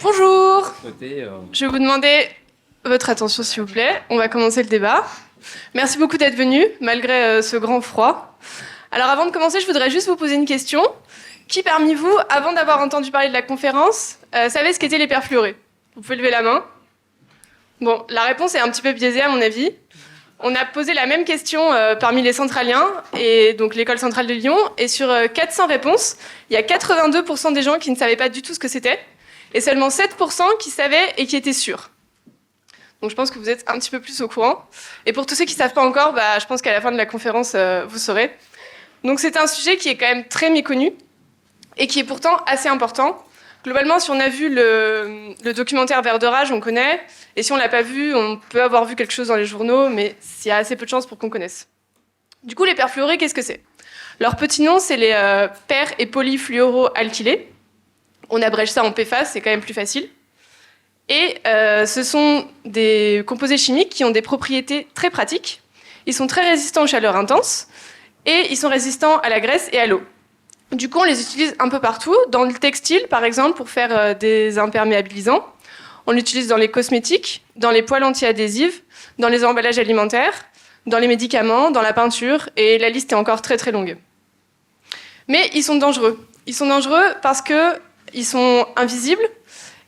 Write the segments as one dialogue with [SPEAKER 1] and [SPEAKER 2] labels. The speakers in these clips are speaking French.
[SPEAKER 1] Bonjour.
[SPEAKER 2] Notez,
[SPEAKER 1] Je vais vous demander votre attention, s'il vous plaît. On va commencer le débat. Merci beaucoup d'être venus, malgré ce grand froid. Alors, avant de commencer, je voudrais juste vous poser une question. Qui parmi vous, avant d'avoir entendu parler de la conférence, savait ce qu'étaient les perfluorés? Vous pouvez lever la main. Bon, la réponse est un petit peu biaisée, à mon avis. On a posé la même question parmi les centraliens, et donc l'école centrale de Lyon, et sur 400 réponses, il y a 82% des gens qui ne savaient pas du tout ce que c'était, et seulement 7% qui savaient et qui étaient sûrs. Donc je pense que vous êtes un petit peu plus au courant. Et pour tous ceux qui ne savent pas encore, je pense qu'à la fin de la conférence, vous saurez. Donc c'est un sujet qui est quand même très méconnu, et qui est pourtant assez important. Globalement, si on a vu le documentaire Vert de rage, on connaît. Et si on ne l'a pas vu, on peut avoir vu quelque chose dans les journaux, mais il y a assez peu de chances pour qu'on connaisse. Du coup, les perfluorés, qu'est-ce que c'est? Leur petit nom, c'est les per- et polyfluoroalkylés. On abrège ça en PFAS, c'est quand même plus facile. Et ce sont des composés chimiques qui ont des propriétés très pratiques. Ils sont très résistants aux chaleurs intenses et ils sont résistants à la graisse et à l'eau. Du coup, on les utilise un peu partout. Dans le textile, par exemple, pour faire des imperméabilisants. On l'utilise dans les cosmétiques, dans les poêles anti-adhésives, dans les emballages alimentaires, dans les médicaments, dans la peinture, et la liste est encore très très longue. Mais ils sont dangereux. Ils sont dangereux parce qu'ils sont invisibles,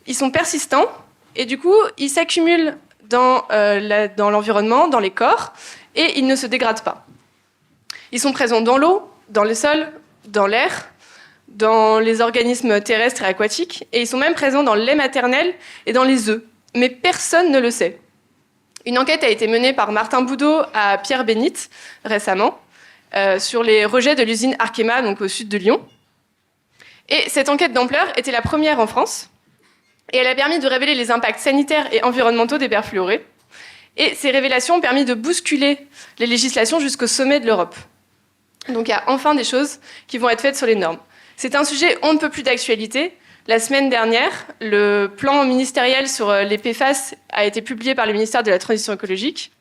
[SPEAKER 1] ils sont persistants, et du coup, ils s'accumulent dans l'environnement, dans les corps, et ils ne se dégradent pas. Ils sont présents dans l'eau, dans le sol, dans l'air, dans les organismes terrestres et aquatiques, et ils sont même présents dans le lait maternel et dans les œufs. Mais personne ne le sait. Une enquête a été menée par Martin Boudot à Pierre-Bénite récemment sur les rejets de l'usine Arkema, donc au sud de Lyon. Et cette enquête d'ampleur était la première en France, et elle a permis de révéler les impacts sanitaires et environnementaux des perfluorés. Et ces révélations ont permis de bousculer les législations jusqu'au sommet de l'Europe. Donc il y a enfin des choses qui vont être faites sur les normes. C'est un sujet on ne peut plus d'actualité. La semaine dernière, le plan ministériel sur les PFAS a été publié par le ministère de la Transition écologique.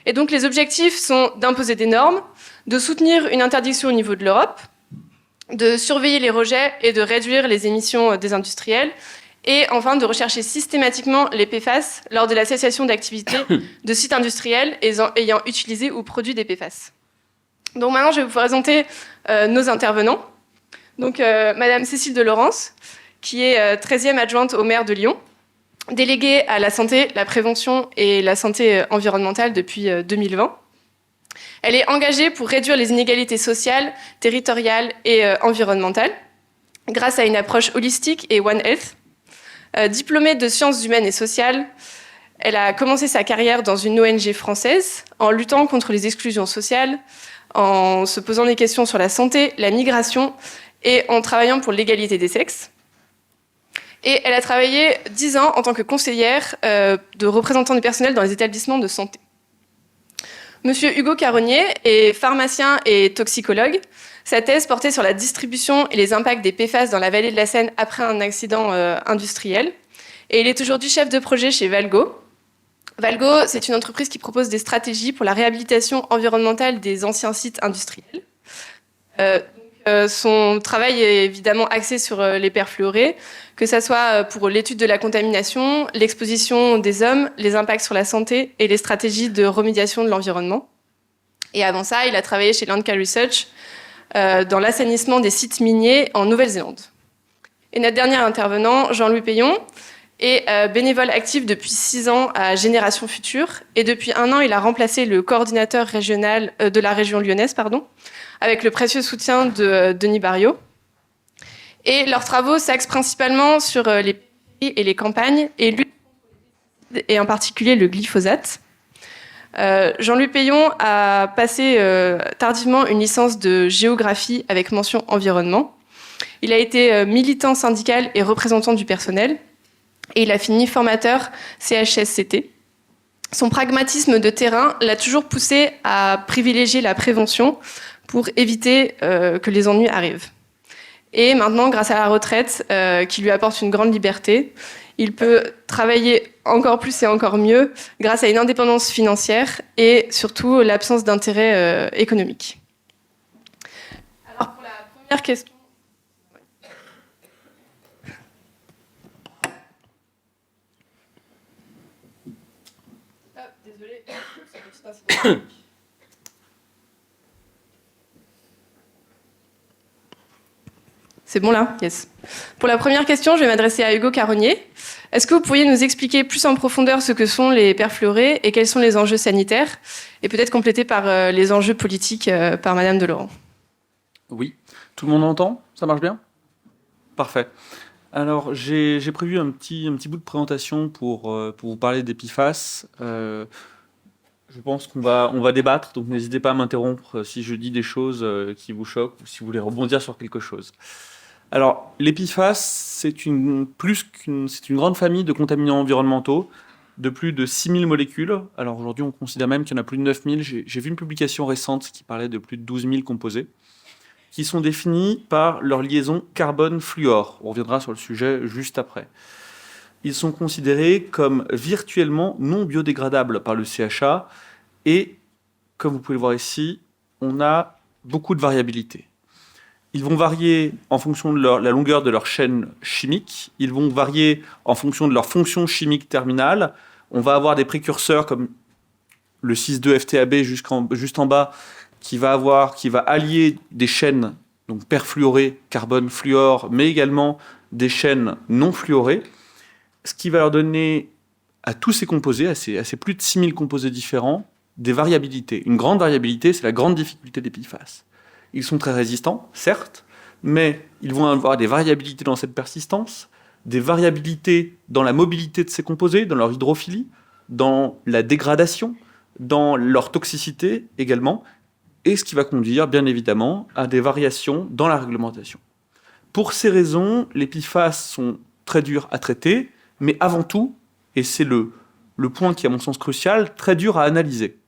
[SPEAKER 1] Et donc les objectifs sont d'imposer des normes, de soutenir une interdiction au niveau de l'Europe, de surveiller les rejets et de réduire les émissions des industriels, et enfin de rechercher systématiquement les PFAS lors de la cessation d'activité de sites industriels ayant utilisé ou produit des PFAS. Donc maintenant, je vais vous présenter nos intervenants. Donc, Madame Cécile de Laurence, qui est 13e adjointe au maire de Lyon, déléguée à la santé, la prévention et la santé environnementale depuis 2020. Elle est engagée pour réduire les inégalités sociales, territoriales et environnementales grâce à une approche holistique et One Health. Diplômée de sciences humaines et sociales, elle a commencé sa carrière dans une ONG française en luttant contre les exclusions sociales, en se posant des questions sur la santé, la migration et en travaillant pour l'égalité des sexes. Et elle a travaillé 10 ans en tant que conseillère de représentant du personnel dans les établissements de santé. Monsieur Hugo Caronnier est pharmacien et toxicologue. Sa thèse portait sur la distribution et les impacts des PFAS dans la vallée de la Seine après un accident industriel. Et il est aujourd'hui chef de projet chez Valgo. Valgo, c'est une entreprise qui propose des stratégies pour la réhabilitation environnementale des anciens sites industriels. Son travail est évidemment axé sur les perfluorés, que ce soit pour l'étude de la contamination, l'exposition des hommes, les impacts sur la santé et les stratégies de remédiation de l'environnement. Et avant ça, il a travaillé chez Landcal Research dans l'assainissement des sites miniers en Nouvelle-Zélande. Et notre dernier intervenant, Jean-Louis Payon, est bénévole actif depuis 6 ans à Génération Future. Et depuis 1 an, il a remplacé le coordinateur régional de la région lyonnaise, avec le précieux soutien de Denis Barriot. Et leurs travaux s'axent principalement sur les pays et les campagnes, et en particulier le glyphosate. Jean-Louis Payon a passé tardivement une licence de géographie avec mention environnement. Il a été militant syndical et représentant du personnel. Et il a fini formateur CHSCT. Son pragmatisme de terrain l'a toujours poussé à privilégier la prévention pour éviter que les ennuis arrivent. Et maintenant, grâce à la retraite, qui lui apporte une grande liberté, il peut travailler encore plus et encore mieux grâce à une indépendance financière et surtout l'absence d'intérêt économique. Alors pour la première question... désolée. C'est bon là? Yes. Pour la première question, je vais m'adresser à Hugo Caronnier. Est-ce que vous pourriez nous expliquer plus en profondeur ce que sont les perfluorés et quels sont les enjeux sanitaires? Et peut-être compléter par les enjeux politiques par Madame Delaurent.
[SPEAKER 2] Oui. Tout le monde entend? Ça marche bien? Parfait. Alors, j'ai prévu un petit bout de présentation pour vous parler des PFAS. Je pense qu'on va débattre, donc n'hésitez pas à m'interrompre si je dis des choses qui vous choquent ou si vous voulez rebondir sur quelque chose. Alors, les PFAS, c'est une grande famille de contaminants environnementaux de plus de 6000 molécules. Alors aujourd'hui, on considère même qu'il y en a plus de 9000. J'ai vu une publication récente qui parlait de plus de 12 000 composés, qui sont définis par leur liaison carbone-fluor. On reviendra sur le sujet juste après. Ils sont considérés comme virtuellement non biodégradables par le CHA et, comme vous pouvez le voir ici, on a beaucoup de variabilité. Ils vont varier en fonction de la longueur de leur chaîne chimique, ils vont varier en fonction de leur fonction chimique terminale. On va avoir des précurseurs comme le 6,2-FTAB juste en bas, qui va allier des chaînes donc perfluorées, carbone, fluor, mais également des chaînes non fluorées, ce qui va leur donner à tous ces composés, à ces plus de 6000 composés différents, des variabilités. Une grande variabilité, c'est la grande difficulté des PFAS. Ils sont très résistants, certes, mais ils vont avoir des variabilités dans cette persistance, des variabilités dans la mobilité de ces composés, dans leur hydrophilie, dans la dégradation, dans leur toxicité également, et ce qui va conduire, bien évidemment, à des variations dans la réglementation. Pour ces raisons, les PFAS sont très durs à traiter, mais avant tout, et c'est le point qui est à mon sens crucial, très dur à analyser.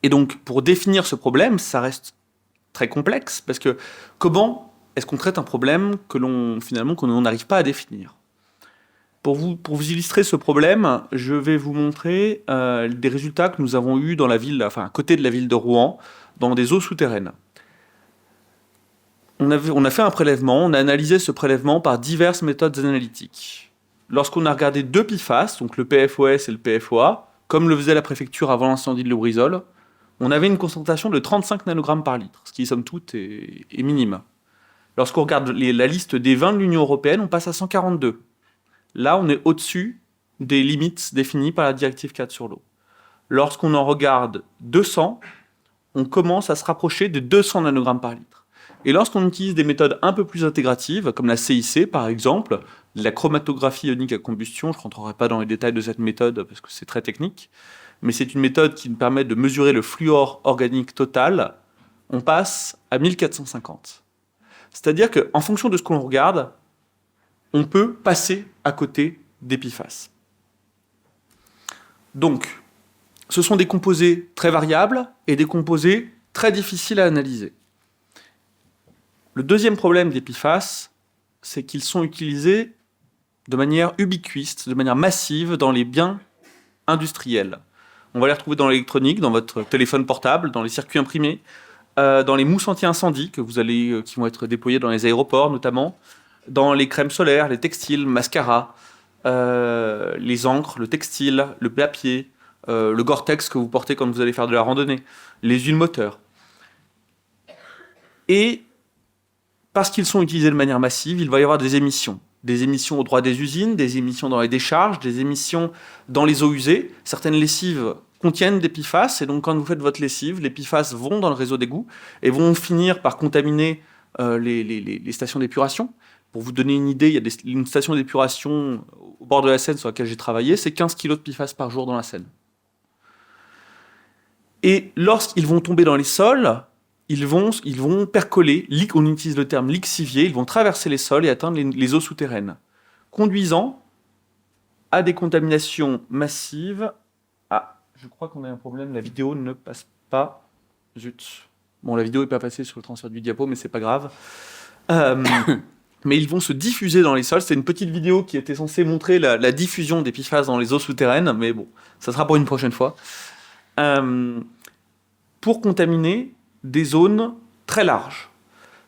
[SPEAKER 2] Et donc, pour définir ce problème, ça reste très complexe, parce que comment est-ce qu'on traite un problème que l'on n'arrive pas à définir? Pour vous illustrer ce problème, je vais vous montrer des résultats que nous avons eus dans la ville, enfin à côté de la ville de Rouen, dans des eaux souterraines. On a fait un prélèvement, on a analysé ce prélèvement par diverses méthodes analytiques. Lorsqu'on a regardé deux PFAS, donc le PFOS et le PFOA, comme le faisait la préfecture avant l'incendie de Lubrizol, on avait une concentration de 35 nanogrammes par litre, ce qui, somme toute, est minime. Lorsqu'on regarde la liste des vins de l'Union européenne, on passe à 142. Là, on est au-dessus des limites définies par la directive 4 sur l'eau. Lorsqu'on en regarde 200, on commence à se rapprocher de 200 nanogrammes par litre. Et lorsqu'on utilise des méthodes un peu plus intégratives, comme la CIC par exemple, la chromatographie ionique à combustion, je ne rentrerai pas dans les détails de cette méthode parce que c'est très technique, mais c'est une méthode qui nous permet de mesurer le fluor organique total, on passe à 1450. C'est-à-dire qu'en fonction de ce qu'on regarde, on peut passer à côté des PFAS. Donc, ce sont des composés très variables et des composés très difficiles à analyser. Le deuxième problème des PFAS, c'est qu'ils sont utilisés de manière ubiquiste, de manière massive dans les biens industriels. On va les retrouver dans l'électronique, dans votre téléphone portable, dans les circuits imprimés, dans les mousses anti-incendie qui vont être déployées dans les aéroports notamment, dans les crèmes solaires, les textiles, mascara, les encres, le textile, le papier, le Gore-Tex que vous portez quand vous allez faire de la randonnée, les huiles moteurs. Et parce qu'ils sont utilisés de manière massive, il va y avoir des émissions. Des émissions au droit des usines, des émissions dans les décharges, des émissions dans les eaux usées. Certaines lessives contiennent des PFAS, et donc quand vous faites votre lessive, les PFAS vont dans le réseau d'égout et vont finir par contaminer les stations d'épuration. Pour vous donner une idée, il y a une station d'épuration au bord de la Seine sur laquelle j'ai travaillé, c'est 15 kg de PFAS par jour dans la Seine. Et lorsqu'ils vont tomber dans les sols, ils vont percoler, on utilise le terme lixivier, ils vont traverser les sols et atteindre les eaux souterraines, conduisant à des contaminations massives. Ah, je crois qu'on a un problème, la vidéo ne passe pas. Zut. Bon, la vidéo n'est pas passée sur le transfert du diapo, mais c'est pas grave. Mais ils vont se diffuser dans les sols. C'est une petite vidéo qui était censée montrer la diffusion des PFAS dans les eaux souterraines, mais bon, ça sera pour une prochaine fois. Pour contaminer des zones très larges.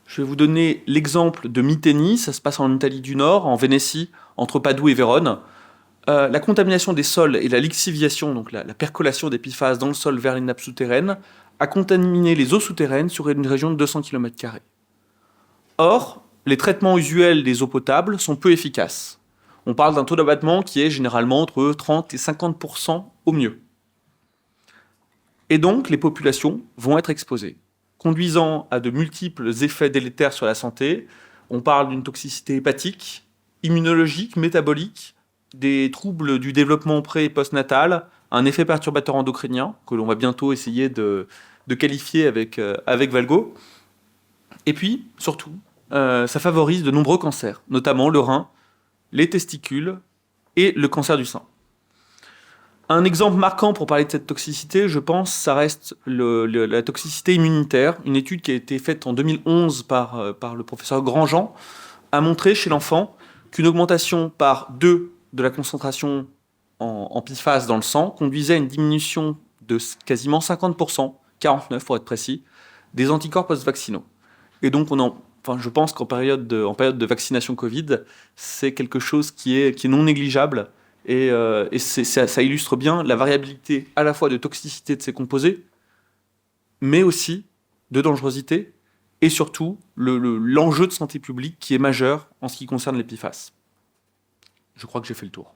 [SPEAKER 2] Je vais vous donner l'exemple de Myténie, ça se passe en Italie du Nord, en Vénétie, entre Padoue et Vérone. La contamination des sols et la lixiviation, donc la percolation des PFAS dans le sol vers les nappes souterraines, a contaminé les eaux souterraines sur une région de 200 km². Or, les traitements usuels des eaux potables sont peu efficaces. On parle d'un taux d'abattement qui est généralement entre 30 et 50% au mieux. Et donc, les populations vont être exposées, conduisant à de multiples effets délétères sur la santé. On parle d'une toxicité hépatique, immunologique, métabolique, des troubles du développement pré- et postnatal, un effet perturbateur endocrinien, que l'on va bientôt essayer de qualifier avec Valgo. Et puis, surtout, ça favorise de nombreux cancers, notamment le rein, les testicules et le cancer du sein. Un exemple marquant pour parler de cette toxicité, je pense, ça reste la toxicité immunitaire. Une étude qui a été faite en 2011 par le professeur Grandjean a montré chez l'enfant qu'une augmentation par 2 de la concentration en PFAS dans le sang conduisait à une diminution de quasiment 50%, 49 pour être précis, des anticorps post-vaccinaux. Et donc, je pense qu'en période de vaccination Covid, c'est quelque chose qui est non négligeable. Et ça illustre bien la variabilité à la fois de toxicité de ces composés, mais aussi de dangerosité, et surtout l'enjeu de santé publique qui est majeur en ce qui concerne les PFAS. Je crois que j'ai fait le tour.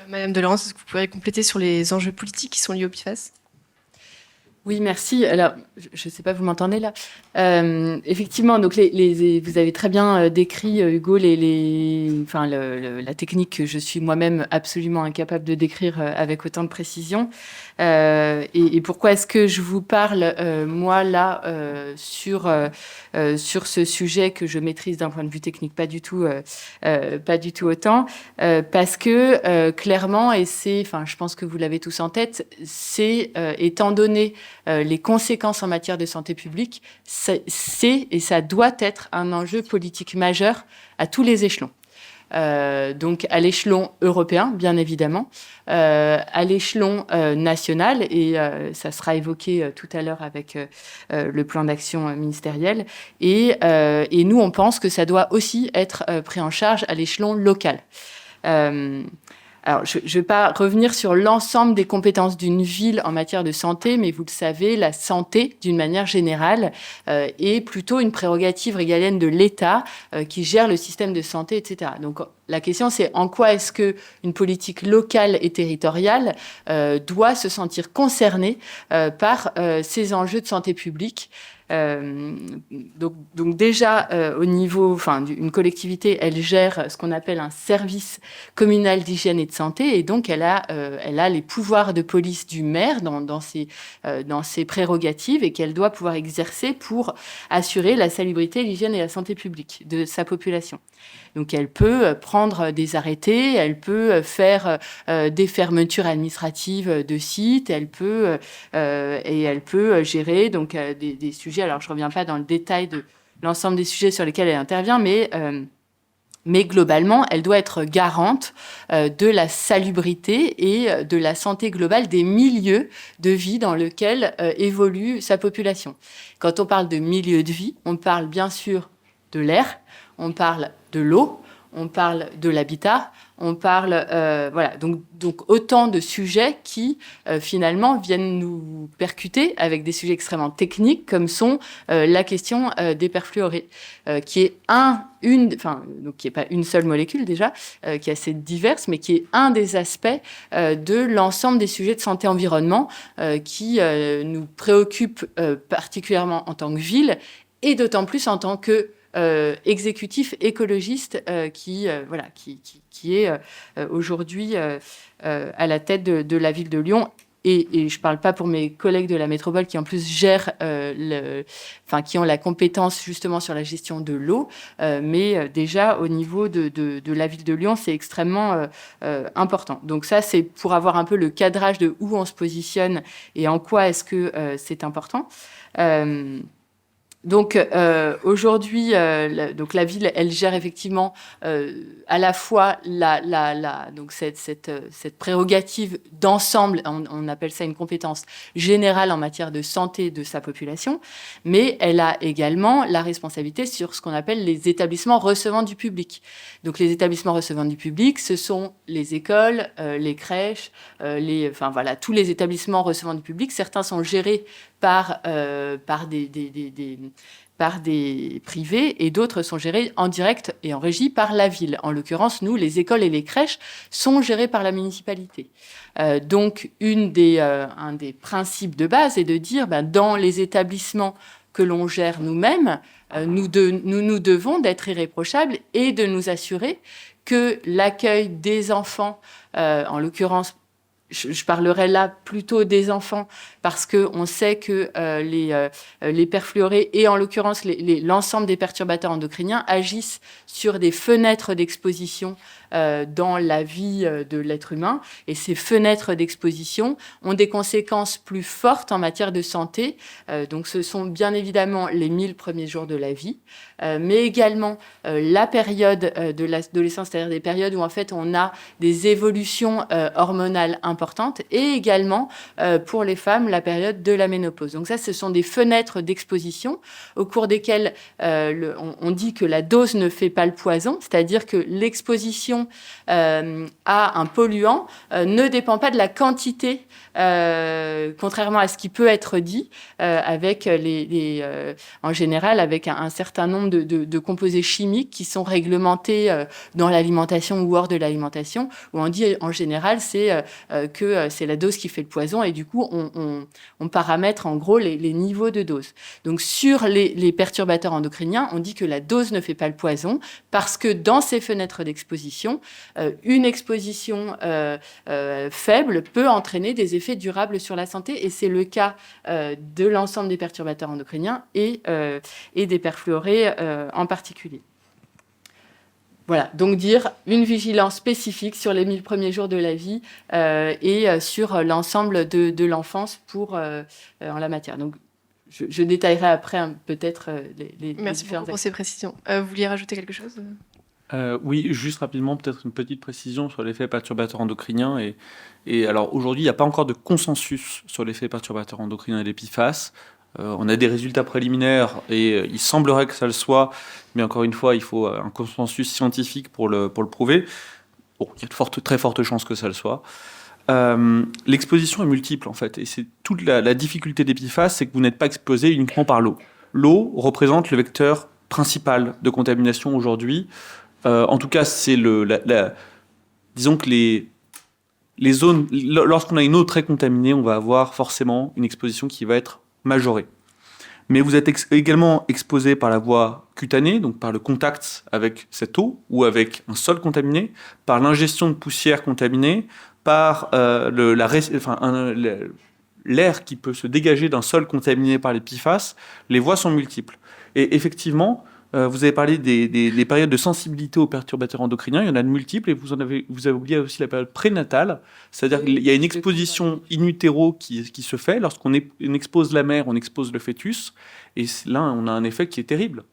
[SPEAKER 1] Madame Delorence, est-ce que vous pourriez compléter sur les enjeux politiques qui sont liés au PFAS ?
[SPEAKER 3] Oui, merci. Alors, je ne sais pas, vous m'entendez là ? Effectivement, donc vous avez très bien décrit, Hugo, la technique que je suis moi-même absolument incapable de décrire avec autant de précision. Et pourquoi est-ce que je vous parle, moi, là, sur ce sujet que je maîtrise d'un point de vue technique, pas du tout autant, parce que clairement, je pense que vous l'avez tous en tête, c'est étant donné les conséquences en matière de santé publique, c'est et ça doit être un enjeu politique majeur à tous les échelons. Donc à l'échelon européen, bien évidemment, à l'échelon national, et ça sera évoqué tout à l'heure avec le plan d'action ministériel, et nous, on pense que ça doit aussi être pris en charge à l'échelon local. Alors, je ne vais pas revenir sur l'ensemble des compétences d'une ville en matière de santé, mais vous le savez, la santé, d'une manière générale, est plutôt une prérogative régalienne de l'État qui gère le système de santé, etc. Donc, la question, c'est en quoi est-ce qu'une politique locale et territoriale doit se sentir concernée par ces enjeux de santé publique. Donc déjà au niveau, une collectivité, elle gère ce qu'on appelle un service communal d'hygiène et de santé, et donc elle a les pouvoirs de police du maire dans ses prérogatives, et qu'elle doit pouvoir exercer pour assurer la salubrité, l'hygiène et la santé publique de sa population. Donc elle peut prendre des arrêtés, elle peut faire des fermetures administratives de sites, elle peut gérer donc des sujets. Alors je reviens pas dans le détail de l'ensemble des sujets sur lesquels elle intervient, mais globalement, elle doit être garante de la salubrité et de la santé globale des milieux de vie dans lesquels évolue sa population. Quand on parle de milieu de vie, on parle bien sûr de l'air, on parle de l'eau, on parle de l'habitat, on parle... Donc autant de sujets qui, finalement, viennent nous percuter avec des sujets extrêmement techniques, comme sont la question des perfluorés, qui est qui n'est pas une seule molécule déjà, qui est assez diverse, mais qui est un des aspects de l'ensemble des sujets de santé-environnement qui nous préoccupent particulièrement en tant que ville, et d'autant plus en tant que exécutif écologiste qui est aujourd'hui à la tête de la ville de Lyon. Et je ne parle pas pour mes collègues de la métropole qui en plus gèrent, qui ont la compétence justement sur la gestion de l'eau, mais déjà au niveau de la ville de Lyon, c'est extrêmement important. Donc ça, c'est pour avoir un peu le cadrage de où on se positionne et en quoi est-ce que c'est important. Donc aujourd'hui, donc la ville, elle gère effectivement à la fois donc cette prérogative d'ensemble, on appelle ça une compétence générale en matière de santé de sa population, mais elle a également la responsabilité sur ce qu'on appelle les établissements recevant du public. Donc les établissements recevant du public, ce sont les écoles, les crèches, enfin voilà, tous les établissements recevant du public. Certains sont gérés par des privés et d'autres sont gérés en direct et en régie par la ville. En l'occurrence, nous, les écoles et les crèches sont gérées par la municipalité. Donc, un des principes de base est de dire, dans les établissements que l'on gère nous-mêmes, nous devons d'être irréprochables et de nous assurer que l'accueil des enfants, en l'occurrence, je parlerai là plutôt des enfants parce qu'on sait que les perfluorés et en l'occurrence l'ensemble des perturbateurs endocriniens agissent sur des fenêtres d'exposition dans la vie de l'être humain. Et ces fenêtres d'exposition ont des conséquences plus fortes en matière de santé. Donc ce sont bien évidemment les 1000 premiers jours de la vie, mais également la période de l'adolescence, c'est-à-dire des périodes où en fait on a des évolutions hormonales importantes, et également pour les femmes la période de la ménopause. Donc ça, ce sont des fenêtres d'exposition au cours desquelles on dit que la dose ne fait pas le poison, c'est-à-dire que l'exposition à un polluant ne dépend pas de la quantité, contrairement à ce qui peut être dit, avec en général avec un certain nombre de composés chimiques qui sont réglementés dans l'alimentation ou hors de l'alimentation, où on dit en général que c'est la dose qui fait le poison, et du coup on paramètre en gros les niveaux de dose. Donc sur les perturbateurs endocriniens, on dit que la dose ne fait pas le poison parce que dans ces fenêtres d'exposition, une exposition faible peut entraîner des effets durables sur la santé, et c'est le cas de l'ensemble des perturbateurs endocriniens et des perfluorés en particulier. Voilà, donc dire une vigilance spécifique sur les 1000 premiers jours de la vie et sur l'ensemble de l'enfance en la matière. Donc, je détaillerai après peut-être les
[SPEAKER 1] Merci beaucoup pour ces précisions. Vous vouliez rajouter quelque chose ?
[SPEAKER 2] Oui, juste rapidement, peut-être une petite précision sur l'effet perturbateur endocrinien. Et alors, aujourd'hui, il n'y a pas encore de consensus sur l'effet perturbateur endocrinien et les PFAS. On a des résultats préliminaires et il semblerait que ça le soit, mais encore une fois, il faut un consensus scientifique pour le prouver. Bon, il y a de très fortes chances que ça le soit. L'exposition est multiple, en fait, et c'est toute la difficulté des PFAS, c'est que vous n'êtes pas exposé uniquement par l'eau. L'eau représente le vecteur principal de contamination aujourd'hui. En tout cas, c'est disons que les zones, lorsqu'on a une eau très contaminée, on va avoir forcément une exposition qui va être majorée. Mais vous êtes également exposé par la voie cutanée, donc par le contact avec cette eau ou avec un sol contaminé, par l'ingestion de poussière contaminée, par l'air qui peut se dégager d'un sol contaminé par les PFAS. Les voies sont multiples. Et effectivement, vous avez parlé des périodes de sensibilité aux perturbateurs endocriniens. Il y en a de multiples, et vous avez oublié aussi la période prénatale. C'est-à-dire qu'il y a une exposition in utero qui se fait. Lorsqu'on expose la mère, on expose le fœtus. Et là, on a un effet qui est terrible.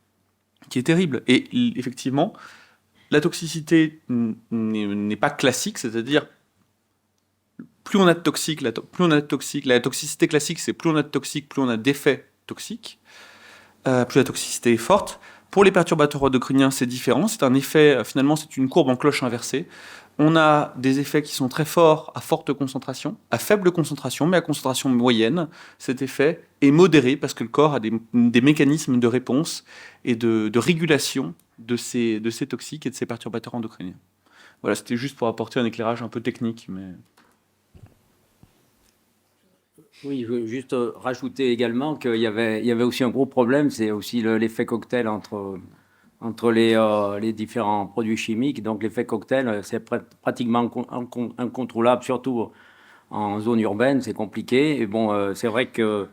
[SPEAKER 2] Et effectivement, la toxicité n'est pas classique. C'est-à-dire, plus on a de toxiques, plus on a de toxiques. La toxicité classique, c'est plus on a de toxiques, plus on a d'effets toxiques. Plus la toxicité est forte. Pour les perturbateurs endocriniens, c'est différent. C'est un effet, finalement, c'est une courbe en cloche inversée. On a des effets qui sont très forts à forte concentration, à faible concentration, mais à concentration moyenne. Cet effet est modéré parce que le corps a des mécanismes de réponse et de régulation de ces toxiques et de ces perturbateurs endocriniens. Voilà, c'était juste pour apporter un éclairage un peu technique, mais...
[SPEAKER 4] Oui, je veux juste rajouter également qu'il y avait aussi un gros problème, c'est aussi l'effet cocktail entre les différents produits chimiques. Donc l'effet cocktail, c'est pratiquement incontrôlable, surtout en zone urbaine, c'est compliqué. Et bon, c'est vrai que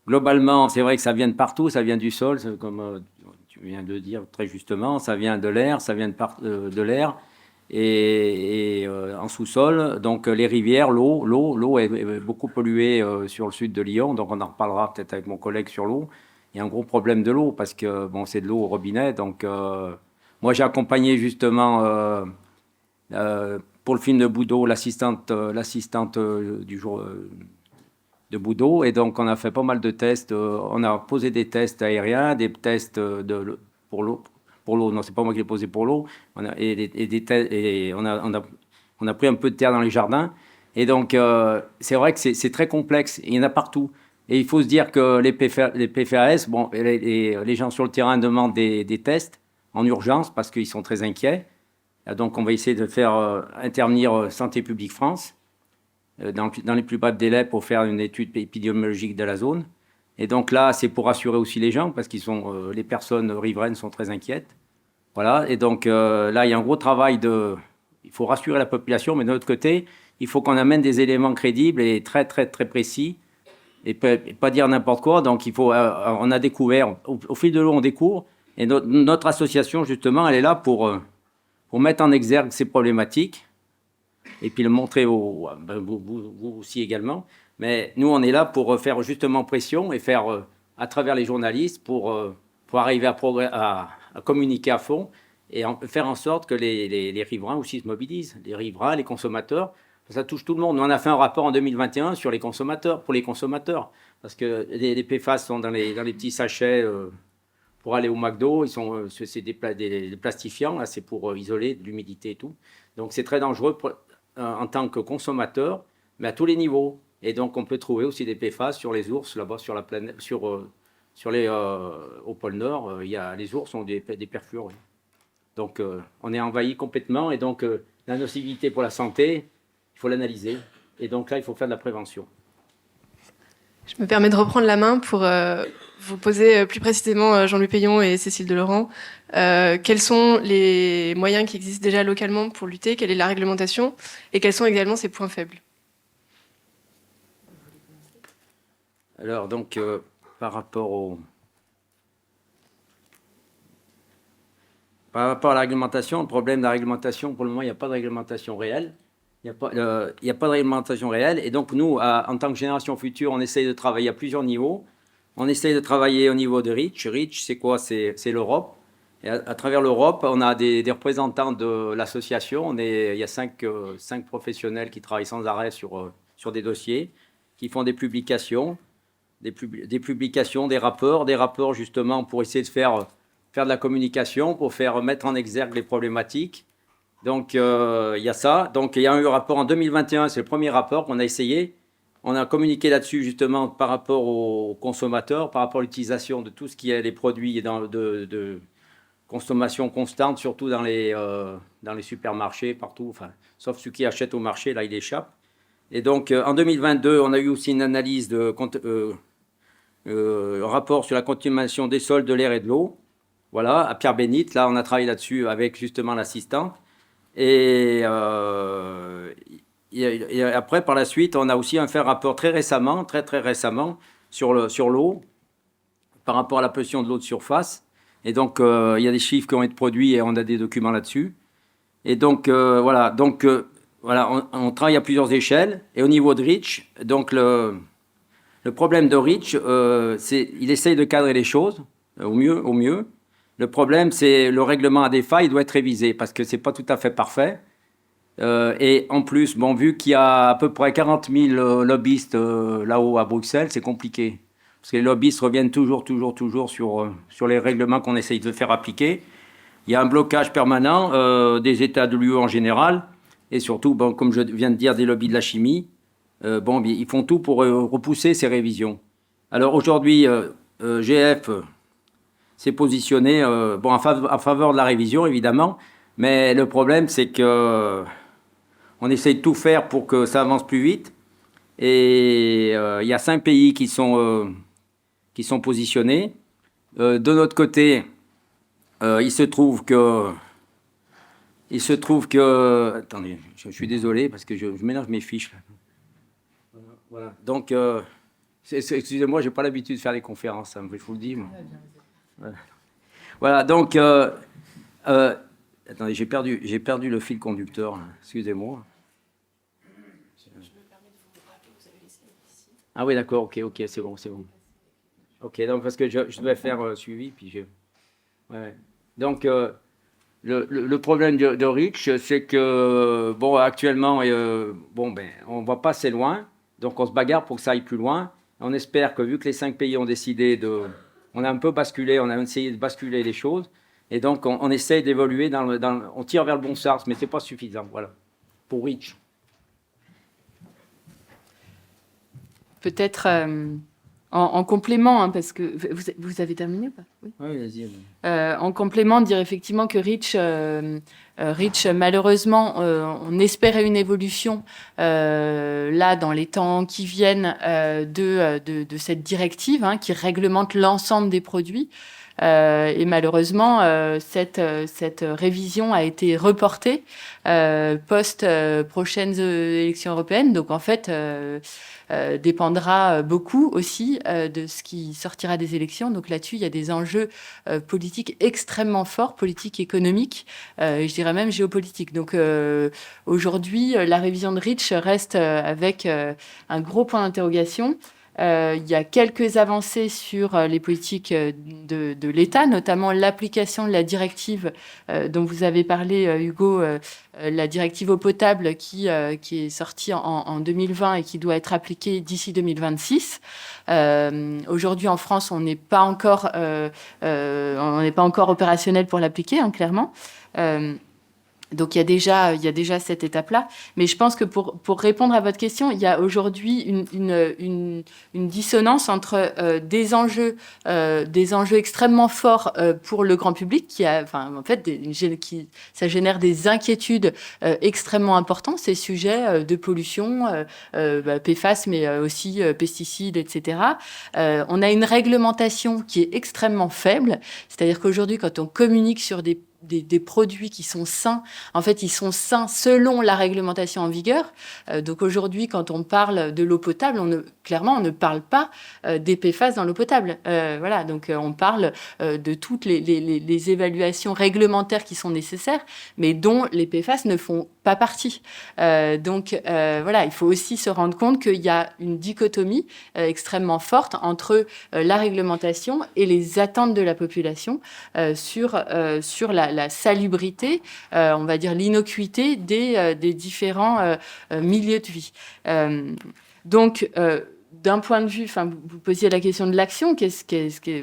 [SPEAKER 4] globalement, c'est vrai que ça vient de partout, ça vient du sol, comme tu viens de dire très justement, ça vient de l'air, ça vient de l'air. Et en sous-sol, donc les rivières, l'eau est beaucoup polluée sur le sud de Lyon, donc on en reparlera peut-être avec mon collègue sur l'eau. il y a un gros problème de l'eau parce que bon, c'est de l'eau au robinet. Donc, moi, j'ai accompagné justement pour le film de Boudot l'assistante du jour de Boudot. Et donc, on a fait pas mal de tests. On a posé des tests aériens, des tests pour l'eau. Pour l'eau, non, c'est pas moi qui l'ai posé pour l'eau. On a pris un peu de terre dans les jardins. Et donc, c'est vrai que c'est très complexe. Il y en a partout. Et il faut se dire que les PFAS, bon, les gens sur le terrain demandent des tests en urgence parce qu'ils sont très inquiets. Donc, on va essayer de faire intervenir Santé publique France dans les plus brefs délais pour faire une étude épidémiologique de la zone. Et donc là, c'est pour rassurer aussi les gens parce que les personnes riveraines sont très inquiètes. Voilà. Et donc là, il y a un gros travail il faut rassurer la population, mais de l'autre côté, il faut qu'on amène des éléments crédibles et très, très, très précis et pas dire n'importe quoi. Donc, on a découvert, au fil de l'eau, on découvre. Et notre association, justement, elle est là pour mettre en exergue ces problématiques et puis le montrer vous aussi également. Mais nous, on est là pour faire justement pression et faire, à travers les journalistes, pour arriver à communiquer à fond et faire en sorte que les riverains aussi se mobilisent. Les riverains, les consommateurs, ça touche tout le monde. Nous, on a fait un rapport en 2021 sur les consommateurs, pour les consommateurs. Parce que les PFAS sont dans les petits sachets pour aller au McDo. C'est des plastifiants, là, c'est pour isoler de l'humidité et tout. Donc, c'est très dangereux en tant que consommateur, mais à tous les niveaux. Et donc, on peut trouver aussi des PFAS sur les ours, là-bas, sur la planète, au pôle Nord. Les ours ont des perfluorés. Donc, on est envahi complètement. Et donc, la nocivité pour la santé, il faut l'analyser. Et donc là, il faut faire de la prévention.
[SPEAKER 1] Je me permets de reprendre la main pour vous poser plus précisément, Jean-Louis Payon et Cécile Delaurent, quels sont les moyens qui existent déjà localement pour lutter, quelle est la réglementation et quels sont également ses points faibles?
[SPEAKER 4] Alors, donc, par rapport à la réglementation, le problème de la réglementation, pour le moment, il n'y a pas de réglementation réelle. Il n'y a pas de réglementation réelle. Et donc, nous, en tant que génération future, on essaye de travailler à plusieurs niveaux. On essaye de travailler au niveau de REACH. REACH, c'est quoi? C'est l'Europe. Et à travers l'Europe, on a des représentants de l'association. Il y a cinq professionnels qui travaillent sans arrêt sur des dossiers, qui font des publications, des rapports justement pour essayer de faire de la communication, pour mettre en exergue les problématiques. Donc, il y a ça. Donc, il y a eu un rapport en 2021, c'est le premier rapport qu'on a essayé. On a communiqué là-dessus, justement, par rapport aux consommateurs, par rapport à l'utilisation de tout ce qui est les produits de consommation constante, surtout dans les supermarchés, partout, enfin, sauf ceux qui achètent au marché, là, il échappe. Et donc, en 2022, on a eu aussi une analyse un rapport sur la contamination des sols, de l'air et de l'eau. Voilà, à Pierre-Bénite, là, on a travaillé là-dessus avec, justement, l'assistante. Et après, par la suite, on a aussi fait un rapport très récemment, très récemment, sur l'eau, par rapport à la pollution de l'eau de surface. Et donc, il y a des chiffres qui ont été produits et on a des documents là-dessus. Et donc, voilà. Donc, voilà, on travaille à plusieurs échelles. Et au niveau de REACH, donc le problème de REACH, il essaye de cadrer les choses au mieux. Le problème, c'est le règlement a des failles, il doit être révisé parce que c'est pas tout à fait parfait. Et en plus, bon, vu qu'il y a à peu près 40 000 lobbyistes là-haut à Bruxelles, c'est compliqué. Parce que les lobbyistes reviennent toujours sur les règlements qu'on essaye de faire appliquer. Il y a un blocage permanent des États de l'UE en général, et surtout, bon, comme je viens de dire, des lobbies de la chimie. Bon, ils font tout pour repousser ces révisions. Alors aujourd'hui, GF s'est positionné bon, en faveur de la révision, évidemment, mais le problème, c'est que on essaye de tout faire pour que ça avance plus vite. Et il y a 5 pays qui sont positionnés. De notre côté, il se trouve que... Attendez, je suis désolé parce que je mélange mes fiches. Voilà. Donc, excusez-moi, je n'ai pas l'habitude de faire des conférences, hein, je vous le dis. Moi. Voilà, donc... attendez, j'ai perdu le fil conducteur. Excusez-moi. Ah oui, d'accord, ok, c'est bon. Ok, donc parce que je devais faire suivi, puis je... Ouais. Donc, le problème de Rich, c'est que, bon, actuellement, bon, ben, on ne va pas assez loin, donc on se bagarre pour que ça aille plus loin. On espère que, vu que les 5 pays ont décidé de... On a un peu basculé, on a essayé de basculer les choses, et donc on essaye d'évoluer on tire vers le bon sens, mais ce n'est pas suffisant, voilà, pour Rich.
[SPEAKER 3] Peut-être en complément, hein, parce que vous avez terminé ou pas? Oui.
[SPEAKER 4] Oui, vas-y.
[SPEAKER 3] En complément, dire effectivement que Rich, malheureusement, on espérait une évolution là dans les temps qui viennent de cette directive qui réglemente l'ensemble des produits. Et malheureusement, cette révision a été reportée post prochaines élections européennes. Donc en fait, dépendra beaucoup aussi de ce qui sortira des élections. Donc là-dessus, il y a des enjeux politiques extrêmement forts, politiques, économiques, et je dirais même géopolitiques. Donc aujourd'hui, la révision de Rich reste avec un gros point d'interrogation. Il y a quelques avancées sur les politiques de l'État, notamment l'application de la directive dont vous avez parlé, Hugo, la directive eau potable qui est sortie en 2020 et qui doit être appliquée d'ici 2026. Aujourd'hui, en France, on n'est pas encore opérationnel pour l'appliquer, clairement. Donc il y a déjà cette étape-là, mais je pense que pour répondre à votre question, il y a aujourd'hui une dissonance entre des enjeux extrêmement forts pour le grand public ça génère des inquiétudes extrêmement importantes, ces sujets de pollution, PFAS, mais aussi pesticides, etc. On a une réglementation qui est extrêmement faible, c'est-à-dire qu'aujourd'hui, quand on communique sur des produits qui sont sains. En fait, ils sont sains selon la réglementation en vigueur. Donc aujourd'hui, quand on parle de l'eau potable, clairement, on ne parle pas des PFAS dans l'eau potable. Voilà, donc on parle de toutes les évaluations réglementaires qui sont nécessaires, mais dont les PFAS ne font pas partie. Donc voilà, il faut aussi se rendre compte qu'il y a une dichotomie extrêmement forte entre la réglementation et les attentes de la population sur la salubrité, on va dire l'innocuité des différents milieux de vie. Donc, d'un point de vue, vous posiez la question de l'action.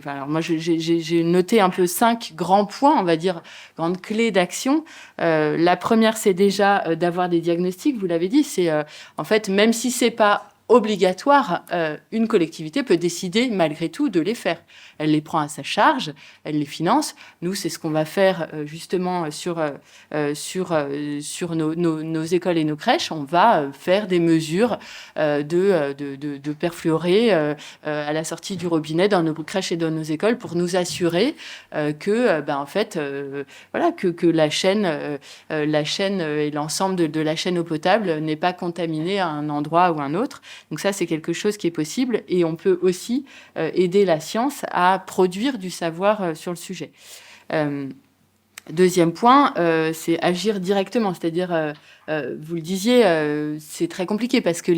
[SPEAKER 3] Alors moi, j'ai noté un peu 5 grands points, on va dire, grandes clés d'action. La première, c'est déjà d'avoir des diagnostics. Vous l'avez dit, c'est en fait, même si c'est pas obligatoire, une collectivité peut décider malgré tout de les faire. Elle les prend à sa charge, elle les finance. Nous, c'est ce qu'on va faire justement sur nos écoles et nos crèches. On va faire des mesures de perfluorés à la sortie du robinet dans nos crèches et dans nos écoles pour nous assurer que la chaîne et l'ensemble de la chaîne eau potable n'est pas contaminée à un endroit ou à un autre. Donc ça, c'est quelque chose qui est possible et on peut aussi aider la science à produire du savoir sur le sujet. Deuxième point, c'est agir directement, c'est-à-dire, vous le disiez, c'est très compliqué parce que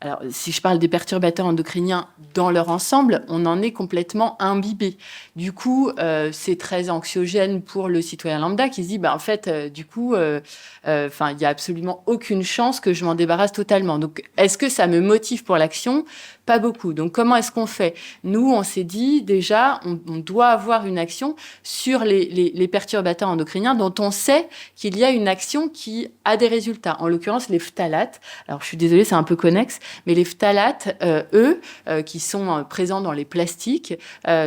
[SPEAKER 3] alors, si je parle des perturbateurs endocriniens dans leur ensemble, on en est complètement imbibé. Du coup, c'est très anxiogène pour le citoyen lambda qui se dit, en fait, du coup, il n'y a absolument aucune chance que je m'en débarrasse totalement. Donc, est-ce que ça me motive pour l'action ? Pas beaucoup. Donc, comment est-ce qu'on fait ? Nous, on s'est dit, déjà, on doit avoir une action sur les perturbateurs endocriniens dont on sait qu'il y a une action qui a des résultats. En l'occurrence, les phtalates. Alors, je suis désolée, c'est un peu connexe, mais les phtalates, qui sont présents dans les plastiques,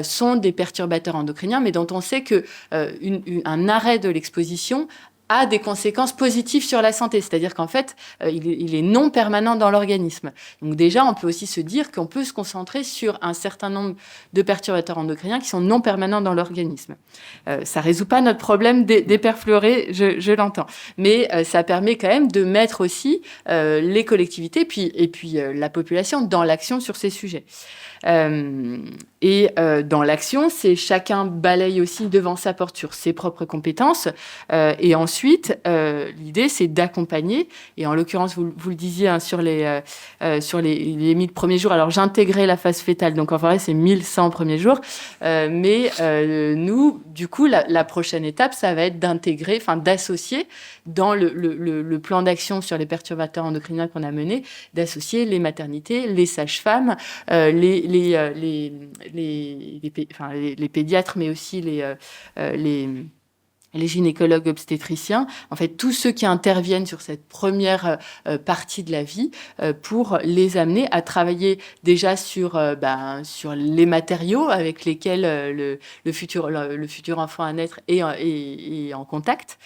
[SPEAKER 3] sont des perturbateurs endocriniens, mais dont on sait que un arrêt de l'exposition a des conséquences positives sur la santé. C'est-à-dire qu'en fait, il est non permanent dans l'organisme. Donc déjà, on peut aussi se dire qu'on peut se concentrer sur un certain nombre de perturbateurs endocriniens qui sont non permanents dans l'organisme. Ça ne résout pas notre problème des perfluorés, je l'entends. Mais ça permet quand même de mettre aussi les collectivités et puis la population dans l'action sur ces sujets. Dans l'action, c'est chacun balaye aussi devant sa porte sur ses propres compétences et ensuite ensuite, l'idée, c'est d'accompagner. Et en l'occurrence, vous le disiez, hein, sur les 1000 premiers jours. Alors, j'intégrais la phase fœtale. Donc, en vrai, c'est 1100 premiers jours. Mais nous, du coup, la prochaine étape, ça va être d'intégrer, enfin, d'associer dans le plan d'action sur les perturbateurs endocriniens qu'on a mené, d'associer les maternités, les sages-femmes, les pédiatres, mais aussi les gynécologues obstétriciens, en fait, tous ceux qui interviennent sur cette première partie de la vie pour les amener à travailler déjà sur les matériaux avec lesquels le futur enfant à naître est en contact.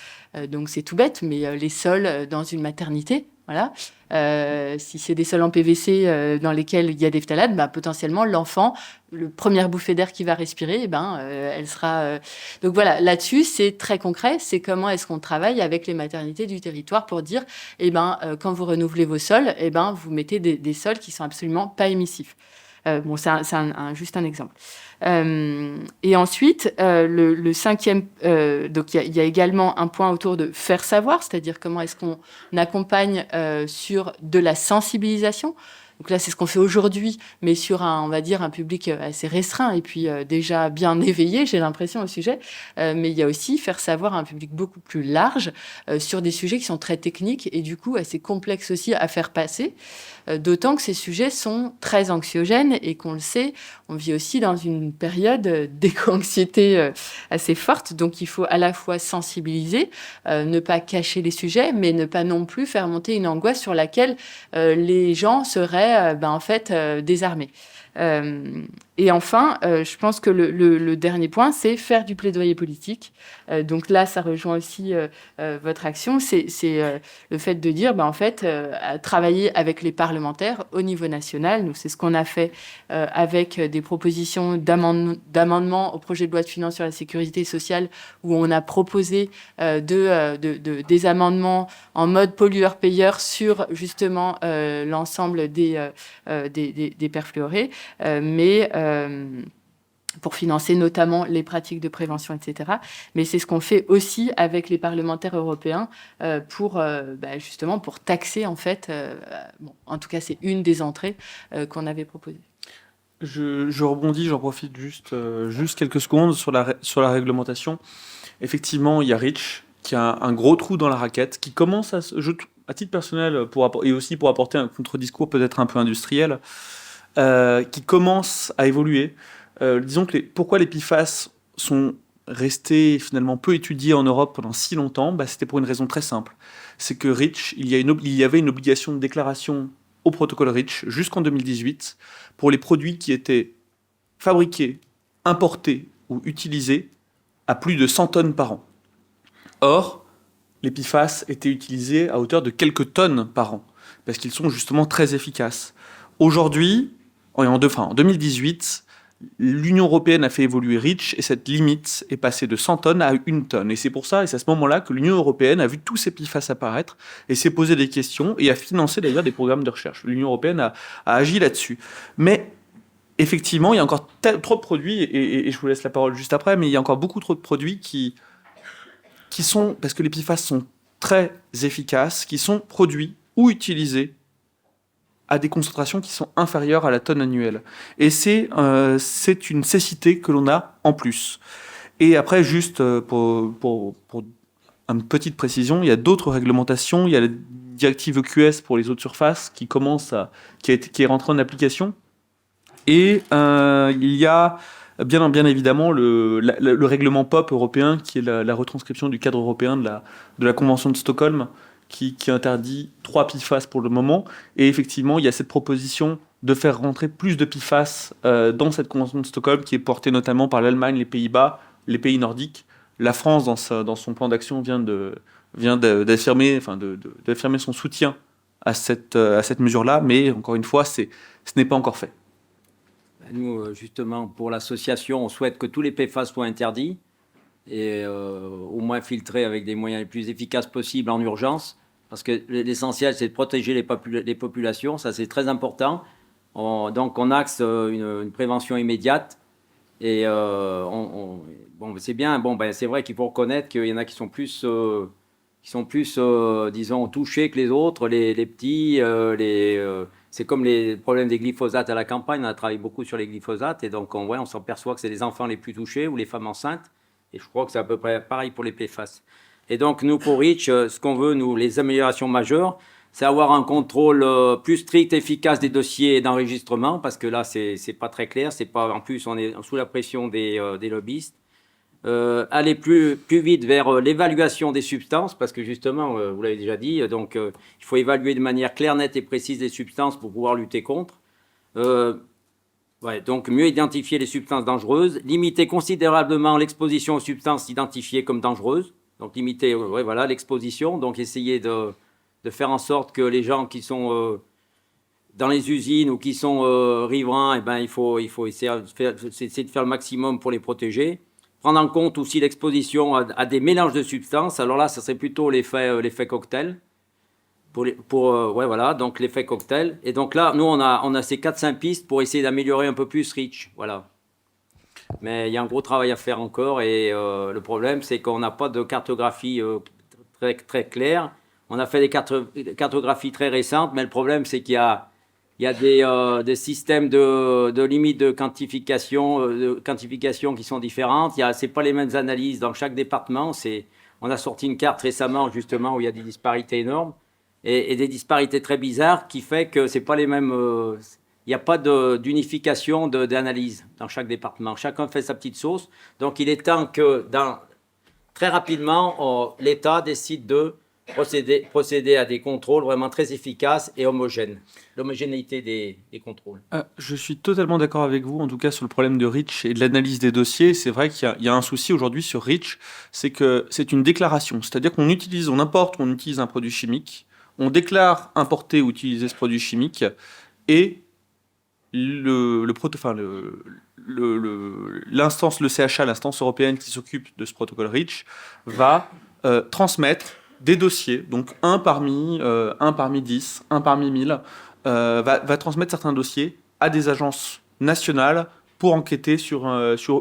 [SPEAKER 3] Donc, c'est tout bête, mais les sols dans une maternité, voilà. Si c'est des sols en PVC dans lesquels il y a des phtalates, potentiellement l'enfant, le première bouffée d'air qu'il va respirer, elle sera. Donc voilà, là-dessus c'est très concret. C'est comment est-ce qu'on travaille avec les maternités du territoire pour dire, quand vous renouvelez vos sols, vous mettez des sols qui sont absolument pas émissifs. C'est juste un exemple. Et ensuite, le cinquième, donc il y a également un point autour de faire savoir, c'est-à-dire comment est-ce qu'on accompagne sur de la sensibilisation. Donc là, c'est ce qu'on fait aujourd'hui, mais sur on va dire, un public assez restreint et puis déjà bien éveillé, j'ai l'impression, au sujet. Mais il y a aussi faire savoir à un public beaucoup plus large sur des sujets qui sont très techniques et du coup assez complexes aussi à faire passer. D'autant que ces sujets sont très anxiogènes et qu'on le sait, on vit aussi dans une période d'éco-anxiété assez forte. Donc, il faut à la fois sensibiliser, ne pas cacher les sujets, mais ne pas non plus faire monter une angoisse sur laquelle les gens seraient désarmés. Et enfin, je pense que le dernier point, c'est faire du plaidoyer politique. Donc là, ça rejoint aussi votre action. C'est le fait de dire, travailler avec les parlementaires au niveau national. Nous, c'est ce qu'on a fait avec des propositions d'amendements au projet de loi de finances sur la sécurité sociale, où on a proposé des amendements en mode pollueur-payeur sur justement l'ensemble des perfluorés, pour financer notamment les pratiques de prévention, etc. Mais c'est ce qu'on fait aussi avec les parlementaires européens justement pour taxer, en fait, en tout cas, c'est une des entrées qu'on avait proposées.
[SPEAKER 2] Je rebondis, j'en profite juste quelques secondes sur la réglementation. Effectivement, il y a REACH, qui a un gros trou dans la raquette, qui commence à titre personnel, et aussi pour apporter un contre-discours peut-être un peu industriel, qui commence à évoluer. Disons que pourquoi les PFAS sont restés finalement peu étudiés en Europe pendant si longtemps, c'était pour une raison très simple. C'est que REACH, il y avait une obligation de déclaration au protocole REACH jusqu'en 2018 pour les produits qui étaient fabriqués, importés ou utilisés à plus de 100 tonnes par an. Or, les PFAS étaient utilisés à hauteur de quelques tonnes par an, parce qu'ils sont justement très efficaces. Aujourd'hui, en 2018, l'Union européenne a fait évoluer REACH et cette limite est passée de 100 tonnes à 1 tonne. Et c'est pour ça, et c'est à ce moment-là que l'Union européenne a vu tous ces PFAS apparaître et s'est posé des questions et a financé d'ailleurs des programmes de recherche. L'Union européenne a agi là-dessus. Mais effectivement, il y a encore trop de produits, et je vous laisse la parole juste après, mais il y a encore beaucoup trop de produits qui sont, parce que les PFAS sont très efficaces, qui sont produits ou utilisés à des concentrations qui sont inférieures à la tonne annuelle. Et c'est une cécité que l'on a en plus. Et après, juste pour une petite précision, il y a d'autres réglementations. Il y a la directive EQS pour les eaux de surface qui est rentrée en application. Et il y a bien évidemment le règlement POP européen, qui est la retranscription du cadre européen de la Convention de Stockholm, qui interdit 3 PFAS pour le moment. Et effectivement, il y a cette proposition de faire rentrer plus de PFAS dans cette Convention de Stockholm, qui est portée notamment par l'Allemagne, les Pays-Bas, les pays nordiques. La France, dans son plan d'action, vient d'affirmer son soutien à cette mesure-là. Mais encore une fois, ce n'est pas encore fait.
[SPEAKER 4] Nous, justement, pour l'association, on souhaite que tous les PFAS soient interdits et au moins filtrés avec des moyens les plus efficaces possibles en urgence, parce que l'essentiel, c'est de protéger les populations, ça c'est très important. Donc on axe une prévention immédiate, et c'est bien. C'est vrai qu'il faut reconnaître qu'il y en a qui sont plus disons, touchés que les autres, les petits, c'est comme les problèmes des glyphosates à la campagne. On a travaillé beaucoup sur les glyphosates et donc on s'aperçoit que c'est les enfants les plus touchés ou les femmes enceintes. Et je crois que c'est à peu près pareil pour les PFAS. Et donc nous, pour REACH, ce qu'on veut, nous, les améliorations majeures, c'est avoir un contrôle plus strict, efficace des dossiers d'enregistrement, parce que là, c'est pas très clair. C'est pas, en plus, on est sous la pression des lobbyistes. Aller plus vite vers l'évaluation des substances, parce que justement, vous l'avez déjà dit, donc il faut évaluer de manière claire, nette et précise les substances pour pouvoir lutter contre. Donc mieux identifier les substances dangereuses, limiter considérablement l'exposition aux substances identifiées comme dangereuses, donc limiter l'exposition, donc essayer de faire en sorte que les gens qui sont dans les usines ou qui sont riverains, il faut essayer de faire le maximum pour les protéger. Prendre en compte aussi l'exposition à des mélanges de substances. Alors là, ça serait plutôt l'effet cocktail. Donc l'effet cocktail. Et donc là, nous, on a ces 4-5 pistes pour essayer d'améliorer un peu plus REACH. Voilà. Mais il y a un gros travail à faire encore. Et le problème, c'est qu'on n'a pas de cartographie très, très claire. On a fait des cartographies très récentes, mais le problème, c'est qu'il y a des systèmes de limites de quantification qui sont différentes. C'est pas les mêmes analyses dans chaque département. On a sorti une carte récemment, justement, où il y a des disparités énormes et des disparités très bizarres qui fait que c'est pas les mêmes. Il n'y a pas d'unification d'analyse dans chaque département. Chacun fait sa petite sauce. Donc, il est temps que, très rapidement, l'État décide de procéder à des contrôles vraiment très efficaces et homogènes. L'homogénéité des contrôles.
[SPEAKER 2] Je suis totalement d'accord avec vous, en tout cas sur le problème de REACH et de l'analyse des dossiers. C'est vrai qu'il y a un souci aujourd'hui sur REACH, c'est que c'est une déclaration. C'est-à-dire qu'on importe ou on utilise un produit chimique, on déclare importer ou utiliser ce produit chimique et l'instance, le CHA, l'instance européenne qui s'occupe de ce protocole REACH, va transmettre des dossiers, donc un parmi 10, un parmi 1000, va transmettre certains dossiers à des agences nationales pour enquêter sur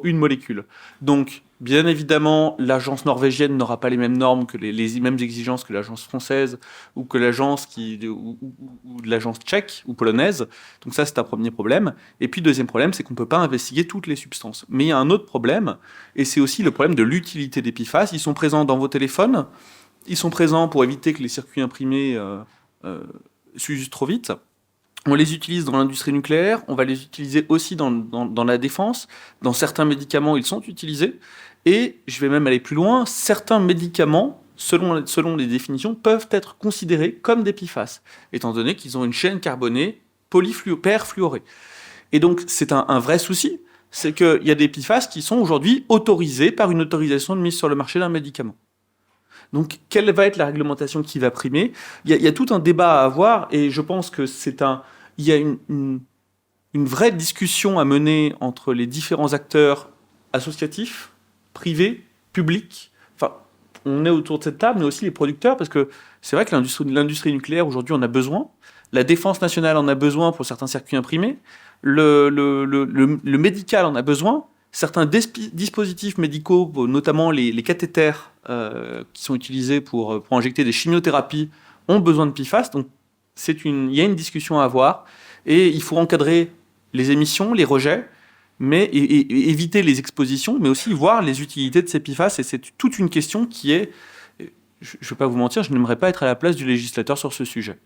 [SPEAKER 2] une molécule. Donc, bien évidemment, l'agence norvégienne n'aura pas les mêmes normes que les mêmes exigences que l'agence française ou que l'agence ou l'agence tchèque ou polonaise. Donc ça, c'est un premier problème. Et puis, deuxième problème, c'est qu'on ne peut pas investiguer toutes les substances. Mais il y a un autre problème, et c'est aussi le problème de l'utilité des PFAS. Ils sont présents dans vos téléphones. Ils sont présents pour éviter que les circuits imprimés s'usent trop vite. On les utilise dans l'industrie nucléaire, on va les utiliser aussi dans la défense. Dans certains médicaments, ils sont utilisés. Et je vais même aller plus loin, certains médicaments, selon les définitions, peuvent être considérés comme des PFAS, étant donné qu'ils ont une chaîne carbonée perfluorée. Et donc, c'est un vrai souci, c'est qu'il y a des PFAS qui sont aujourd'hui autorisés par une autorisation de mise sur le marché d'un médicament. Donc, quelle va être la réglementation qui va primer ? Il y a tout un débat à avoir, et je pense que il y a une vraie discussion à mener entre les différents acteurs associatifs, privés, publics. Enfin, on est autour de cette table, mais aussi les producteurs, parce que c'est vrai que l'industrie nucléaire, aujourd'hui, en a besoin. La défense nationale en a besoin pour certains circuits imprimés. Le médical en a besoin. Certains dispositifs médicaux, notamment les cathéters qui sont utilisés pour injecter des chimiothérapies, ont besoin de PFAS. Donc, il y a une discussion à avoir. Et il faut encadrer les émissions, les rejets, mais et éviter les expositions, mais aussi voir les utilités de ces PFAS. Et c'est toute une question qui est... Je ne vais pas vous mentir, je n'aimerais pas être à la place du législateur sur ce sujet.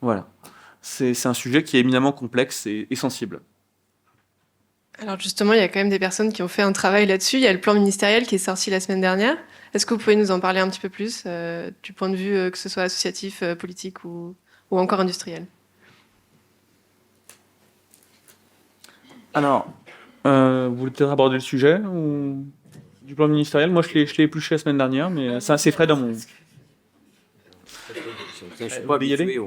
[SPEAKER 2] Voilà. C'est un sujet qui est éminemment complexe et sensible.
[SPEAKER 1] Alors justement, il y a quand même des personnes qui ont fait un travail là-dessus. Il y a le plan ministériel qui est sorti la semaine dernière. Est-ce que vous pouvez nous en parler un petit peu plus, du point de vue que ce soit associatif, politique ou encore industriel ?
[SPEAKER 2] Alors, vous voulez peut-être aborder le sujet du plan ministériel ? Moi, je l'ai épluché la semaine dernière, mais c'est assez frais dans mon...
[SPEAKER 4] Je ne suis pas habitué.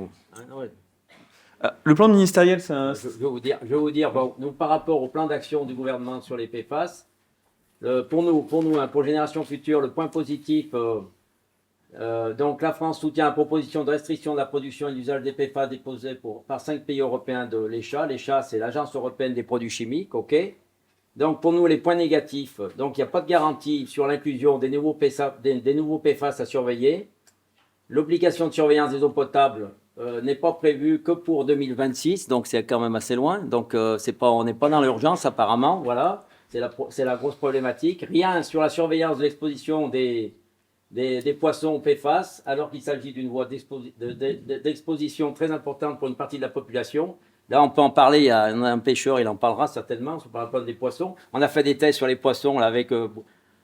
[SPEAKER 2] Le plan ministériel, c'est un...
[SPEAKER 4] Je vais vous dire bon, nous, par rapport au plan d'action du gouvernement sur les PFAS, pour nous, pour Génération Future, le point positif, donc la France soutient la proposition de restriction de la production et d'usage des PFAS déposée par 5 pays européens de l'ECHA. L'ECHA, c'est l'Agence européenne des produits chimiques, ok. Donc pour nous, les points négatifs, donc il n'y a pas de garantie sur l'inclusion des nouveaux PFAS à surveiller. L'obligation de surveillance des eaux potables n'est pas prévue que pour 2026, donc c'est quand même assez loin. Donc on n'est pas dans l'urgence apparemment, voilà. C'est la grosse problématique. Rien sur la surveillance de l'exposition des poissons au PFAS, alors qu'il s'agit d'une voie d'exposition très importante pour une partie de la population. Là, on peut en parler, il y a un pêcheur, il en parlera certainement, on ne parle pas des poissons. On a fait des tests sur les poissons là,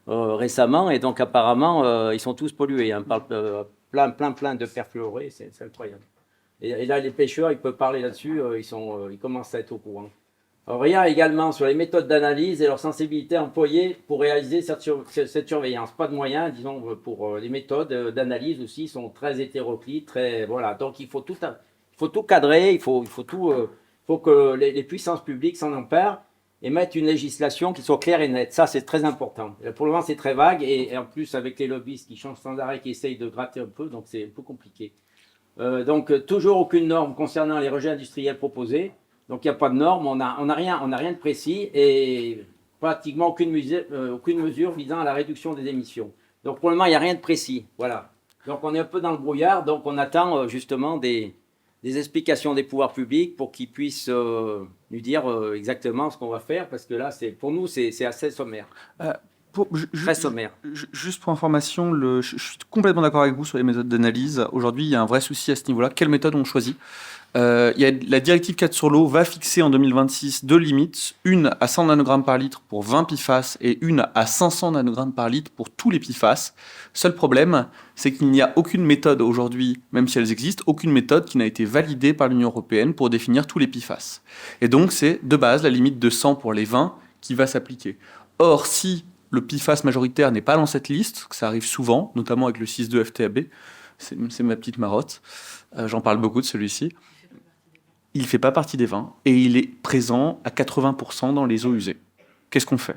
[SPEAKER 4] récemment, et donc apparemment, ils sont tous pollués. On parle plein de perfluorés, c'est incroyable. Et là, les pêcheurs, ils peuvent parler là-dessus, ils commencent à être au courant. Rien également sur les méthodes d'analyse et leur sensibilité employées pour réaliser cette surveillance. Pas de moyens, disons, pour les méthodes d'analyse aussi sont très hétéroclites, voilà. Donc il faut tout cadrer, il faut que les puissances publiques s'en emparent et mettent une législation qui soit claire et nette. Ça, c'est très important. Pour le moment, c'est très vague et en plus avec les lobbyistes qui changent sans arrêt, qui essayent de gratter un peu, donc c'est un peu compliqué. Donc toujours aucune norme concernant les rejets industriels proposés. Donc, il n'y a pas de normes, on n'a rien de précis et pratiquement aucune mesure visant à la réduction des émissions. Donc, pour le moment, il n'y a rien de précis. Voilà. Donc, on est un peu dans le brouillard. Donc, on attend justement des explications des pouvoirs publics pour qu'ils puissent nous dire exactement ce qu'on va faire. Parce que là, pour nous, c'est assez sommaire. Très sommaire.
[SPEAKER 2] Juste pour information, je suis complètement d'accord avec vous sur les méthodes d'analyse. Aujourd'hui, il y a un vrai souci à ce niveau-là. Quelle méthode on choisit ? La directive 4 sur l'eau va fixer en 2026 deux limites, une à 100 nanogrammes par litre pour 20 PFAS et une à 500 nanogrammes par litre pour tous les PFAS. Seul problème, c'est qu'il n'y a aucune méthode aujourd'hui, même si elles existent, aucune méthode qui n'a été validée par l'Union européenne pour définir tous les PFAS. Et donc, c'est de base la limite de 100 pour les 20 qui va s'appliquer. Or, si le PFAS majoritaire n'est pas dans cette liste, ça arrive souvent, notamment avec le 6.2 FTAB, c'est ma petite marotte, j'en parle beaucoup de celui-ci. Il ne fait pas partie des 20 et il est présent à 80% dans les eaux usées. Qu'est-ce qu'on fait ?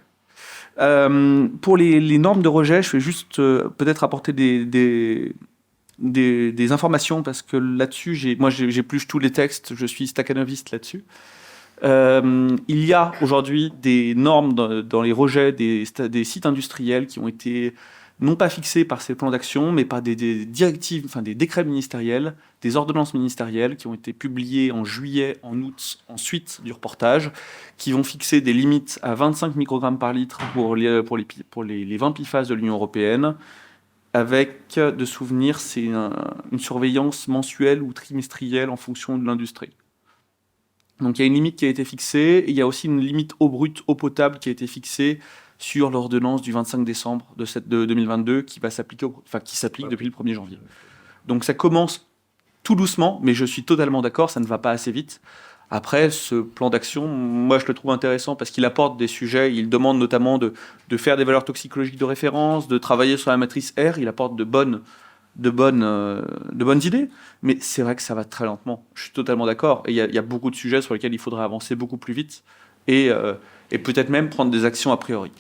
[SPEAKER 2] Pour les normes de rejet, je vais juste peut-être apporter des informations parce que là-dessus, j'épluche tous les textes, je suis stakhanoviste là-dessus. Il y a aujourd'hui des normes dans les rejets des sites industriels qui ont été non pas fixés par ces plans d'action, mais par des directives, enfin des décrets ministériels, des ordonnances ministérielles qui ont été publiées en juillet, en août, ensuite du reportage, qui vont fixer des limites à 25 microgrammes par litre pour les 20 PFAS de l'Union européenne, avec, de souvenir, c'est une surveillance mensuelle ou trimestrielle en fonction de l'industrie. Donc il y a une limite qui a été fixée, et il y a aussi une limite eau brute, eau potable qui a été fixée sur l'ordonnance du 25 décembre de 2022 qui s'applique depuis le 1er janvier. Donc ça commence tout doucement, mais je suis totalement d'accord, ça ne va pas assez vite. Après, ce plan d'action, moi je le trouve intéressant parce qu'il apporte des sujets, il demande notamment de faire des valeurs toxicologiques de référence, de travailler sur la matrice R, il apporte de bonnes idées, mais c'est vrai que ça va très lentement. Je suis totalement d'accord. Et il y a beaucoup de sujets sur lesquels il faudrait avancer beaucoup plus vite et peut-être même prendre des actions a priori.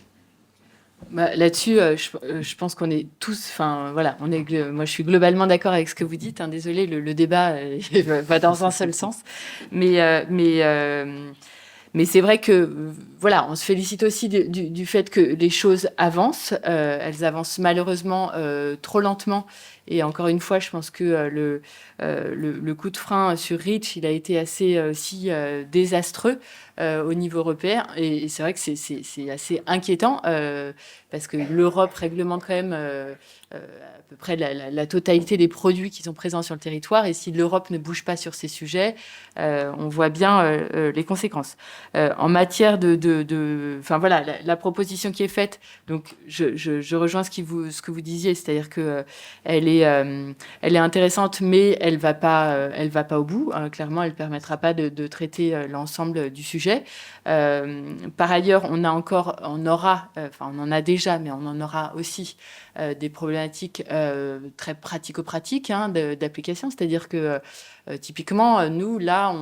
[SPEAKER 3] Là-dessus, je pense qu'on est tous, enfin voilà, moi je suis globalement d'accord avec ce que vous dites. Hein, désolé, le débat va dans un seul sens, mais c'est vrai que voilà, on se félicite aussi du fait que les choses avancent. Elles avancent malheureusement trop lentement. Et encore une fois, je pense que le coup de frein sur REACH, il a été assez aussi désastreux au niveau européen. Et c'est vrai que c'est assez inquiétant parce que l'Europe réglemente quand même à peu près la totalité des produits qui sont présents sur le territoire. Et si l'Europe ne bouge pas sur ces sujets, on voit bien les conséquences. En matière enfin voilà, la proposition qui est faite, donc je rejoins ce que vous disiez, c'est-à-dire que elle est intéressante, mais elle va pas au bout. Clairement, elle permettra pas de traiter l'ensemble du sujet. Par ailleurs, on en a déjà, mais on en aura aussi des problématiques très pratico-pratiques d'application. C'est-à-dire que typiquement, nous, là,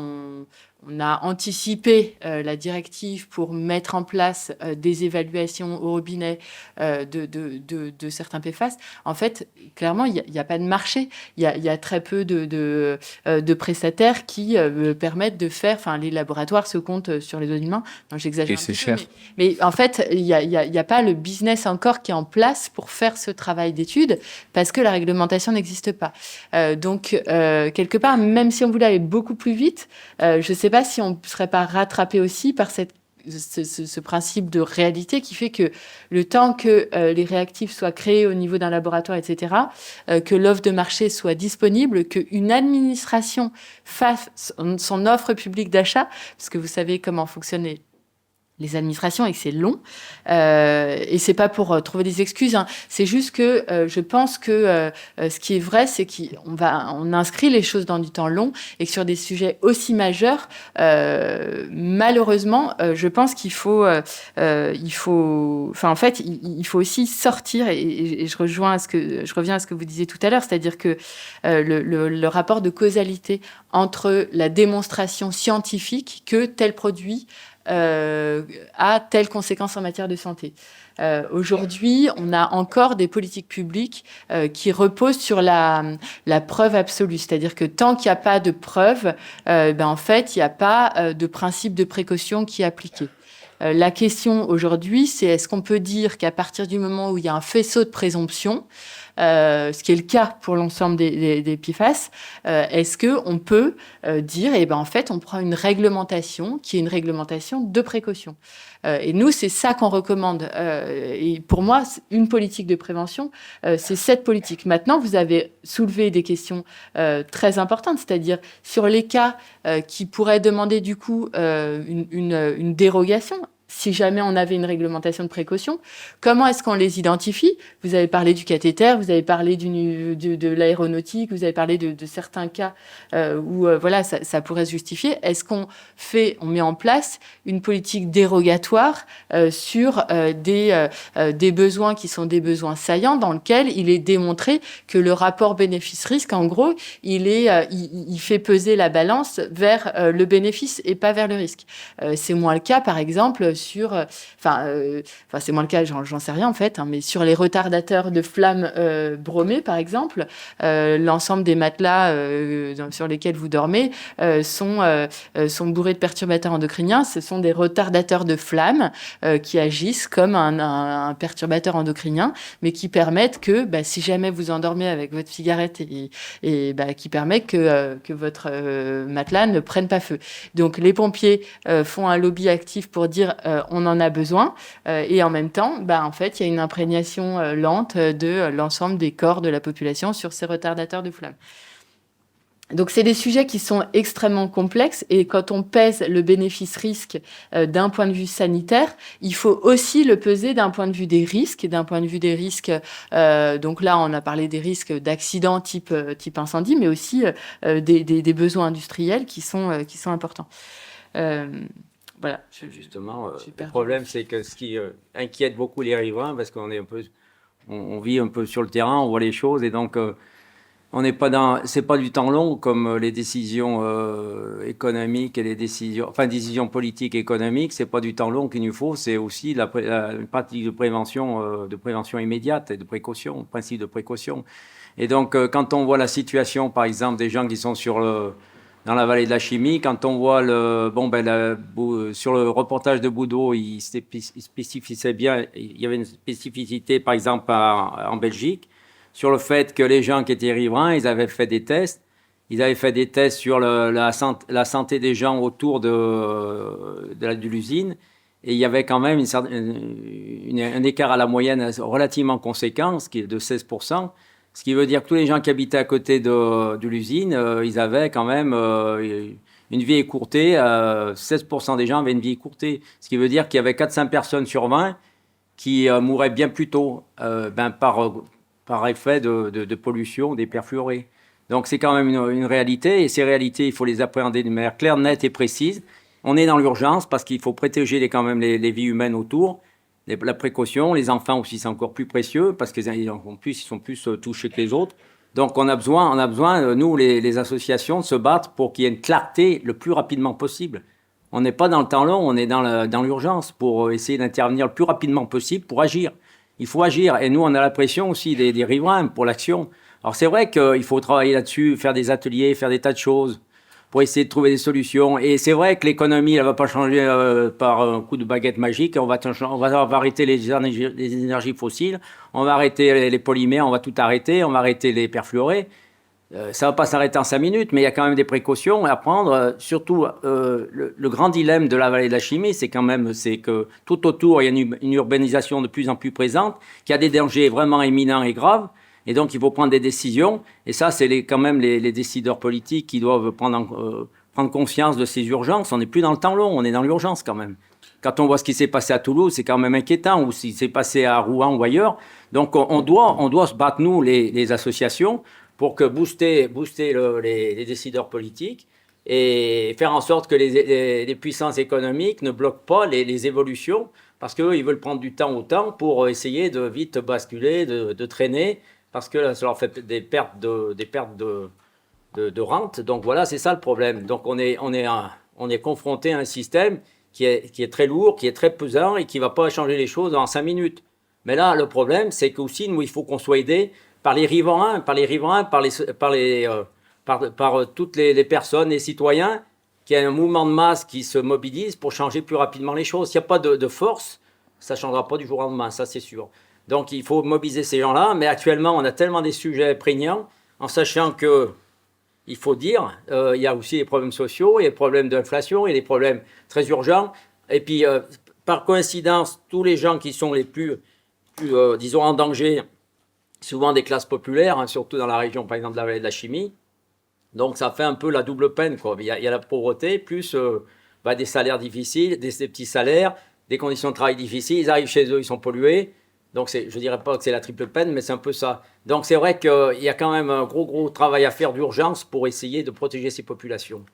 [SPEAKER 3] on a anticipé la directive pour mettre en place des évaluations au robinet de certains PFAS. En fait, clairement, il n'y a pas de marché. Il y a très peu de prestataires qui permettent de faire... Enfin, les laboratoires se comptent sur les doigts d'une main. Non, j'exagère
[SPEAKER 5] Et
[SPEAKER 3] un
[SPEAKER 5] c'est
[SPEAKER 3] petit peu,
[SPEAKER 5] cher.
[SPEAKER 3] mais en fait, il n'y a pas le business encore qui est en place pour faire ce travail d'étude parce que la réglementation n'existe pas. Donc, quelque part, même si on voulait aller beaucoup plus vite, je ne sais pas si on ne serait pas rattrapé aussi par ce principe de réalité qui fait que le temps que les réactifs soient créés au niveau d'un laboratoire, etc., que l'offre de marché soit disponible, qu'une administration fasse son offre publique d'achat, parce que vous savez comment fonctionnent les administrations et que c'est long. Et c'est pas pour trouver des excuses, hein. C'est juste que je pense que ce qui est vrai, c'est qu'on inscrit les choses dans du temps long et que sur des sujets aussi majeurs, malheureusement, je pense qu'il faut, il faut aussi sortir et je reviens à ce que vous disiez tout à l'heure, c'est-à-dire que le rapport de causalité entre la démonstration scientifique que tel produit a telle conséquence en matière de santé. Aujourd'hui, on a encore des politiques publiques qui reposent sur la preuve absolue. C'est-à-dire que tant qu'il n'y a pas de preuve, en fait, il n'y a pas de principe de précaution qui est appliqué. La question aujourd'hui, c'est est-ce qu'on peut dire qu'à partir du moment où il y a un faisceau de présomption, ce qui est le cas pour l'ensemble des PFAS, est-ce qu'on peut dire, en fait, on prend une réglementation qui est une réglementation de précaution. Et nous, c'est ça qu'on recommande. Et pour moi, une politique de prévention, c'est cette politique. Maintenant, vous avez soulevé des questions très importantes, c'est-à-dire sur les cas qui pourraient demander du coup une dérogation. Si jamais on avait une réglementation de précaution, comment est-ce qu'on les identifie? Vous avez parlé du cathéter, vous avez parlé de l'aéronautique, vous avez parlé de certains cas où ça pourrait se justifier. Est-ce qu'on met en place une politique dérogatoire sur des besoins qui sont des besoins saillants dans lesquels il est démontré que le rapport bénéfice-risque, en gros, il fait peser la balance vers le bénéfice et pas vers le risque. C'est moins le cas, par exemple, c'est moins le cas, j'en sais rien en fait, hein, mais sur les retardateurs de flammes bromées, par exemple, l'ensemble des matelas sur lesquels vous dormez sont bourrés de perturbateurs endocriniens. Ce sont des retardateurs de flammes qui agissent comme un perturbateur endocrinien, mais qui permettent que, si jamais vous endormez avec votre cigarette qui permet que votre matelas ne prenne pas feu. Donc les pompiers font un lobby actif pour dire on en a besoin et en même temps, en fait, il y a une imprégnation lente de l'ensemble des corps de la population sur ces retardateurs de flammes. Donc, c'est des sujets qui sont extrêmement complexes et quand on pèse le bénéfice-risque d'un point de vue sanitaire, il faut aussi le peser d'un point de vue des risques. Donc là, on a parlé des risques d'accidents type incendie, mais aussi des besoins industriels qui sont importants. Voilà.
[SPEAKER 4] Justement, le problème, c'est que ce qui inquiète beaucoup les riverains, parce qu'on est on vit un peu sur le terrain, on voit les choses, et donc on n'est pas c'est pas du temps long comme les décisions économiques et décisions politiques et économiques, c'est pas du temps long qu'il nous faut, c'est aussi une pratique de prévention immédiate et de précaution, principe de précaution. Et donc, quand on voit la situation, par exemple, des gens qui sont dans la vallée de la chimie, quand on voit sur le reportage de Boudot, il spécifiait bien, il y avait une spécificité, par exemple, en Belgique, sur le fait que les gens qui étaient riverains, ils avaient fait des tests. Ils avaient fait des tests sur la santé des gens autour de l'usine. Et il y avait quand même un écart à la moyenne relativement conséquent, ce qui est de 16%. Ce qui veut dire que tous les gens qui habitaient à côté de l'usine, ils avaient quand même une vie écourtée. 16% des gens avaient une vie écourtée. Ce qui veut dire qu'il y avait 400 personnes sur 20 qui mouraient bien plus tôt par effet de pollution des perfluorés. Donc c'est quand même une réalité. Et ces réalités, il faut les appréhender de manière claire, nette et précise. On est dans l'urgence parce qu'il faut protéger quand même les vies humaines autour. La précaution, les enfants aussi, c'est encore plus précieux parce qu'ils sont plus touchés que les autres. Donc on a besoin nous, les associations, de se battre pour qu'il y ait une clarté le plus rapidement possible. On n'est pas dans le temps long, on est dans l'urgence pour essayer d'intervenir le plus rapidement possible pour agir. Il faut agir. Et nous, on a la pression aussi des riverains pour l'action. Alors c'est vrai qu'il faut travailler là-dessus, faire des ateliers, faire des tas de choses pour essayer de trouver des solutions. Et c'est vrai que l'économie, elle va pas changer par un coup de baguette magique. On va arrêter les énergies fossiles, on va arrêter les polymères, on va tout arrêter, on va arrêter les perfluorés. Ça va pas s'arrêter en 5 minutes, mais il y a quand même des précautions à prendre. Surtout, le grand dilemme de la vallée de la Chimie, c'est que tout autour, il y a une urbanisation de plus en plus présente, qui a des dangers vraiment éminents et graves. Et donc, il faut prendre des décisions. Et ça, c'est quand même les décideurs politiques qui doivent prendre conscience de ces urgences. On n'est plus dans le temps long, on est dans l'urgence quand même. Quand on voit ce qui s'est passé à Toulouse, c'est quand même inquiétant, ou ce qui s'est passé à Rouen ou ailleurs. Donc, on doit se battre, nous, les associations, pour que booster les décideurs politiques et faire en sorte que les puissances économiques ne bloquent pas les évolutions, parce qu'eux, ils veulent prendre du temps au temps pour essayer de vite basculer, de traîner, parce que ça leur fait des pertes de rente. Donc voilà, c'est ça le problème. Donc on est confronté à un système qui est très lourd, qui est très pesant et qui ne va pas changer les choses en 5 minutes. Mais là, le problème, c'est qu'aussi, nous, il faut qu'on soit aidés par les riverains, par toutes les personnes, les citoyens, qu'il y ait un mouvement de masse qui se mobilise pour changer plus rapidement les choses. S'il n'y a pas de force, ça ne changera pas du jour au lendemain, ça c'est sûr. Donc il faut mobiliser ces gens-là, mais actuellement on a tellement des sujets prégnants, en sachant que, il faut dire, il y a aussi des problèmes sociaux, il y a des problèmes d'inflation, il y a des problèmes très urgents, et puis par coïncidence, tous les gens qui sont les plus disons, en danger, souvent des classes populaires, hein, surtout dans la région, par exemple, de la vallée de la Chimie. Donc, ça fait un peu la double peine, quoi. Il y a la pauvreté, plus des salaires difficiles, des petits salaires, des conditions de travail difficiles. Ils arrivent chez eux, ils sont pollués. Donc, je ne dirais pas que c'est la triple peine, mais c'est un peu ça. Donc, c'est vrai qu'il y a quand même un gros travail à faire d'urgence pour essayer de protéger ces populations.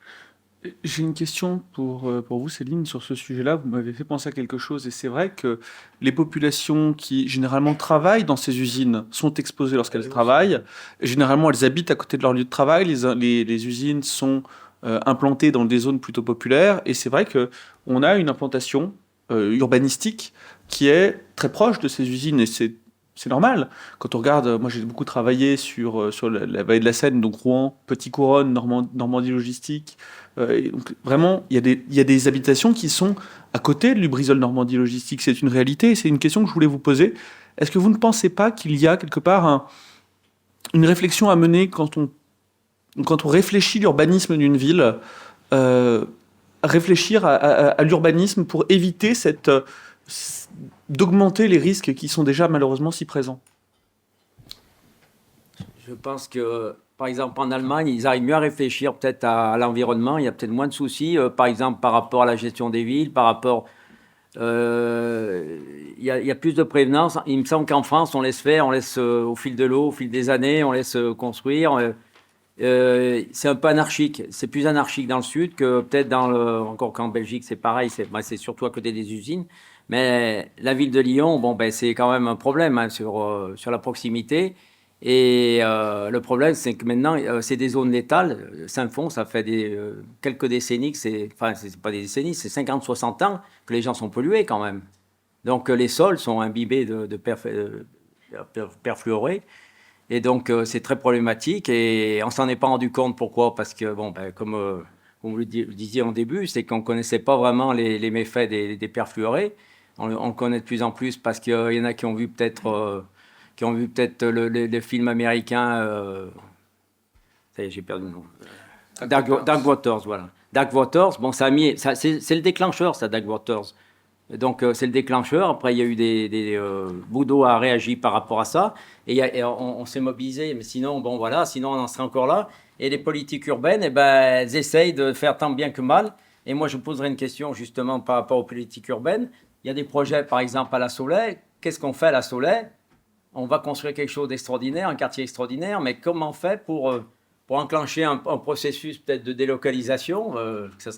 [SPEAKER 2] J'ai une question pour vous, Céline, sur ce sujet-là. Vous m'avez fait penser à quelque chose, et c'est vrai que les populations qui généralement travaillent dans ces usines sont exposées lorsqu'elles travaillent. Généralement, elles habitent à côté de leur lieu de travail. Les usines sont implantées dans des zones plutôt populaires, et c'est vrai qu'on a une implantation urbanistique qui est très proche de ces usines, et c'est normal. Quand on regarde, moi j'ai beaucoup travaillé sur la vallée de la Seine, donc Rouen, Petit-Couronne, Normandie Logistique. Et donc, vraiment, il y a des habitations qui sont à côté de Lubrizol Normandie Logistique. C'est une réalité, et c'est une question que je voulais vous poser. Est-ce que vous ne pensez pas qu'il y a quelque part une réflexion à mener quand on réfléchit l'urbanisme d'une ville, réfléchir à l'urbanisme pour éviter d'augmenter les risques qui sont déjà malheureusement si présents?
[SPEAKER 4] Je pense que, par exemple, en Allemagne, ils arrivent mieux à réfléchir peut-être à l'environnement. Il y a peut-être moins de soucis, par exemple, par rapport à la gestion des villes, par rapport... il y a plus de prévenance. Il me semble qu'en France, on laisse faire, au fil de l'eau, au fil des années, on laisse construire. C'est un peu anarchique. C'est plus anarchique dans le sud que peut-être encore qu'en Belgique, c'est pareil. C'est surtout à côté des usines. Mais la ville de Lyon, c'est quand même un problème, hein, sur la proximité. Et le problème, c'est que maintenant, c'est des zones létales. Saint-Fond, ça fait quelques décennies c'est pas des décennies, c'est 50-60 ans que les gens sont pollués quand même. Donc les sols sont imbibés de perfluorés. Et donc c'est très problématique, et on s'en est pas rendu compte. Pourquoi? Parce que, comme vous le disiez en début, c'est qu'on connaissait pas vraiment les méfaits des perfluorés. On le connaît de plus en plus parce qu'il y en a qui ont vu peut-être le film américain. Ça y est, j'ai perdu le nom. Dark Waters, voilà. Dark Waters, c'est le déclencheur, ça, Dark Waters. Donc, c'est le déclencheur. Après, il y a eu Boudot a réagi par rapport à ça. Et on s'est mobilisé. Mais sinon, sinon, on en serait encore là. Et les politiques urbaines, elles essayent de faire tant bien que mal. Et moi, je poserais une question, justement, par rapport aux politiques urbaines. Il y a des projets, par exemple, à La Saulaie. Qu'est-ce qu'on fait à La Saulaie? On va construire quelque chose d'extraordinaire, un quartier extraordinaire, mais comment on fait pour enclencher un processus peut-être de délocalisation, ça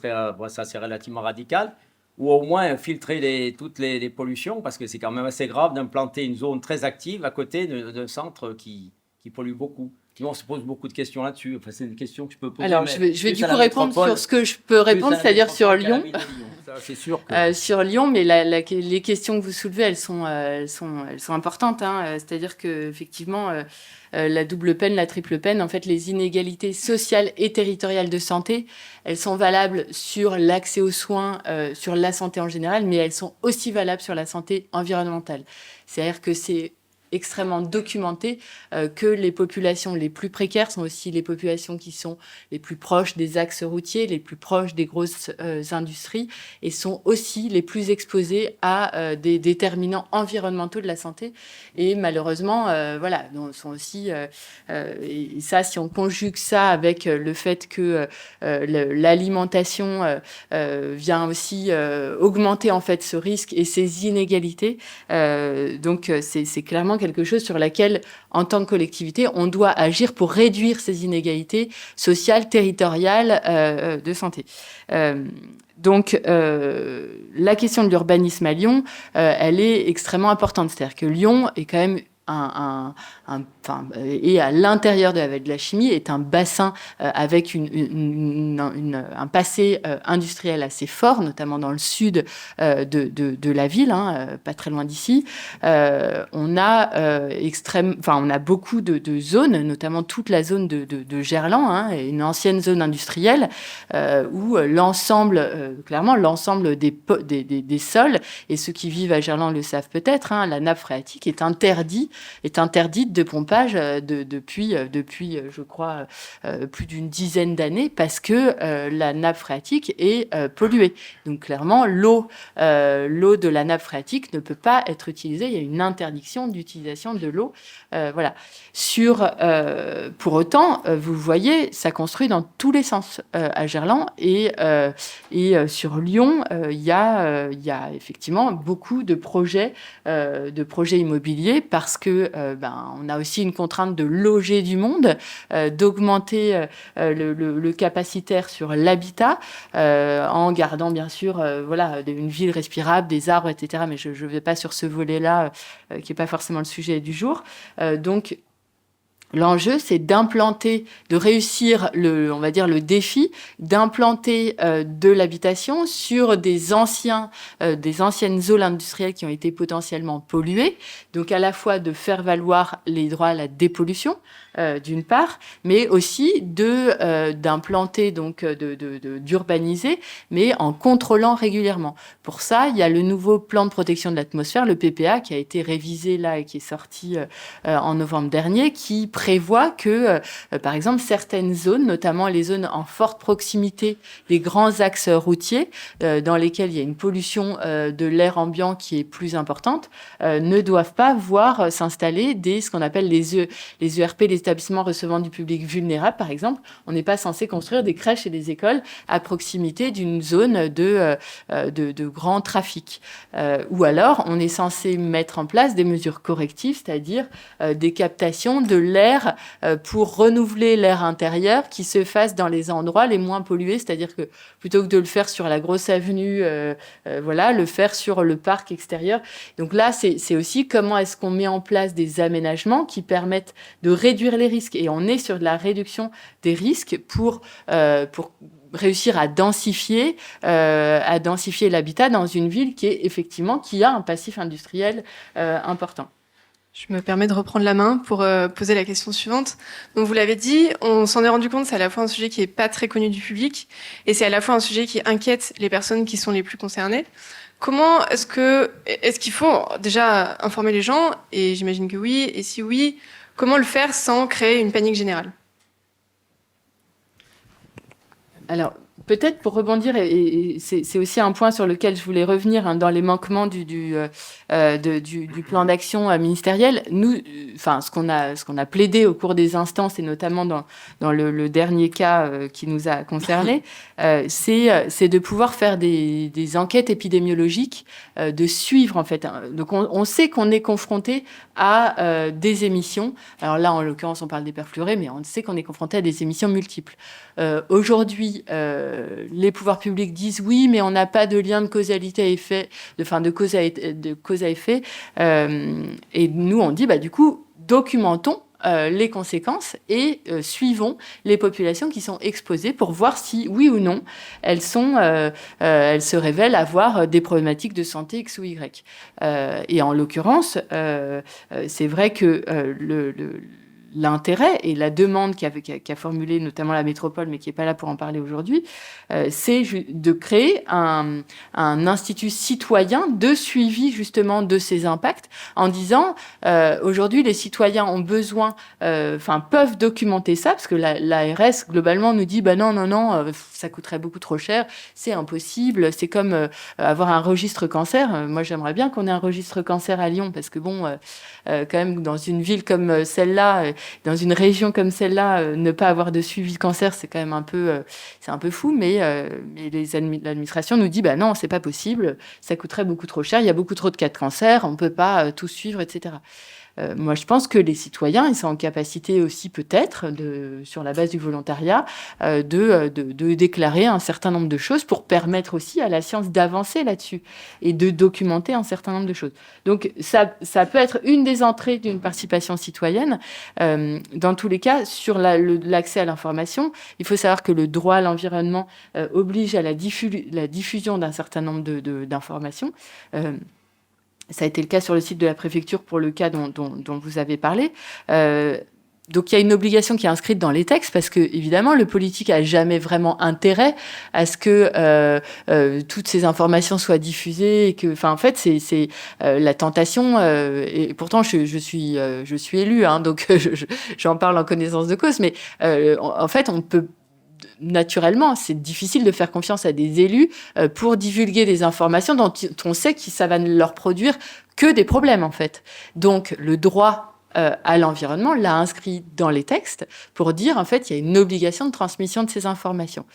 [SPEAKER 4] c'est relativement radical, ou au moins filtrer toutes les pollutions, parce que c'est quand même assez grave d'implanter une zone très active à côté d'un centre qui pollue beaucoup. On se pose beaucoup de questions là-dessus. Enfin, c'est une question que je peux poser.
[SPEAKER 3] Alors, je vais du coup répondre sur ce que je peux répondre, c'est-à-dire sur Lyon.
[SPEAKER 4] Ça, c'est sûr que...
[SPEAKER 3] Sur Lyon, mais les questions que vous soulevez, elles sont importantes. C'est-à-dire que effectivement, la double peine, la triple peine, en fait, les inégalités sociales et territoriales de santé, elles sont valables sur l'accès aux soins, sur la santé en général, mais elles sont aussi valables sur la santé environnementale. C'est-à-dire que c'est extrêmement documenté que les populations les plus précaires sont aussi les populations qui sont les plus proches des axes routiers, les plus proches des grosses industries et sont aussi les plus exposées à des déterminants environnementaux de la santé. Et malheureusement, voilà, donc sont aussi... et ça, si on conjugue ça avec le fait que l'alimentation vient aussi augmenter en fait ce risque et ces inégalités, donc c'est clairement quelque chose sur laquelle, en tant que collectivité, on doit agir pour réduire ces inégalités sociales, territoriales de santé. Donc, la question de l'urbanisme à Lyon, elle est extrêmement importante. C'est-à-dire que Lyon est quand même et à l'intérieur de la vallée de la Chimie est un bassin avec un passé industriel assez fort, notamment dans le sud de la ville, pas très loin d'ici. On a beaucoup de zones, notamment toute la zone de Gerland, une ancienne zone industrielle où clairement l'ensemble des sols, et ceux qui vivent à Gerland le savent peut-être, la nappe phréatique est interdite de pompage depuis, je crois, plus d'une dizaine d'années parce que la nappe phréatique est polluée. Donc clairement, l'eau de la nappe phréatique ne peut pas être utilisée. Il y a une interdiction d'utilisation de l'eau. Voilà. Pour autant, vous voyez, ça construit dans tous les sens à Gerland et sur Lyon, il y a effectivement beaucoup de projets immobiliers parce que on a aussi une contrainte de loger du monde, d'augmenter le capacitaire sur l'habitat, en gardant bien sûr une ville respirable, des arbres, etc. Mais je ne vais pas sur ce volet-là, qui n'est pas forcément le sujet du jour. Donc, l'enjeu, c'est de réussir le défi, d'implanter de l'habitation sur des anciennes zones industrielles qui ont été potentiellement polluées. Donc, à la fois de faire valoir les droits à la dépollution, d'une part, mais aussi d'implanter, d'urbaniser, mais en contrôlant régulièrement. Pour ça, il y a le nouveau plan de protection de l'atmosphère, le PPA, qui a été révisé là et qui est sorti en novembre dernier, qui prévoit que, par exemple, certaines zones, notamment les zones en forte proximité des grands axes routiers, dans lesquels il y a une pollution de l'air ambiant qui est plus importante, ne doivent pas voir s'installer ce qu'on appelle les ERP, les établissements recevant du public vulnérable, par exemple. On n'est pas censé construire des crèches et des écoles à proximité d'une zone de grand trafic. Ou alors, on est censé mettre en place des mesures correctives, c'est-à-dire des captations de l'air pour renouveler l'air intérieur qui se fasse dans les endroits les moins pollués, c'est-à-dire que plutôt que de le faire sur la grosse avenue, le faire sur le parc extérieur. Donc là, c'est aussi comment est-ce qu'on met en place des aménagements qui permettent de réduire les risques. Et on est sur de la réduction des risques pour réussir à densifier l'habitat dans une ville qui a un passif industriel important.
[SPEAKER 1] Je me permets de reprendre la main pour poser la question suivante. Donc, vous l'avez dit, on s'en est rendu compte, c'est à la fois un sujet qui n'est pas très connu du public et c'est à la fois un sujet qui inquiète les personnes qui sont les plus concernées. Comment est-ce qu'il faut déjà informer les gens? Et j'imagine que oui. Et si oui, comment le faire sans créer une panique générale? Alors,
[SPEAKER 3] peut-être pour rebondir, et c'est aussi un point sur lequel je voulais revenir dans les manquements du plan d'action ministériel. Nous, ce qu'on a plaidé au cours des instances et notamment dans le dernier cas qui nous a concernés, c'est de pouvoir faire des enquêtes épidémiologiques, de suivre en fait. Donc on sait qu'on est confronté à des émissions. Alors là, en l'occurrence, on parle des perfluorés, mais on sait qu'on est confronté à des émissions multiples. Aujourd'hui, les pouvoirs publics disent oui, mais on n'a pas de lien de causalité à effet, de cause à effet. Et nous, on dit, du coup, documentons les conséquences et suivons les populations qui sont exposées pour voir si, oui ou non, elles se révèlent avoir des problématiques de santé X ou Y. Et en l'occurrence, c'est vrai que l'intérêt et la demande qu'a formulée notamment la métropole, mais qui n'est pas là pour en parler aujourd'hui, c'est de créer un institut citoyen de suivi justement de ces impacts, en disant aujourd'hui les citoyens ont besoin, peuvent documenter ça, parce que l'ARS globalement nous dit non, ça coûterait beaucoup trop cher, c'est impossible, c'est comme avoir un registre cancer. Moi j'aimerais bien qu'on ait un registre cancer à Lyon, parce que quand même dans une ville comme celle-là, dans une région comme celle-là, ne pas avoir de suivi de cancer, c'est quand même un peu fou, mais l'administration nous dit non, c'est pas possible, ça coûterait beaucoup trop cher, il y a beaucoup trop de cas de cancer, on peut pas tout suivre, etc. Moi, je pense que les citoyens, ils sont en capacité aussi peut-être, sur la base du volontariat, de déclarer un certain nombre de choses pour permettre aussi à la science d'avancer là-dessus et de documenter un certain nombre de choses. Donc, ça peut être une des entrées d'une participation citoyenne. Dans tous les cas, sur l'accès à l'information, il faut savoir que le droit à l'environnement oblige à la diffusion d'un certain nombre d'informations. Ça a été le cas sur le site de la préfecture pour le cas dont vous avez parlé. Donc il y a une obligation qui est inscrite dans les textes, parce que évidemment le politique a jamais vraiment intérêt à ce que toutes ces informations soient diffusées, et que, en fait, c'est la tentation. Et pourtant je suis élue, donc j'en parle en connaissance de cause. Mais en fait, on peut naturellement, c'est difficile de faire confiance à des élus pour divulguer des informations dont on sait que ça va ne leur produire que des problèmes, en fait. Donc, le droit à l'environnement l'a inscrit dans les textes pour dire, en fait, il y a une obligation de transmission de ces informations.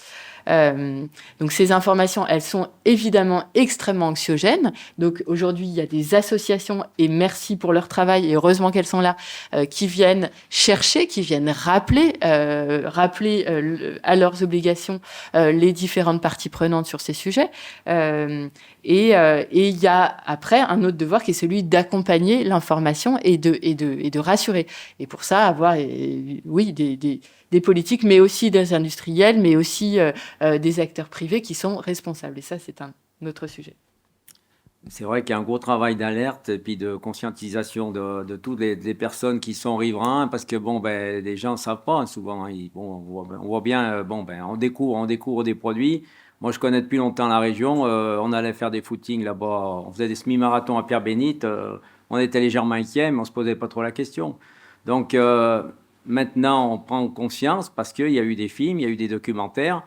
[SPEAKER 3] Donc ces informations, elles sont évidemment extrêmement anxiogènes. Donc aujourd'hui, il y a des associations, et merci pour leur travail, et heureusement qu'elles sont là, qui viennent chercher, qui viennent rappeler à leurs obligations les différentes parties prenantes sur ces sujets. Et il y a après un autre devoir qui est celui d'accompagner l'information et de rassurer. Et pour ça, avoir des politiques, mais aussi des industriels, mais aussi des acteurs privés qui sont responsables. Et ça, c'est un autre sujet.
[SPEAKER 4] C'est vrai qu'il y a un gros travail d'alerte et puis de conscientisation de toutes les personnes qui sont riverains, parce que les gens ne savent pas souvent. On voit bien, on découvre des produits. Moi, je connais depuis longtemps la région. On allait faire des footings là-bas. On faisait des semi-marathons à Pierre-Bénite. On était légèrement inquiets, mais on ne se posait pas trop la question. Donc, maintenant, on prend conscience parce qu'il y a eu des films, il y a eu des documentaires.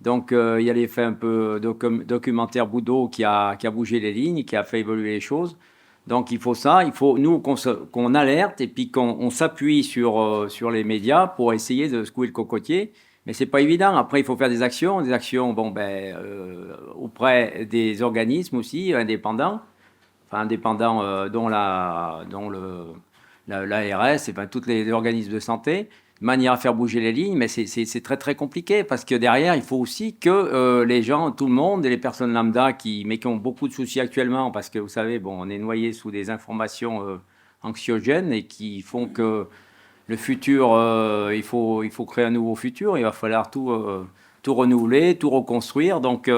[SPEAKER 4] Donc, il y a l'effet un peu documentaire Boudot qui a bougé les lignes, qui a fait évoluer les choses. Donc, il faut nous, qu'on alerte et puis qu'on s'appuie sur les médias pour essayer de secouer le cocotier. Mais c'est pas évident. Après, il faut faire des actions auprès des organismes aussi indépendants, dont l'ARS et tous les organismes de santé, de manière à faire bouger les lignes. Mais c'est très très compliqué, parce que derrière, il faut aussi que les gens, tout le monde, et les personnes lambda qui ont beaucoup de soucis actuellement, parce que vous savez, on est noyé sous des informations anxiogènes et qui font que le futur, il faut créer un nouveau futur. Il va falloir tout renouveler, tout reconstruire. Donc,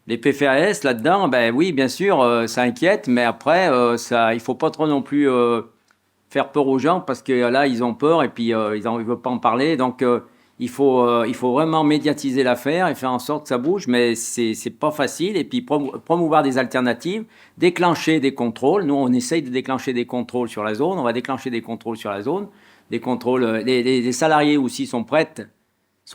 [SPEAKER 4] les PFAS, là-dedans, oui, bien sûr, ça inquiète, mais après, il ne faut pas trop non plus faire peur aux gens, parce que là, ils ont peur et puis ils ne veulent pas en parler. Donc, il faut vraiment médiatiser l'affaire et faire en sorte que ça bouge, mais c'est pas facile. Et puis, promouvoir des alternatives, déclencher des contrôles. Nous, on essaye de déclencher des contrôles sur la zone. On va déclencher des contrôles sur la zone. Des contrôles, les salariés aussi sont prêts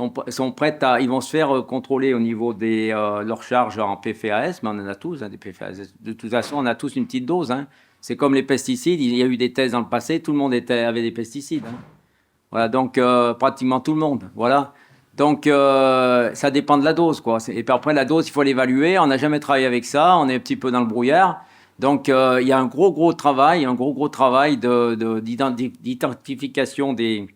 [SPEAKER 4] ils vont se faire contrôler au niveau de leurs charges en PFAS, mais on en a tous, des PFAS. De toute façon, on a tous une petite dose. C'est comme les pesticides, il y a eu des tests dans le passé, tout le monde avait des pesticides. Voilà, donc pratiquement tout le monde. Voilà. Donc ça dépend de la dose, quoi. Et puis après, la dose, il faut l'évaluer. On n'a jamais travaillé avec ça, on est un petit peu dans le brouillard. Donc il y a un gros travail d'identification des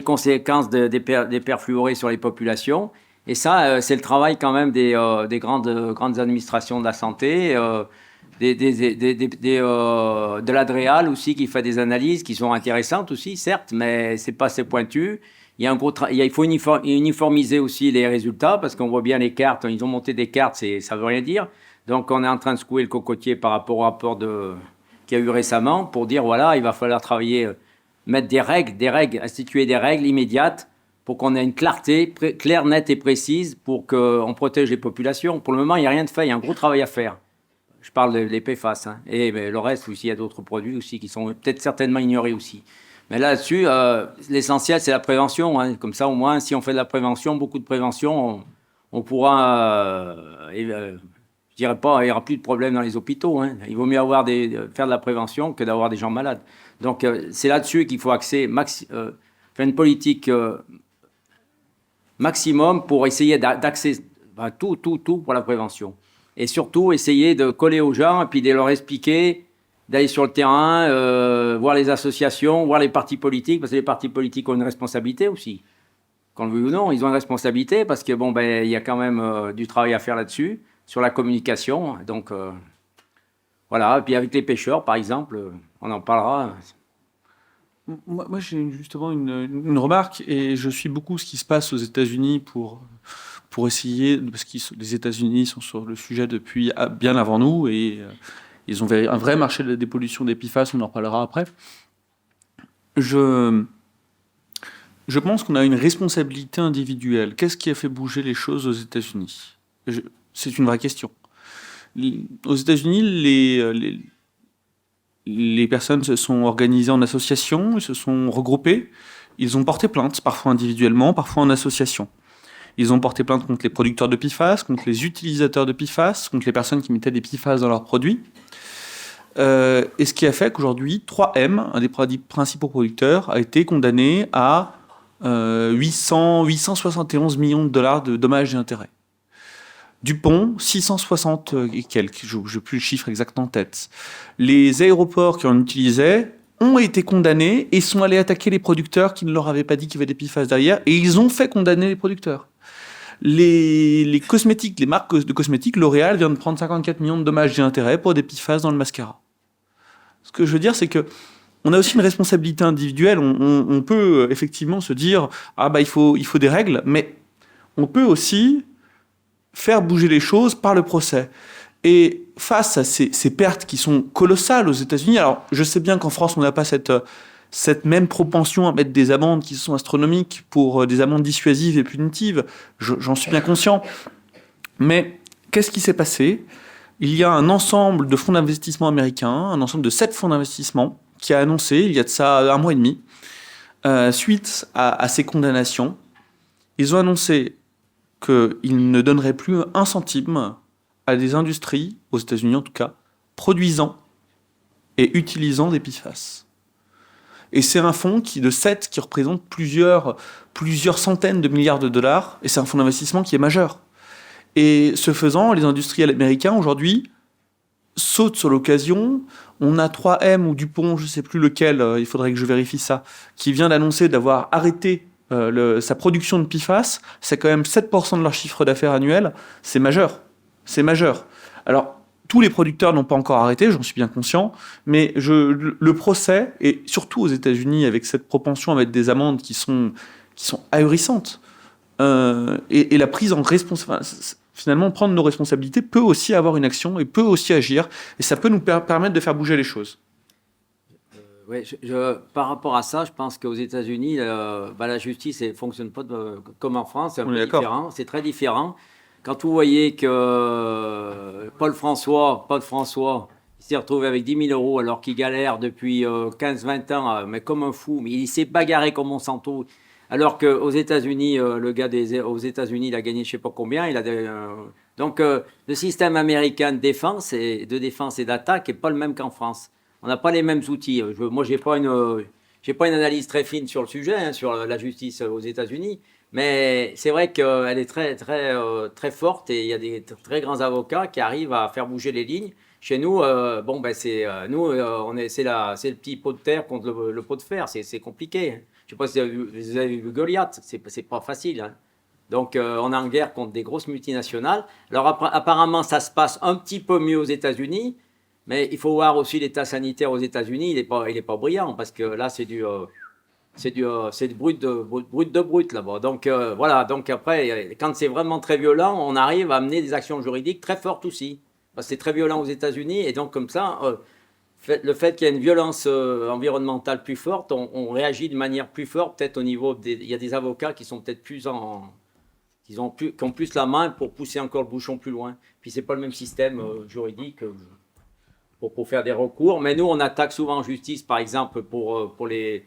[SPEAKER 4] conséquences des perfluorés sur les populations. Et ça, c'est le travail quand même des grandes administrations de la santé, de l'Adréal aussi qui fait des analyses qui sont intéressantes aussi, certes, mais c'est pas assez pointu. Il y a il faut uniformiser aussi les résultats parce qu'on voit bien les cartes. Ils ont monté des cartes, ça veut rien dire. Donc on est en train de secouer le cocotier par rapport au rapport qu'il y a eu récemment pour dire voilà, il va falloir travailler, mettre des règles, instituer des règles immédiates pour qu'on ait une clarté claire, nette et précise pour qu'on protège les populations. Pour le moment, il n'y a rien de fait, il y a un gros travail à faire. Je parle des PFAS. Hein. Et le reste aussi, il y a d'autres produits aussi qui sont peut-être certainement ignorés aussi. Mais là-dessus, l'essentiel, c'est la prévention. Hein. Comme ça, au moins, si on fait de la prévention, beaucoup de prévention, on pourra... je dirais pas, il n'y aura plus de problèmes dans les hôpitaux. Hein. Il vaut mieux faire de la prévention que d'avoir des gens malades. Donc, c'est là-dessus qu'il faut faire une politique maximum pour essayer d'axer tout pour la prévention. Et surtout, essayer de coller aux gens et puis de leur expliquer, d'aller sur le terrain, voir les associations, voir les partis politiques, parce que les partis politiques ont une responsabilité aussi. Qu'on le veuille ou non, ils ont une responsabilité parce que il y a quand même du travail à faire là-dessus, sur la communication. Donc, voilà. Et puis avec les pêcheurs, par exemple, on en parlera.
[SPEAKER 2] Moi, j'ai justement une remarque, et je suis beaucoup ce qui se passe aux États-Unis pour essayer, parce que les États-Unis sont sur le sujet depuis bien avant nous, et ils ont un vrai marché de la dépollution des PFAS, on en reparlera après. Je pense qu'on a une responsabilité individuelle. Qu'est-ce qui a fait bouger les choses aux États-Unis ? C'est une vraie question. Aux États-Unis, les personnes se sont organisées en associations, ils se sont regroupés, ils ont porté plainte, parfois individuellement, parfois en association. Ils ont porté plainte contre les producteurs de PFAS, contre les utilisateurs de PFAS, contre les personnes qui mettaient des PFAS dans leurs produits. Et ce qui a fait qu'aujourd'hui, 3M, un des principaux producteurs, a été condamné à 871 millions de dollars de dommages et intérêts. DuPont, 660 et quelques, je n'ai plus le chiffre exact en tête. Les aéroports qui en utilisaient ont été condamnés et sont allés attaquer les producteurs qui ne leur avaient pas dit qu'il y avait des PFAS derrière, et ils ont fait condamner les producteurs. Les cosmétiques, les marques de cosmétiques, L'Oréal vient de prendre 54 millions de dommages et intérêts pour des PFAS dans le mascara. Ce que je veux dire, c'est que on a aussi une responsabilité individuelle. On peut effectivement se dire il faut des règles, mais on peut aussi faire bouger les choses par le procès. Et face à ces pertes qui sont colossales aux États-Unis, alors je sais bien qu'en France, on n'a pas cette même propension à mettre des amendes qui sont astronomiques pour des amendes dissuasives et punitives, j'en suis bien conscient. Mais qu'est-ce qui s'est passé ? Il y a un ensemble de fonds d'investissement américains, un ensemble de 7 fonds d'investissement, qui a annoncé, il y a de ça 1 mois et demi, suite à ces condamnations, ils ont annoncé qu'ils ne donneraient plus 1 centime à des industries, aux États-Unis en tout cas, produisant et utilisant des PFAS. Et c'est un fonds qui représente plusieurs centaines de milliards de dollars, et c'est un fonds d'investissement qui est majeur. Et ce faisant, les industriels américains aujourd'hui sautent sur l'occasion. On a 3M ou DuPont, je ne sais plus lequel, il faudrait que je vérifie ça, qui vient d'annoncer d'avoir arrêté sa production de PFAS. C'est quand même 7% de leur chiffre d'affaires annuel. C'est majeur. C'est majeur. Alors, tous les producteurs n'ont pas encore arrêté, j'en suis bien conscient, mais le procès, et surtout aux États-Unis, avec cette propension à mettre des amendes qui sont ahurissantes, et la prise en responsabilité, finalement, prendre nos responsabilités peut aussi avoir une action et peut aussi agir, et ça peut nous permettre de faire bouger les choses.
[SPEAKER 4] Oui, par rapport à ça, je pense qu'aux États-Unis, la justice ne fonctionne pas comme en France, c'est un peu différent, c'est très différent. Quand vous voyez que Paul François, il s'est retrouvé avec 10 000 euros alors qu'il galère depuis 15-20 ans, mais comme un fou, mais il s'est bagarré comme Monsanto. Alors qu'aux États-Unis, le gars aux États-Unis, il a gagné je ne sais pas combien. Donc, le système américain de défense et d'attaque n'est pas le même qu'en France. On n'a pas les mêmes outils. Moi, je n'ai pas une analyse très fine sur le sujet, sur la justice aux États-Unis. Mais c'est vrai qu'elle est très, très, très forte et il y a des très grands avocats qui arrivent à faire bouger les lignes. Chez nous, c'est le petit pot de terre contre le pot de fer. C'est compliqué. Je ne sais pas si vous avez vu Goliath. C'est pas facile. Hein. Donc, on est en guerre contre des grosses multinationales. Alors, apparemment, ça se passe un petit peu mieux aux États-Unis. Mais il faut voir aussi l'état sanitaire aux États-Unis, il est pas brillant, parce que là, c'est brut de brut là-bas. Donc voilà, donc après, quand c'est vraiment très violent, on arrive à amener des actions juridiques très fortes aussi. Parce que c'est très violent aux États-Unis, et donc comme ça, le fait qu'il y ait une violence environnementale plus forte, on réagit de manière plus forte, peut-être au niveau il y a des avocats qui sont peut-être qui ont plus la main pour pousser encore le bouchon plus loin. Puis c'est pas le même système juridique pour faire des recours. Mais nous, on attaque souvent en justice, par exemple, pour les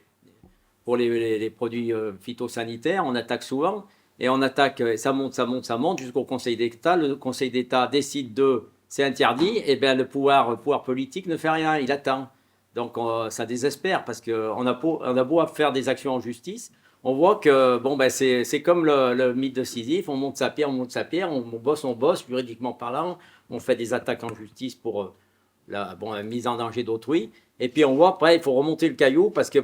[SPEAKER 4] produits phytosanitaires, on attaque souvent, et on attaque, ça monte jusqu'au Conseil d'État. Le Conseil d'État décide c'est interdit, et bien le pouvoir politique ne fait rien, il attend. Donc ça désespère, parce qu'on a beau faire des actions en justice, on voit que c'est comme le mythe de Sisyphe, on monte sa pierre, on bosse, juridiquement parlant, on fait des attaques en justice pour la mise en danger d'autrui. Et puis on voit après, il faut remonter le caillou parce que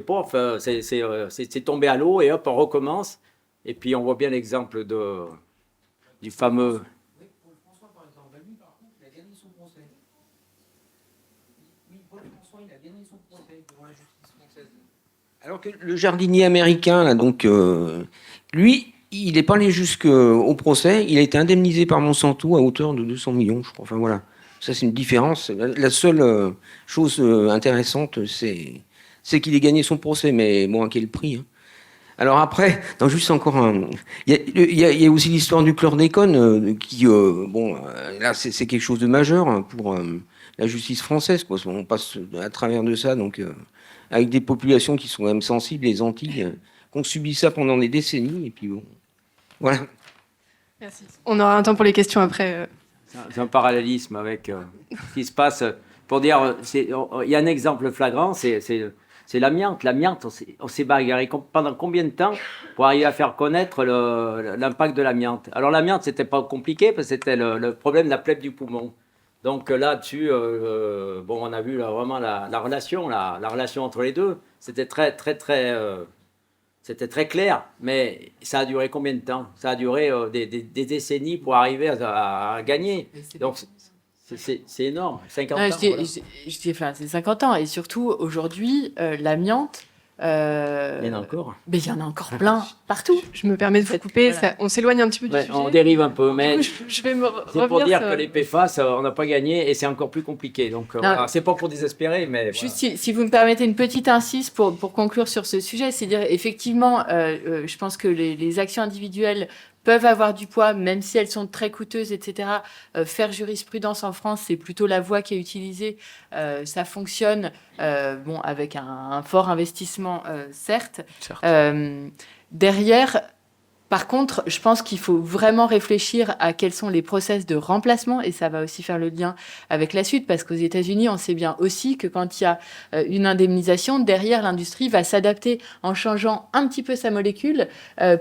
[SPEAKER 4] c'est tombé à l'eau et hop, on recommence. Et puis on voit bien l'exemple du fameux.
[SPEAKER 5] Oui, Paul François, par exemple, lui, par contre, il a gagné son procès. Oui, Paul François, il a gagné son procès devant la justice française. Alors que le jardinier américain, là, donc, lui, il n'est pas allé jusqu'au procès. Il a été indemnisé par Monsanto à hauteur de 200 millions, je crois. Enfin voilà. Ça, c'est une différence. La seule chose intéressante, c'est qu'il ait gagné son procès, mais bon, à quel prix, hein. Alors après, non, juste encore il y a aussi l'histoire du chlordécone qui, là, c'est quelque chose de majeur pour la justice française, quoi. On passe à travers de ça, donc avec des populations qui sont quand même sensibles, les Antilles, qui ont subi ça pendant des décennies, et puis bon, voilà.
[SPEAKER 1] Merci. On aura un temps pour les questions après.
[SPEAKER 4] C'est un parallélisme avec ce qui se passe. Pour dire, il y a un exemple flagrant, c'est l'amiante. L'amiante, on s'est bagarré pendant combien de temps pour arriver à faire connaître l'impact de l'amiante. Alors l'amiante, c'était pas compliqué parce que c'était le problème de la plèvre du poumon. Donc là-dessus, on a vu vraiment la relation entre les deux. C'était c'était très clair, mais ça a duré combien de temps? Ça a duré des décennies pour arriver à gagner. Donc, c'est énorme. 50 ans.
[SPEAKER 3] C'est 50 ans. Et surtout, aujourd'hui, l'amiante.
[SPEAKER 4] Il y en a encore.
[SPEAKER 3] Mais il y en a encore plein partout.
[SPEAKER 1] Je me permets de vous couper.
[SPEAKER 3] Voilà.
[SPEAKER 1] On s'éloigne un petit peu du sujet.
[SPEAKER 4] On dérive un peu, mais
[SPEAKER 1] Je vais me
[SPEAKER 4] c'est pour dire que les PFAS, on n'a pas gagné et c'est encore plus compliqué. Donc, c'est pas pour désespérer, mais.
[SPEAKER 3] Juste si vous me permettez une petite incise pour conclure sur ce sujet, c'est dire effectivement, je pense que les actions individuelles peuvent avoir du poids, même si elles sont très coûteuses, etc. Faire jurisprudence en France, c'est plutôt la voie qui est utilisée. Ça fonctionne, avec un fort investissement, certes. Derrière, par contre, je pense qu'il faut vraiment réfléchir à quels sont les process de remplacement, et ça va aussi faire le lien avec la suite, parce qu'aux États-Unis, on sait bien aussi que quand il y a une indemnisation, derrière, l'industrie va s'adapter en changeant un petit peu sa molécule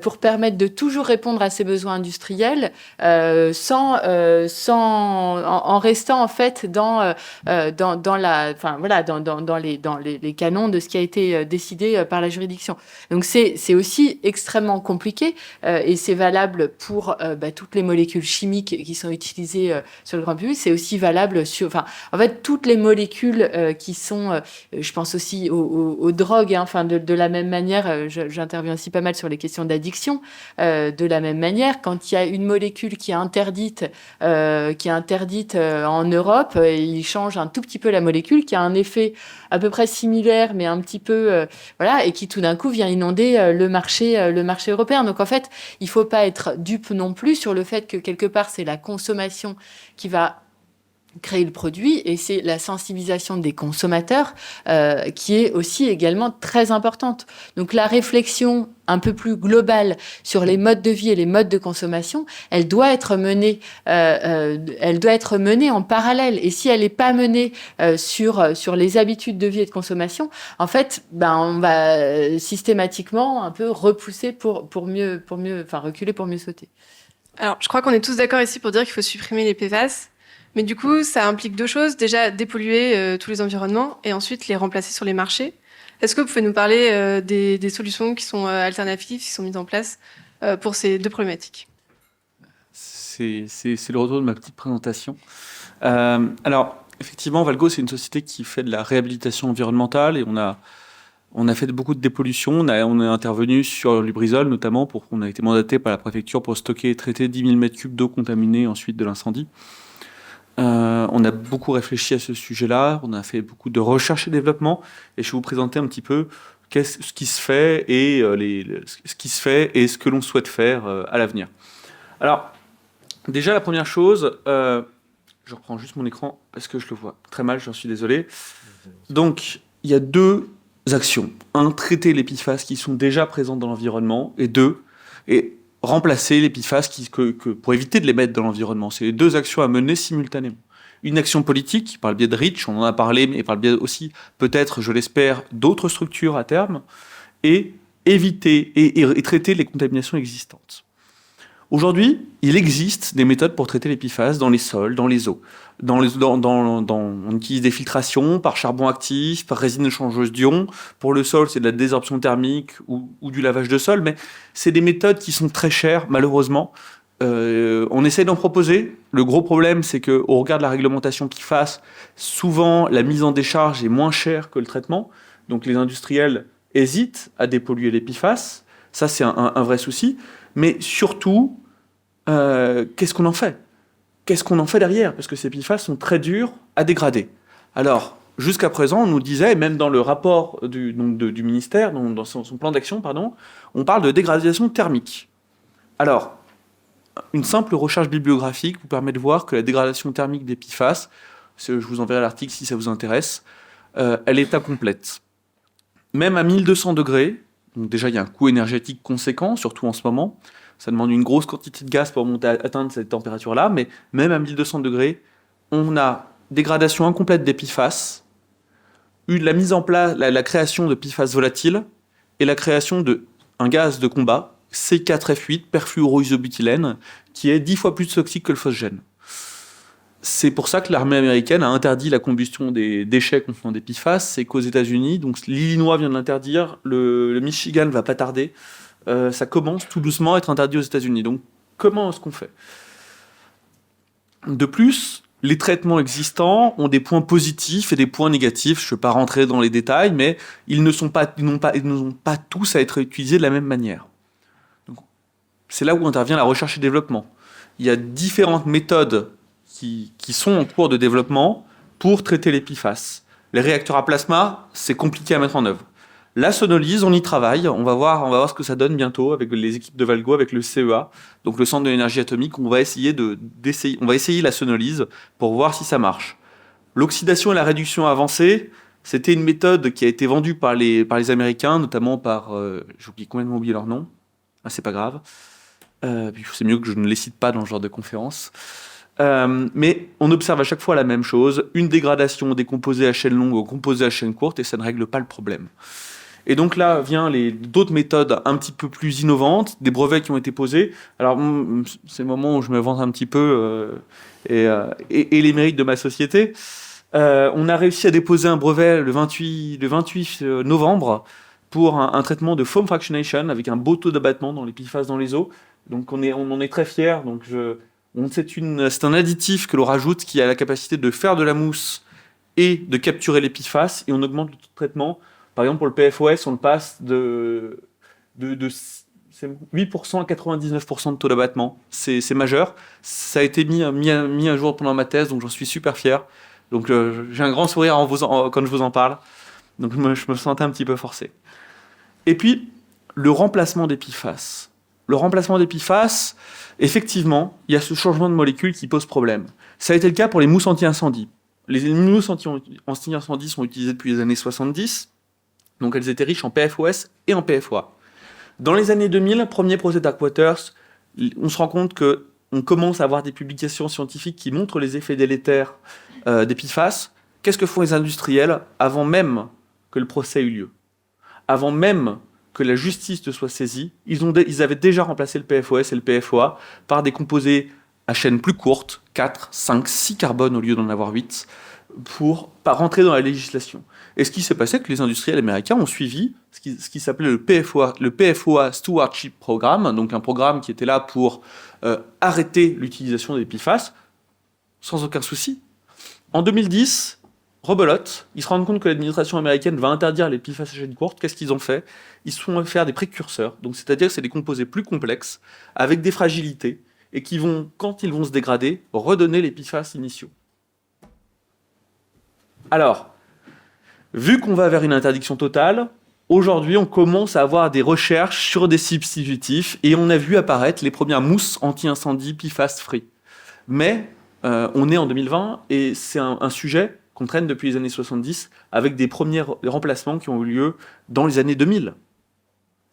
[SPEAKER 3] pour permettre de toujours répondre à ses besoins industriels en restant en fait dans les canons de ce qui a été décidé par la juridiction. Donc c'est aussi extrêmement compliqué. Et c'est valable pour toutes les molécules chimiques qui sont utilisées sur le grand public. C'est aussi valable en fait, toutes les molécules qui sont, je pense aussi aux drogues, hein, de la même manière, j'interviens aussi pas mal sur les questions d'addiction. De la même manière, quand il y a une molécule qui est interdite en Europe, il change un tout petit peu la molécule, qui a un effet à peu près similaire, mais un petit peu, et qui tout d'un coup vient inonder le marché européen. Donc en fait, il ne faut pas être dupe non plus sur le fait que quelque part, c'est la consommation qui va créer le produit, et c'est la sensibilisation des consommateurs qui est aussi également très importante. Donc la réflexion un peu plus globale sur les modes de vie et les modes de consommation, elle doit être menée en parallèle. Et si elle n'est pas menée sur les habitudes de vie et de consommation, en fait, on va systématiquement un peu repousser reculer pour mieux sauter.
[SPEAKER 1] Alors, je crois qu'on est tous d'accord ici pour dire qu'il faut supprimer les PFAS. Mais du coup, ça implique deux choses. Déjà, dépolluer tous les environnements et ensuite les remplacer sur les marchés. Est-ce que vous pouvez nous parler des solutions qui sont alternatives, qui sont mises en place pour ces deux problématiques?
[SPEAKER 2] C'est le retour de ma petite présentation. Alors, Effectivement, Valgo, c'est une société qui fait de la réhabilitation environnementale et on a fait beaucoup de dépollution. On est intervenu sur Lubrizol notamment, on a été mandaté par la préfecture pour stocker et traiter 10 000 m3 d'eau contaminée ensuite de l'incendie. On a beaucoup réfléchi à ce sujet-là, on a fait beaucoup de recherche et développement, et je vais vous présenter un petit peu ce qui se fait et ce qui se fait et ce que l'on souhaite faire à l'avenir. Alors, déjà la première chose, je reprends juste mon écran parce que je le vois très mal, j'en suis désolé. Donc, il y a deux actions. Un, traiter les PFAS qui sont déjà présentes dans l'environnement, et deux, remplacer les PFAS pour éviter de les mettre dans l'environnement. C'est les deux actions à mener simultanément. Une action politique, par le biais de REACH, on en a parlé, mais par le biais aussi, peut-être, je l'espère, d'autres structures à terme, et éviter et traiter les contaminations existantes. Aujourd'hui, il existe des méthodes pour traiter les PFAS dans les sols, dans les eaux. On utilise des filtrations par charbon actif, par résine échangeuse d'ions. Pour le sol, c'est de la désorption thermique ou du lavage de sol, mais c'est des méthodes qui sont très chères, malheureusement. On essaie d'en proposer. Le gros problème, c'est qu'au regard de la réglementation PFAS, souvent la mise en décharge est moins chère que le traitement. Donc les industriels hésitent à dépolluer les PFAS. Ça, c'est un vrai souci. Mais surtout, qu'est-ce qu'on en fait ? Qu'est-ce qu'on en fait derrière ? Parce que ces PFAS sont très durs à dégrader. Alors, jusqu'à présent, on nous disait, même dans le rapport du ministère, dans son plan d'action, on parle de dégradation thermique. Alors, une simple recherche bibliographique vous permet de voir que la dégradation thermique des PFAS, je vous enverrai l'article si ça vous intéresse, elle est incomplète. Même à 1200 degrés, donc déjà il y a un coût énergétique conséquent, surtout en ce moment, ça demande une grosse quantité de gaz pour atteindre cette température-là, mais même à 1200 degrés, on a dégradation incomplète des PFAS, la mise en place, la création de PFAS volatiles et la création d'un gaz de combat, C4F8, perfluoroisobutylène, qui est 10 fois plus toxique que le phosgène. C'est pour ça que l'armée américaine a interdit la combustion des déchets contenant des PFAS. C'est qu'aux États-Unis, donc l'Illinois vient de l'interdire, le Michigan ne va pas tarder. Ça commence tout doucement à être interdit aux États-Unis. Donc, comment est-ce qu'on fait ? De plus, les traitements existants ont des points positifs et des points négatifs. Je ne vais pas rentrer dans les détails, mais ils n'ont pas tous à être utilisés de la même manière. Donc, c'est là où intervient la recherche et développement. Il y a différentes méthodes qui sont en cours de développement pour traiter les PFAS. Les réacteurs à plasma, c'est compliqué à mettre en œuvre. La sonolyse, on y travaille. On va voir ce que ça donne bientôt avec les équipes de Valgo, avec le CEA, donc le Centre de l'énergie atomique. On va essayer la sonolyse pour voir si ça marche. L'oxydation et la réduction avancée, c'était une méthode qui a été vendue par les Américains, notamment par... j'ai complètement oublié leur nom. Ah, c'est pas grave. C'est mieux que je ne les cite pas dans ce genre de conférence. Mais on observe à chaque fois la même chose, une dégradation des composés à chaîne longue aux composés à chaîne courte, et ça ne règle pas le problème. Et donc là viennent d'autres méthodes un petit peu plus innovantes, des brevets qui ont été posés. Alors c'est le moment où je me vante un petit peu et les mérites de ma société. On a réussi à déposer un brevet le 28 novembre pour un traitement de foam fractionation avec un beau taux d'abattement dans les PFAS dans les eaux. Donc on en est très fiers. Donc c'est un additif que l'on rajoute qui a la capacité de faire de la mousse et de capturer les PFAS, et on augmente le taux de traitement. Par exemple, pour le PFOS, on le passe de 8% à 99% de taux d'abattement. C'est majeur. Ça a été mis à jour pendant ma thèse, donc j'en suis super fier. Donc j'ai un grand sourire quand je vous en parle. Donc je me sentais un petit peu forcé. Et puis, le remplacement des PFAS. Le remplacement des PFAS, effectivement, il y a ce changement de molécule qui pose problème. Ça a été le cas pour les mousses anti-incendie. Les mousses anti-incendie sont utilisées depuis les années 70, donc elles étaient riches en PFOS et en PFOA. Dans les années 2000, premier projet Darkwaters, on se rend compte qu'on commence à avoir des publications scientifiques qui montrent les effets délétères des PFAS. Qu'est-ce que font les industriels avant même que le procès ait eu lieu ? Avant même que la justice ne soit saisie, ils avaient déjà remplacé le PFOS et le PFOA par des composés à chaîne plus courte, 4, 5, 6 carbones au lieu d'en avoir 8, pour pas rentrer dans la législation. Et ce qui s'est passé, c'est que les industriels américains ont suivi ce qui s'appelait le PFOA Stewardship Program, donc un programme qui était là pour arrêter l'utilisation des PFAS, sans aucun souci. En 2010, rebelote, ils se rendent compte que l'administration américaine va interdire les PFAS à chaîne courte. Qu'est-ce qu'ils ont fait? Ils se sont faire des précurseurs, donc c'est-à-dire que c'est des composés plus complexes, avec des fragilités, et qui vont, quand ils vont se dégrader, redonner les PFAS initiaux. Alors, vu qu'on va vers une interdiction totale, aujourd'hui on commence à avoir des recherches sur des substitutifs, et on a vu apparaître les premières mousses anti-incendie PFAS free. Mais on est en 2020, et c'est un sujet qu'on traîne depuis les années 70, avec des premiers remplacements qui ont eu lieu dans les années 2000.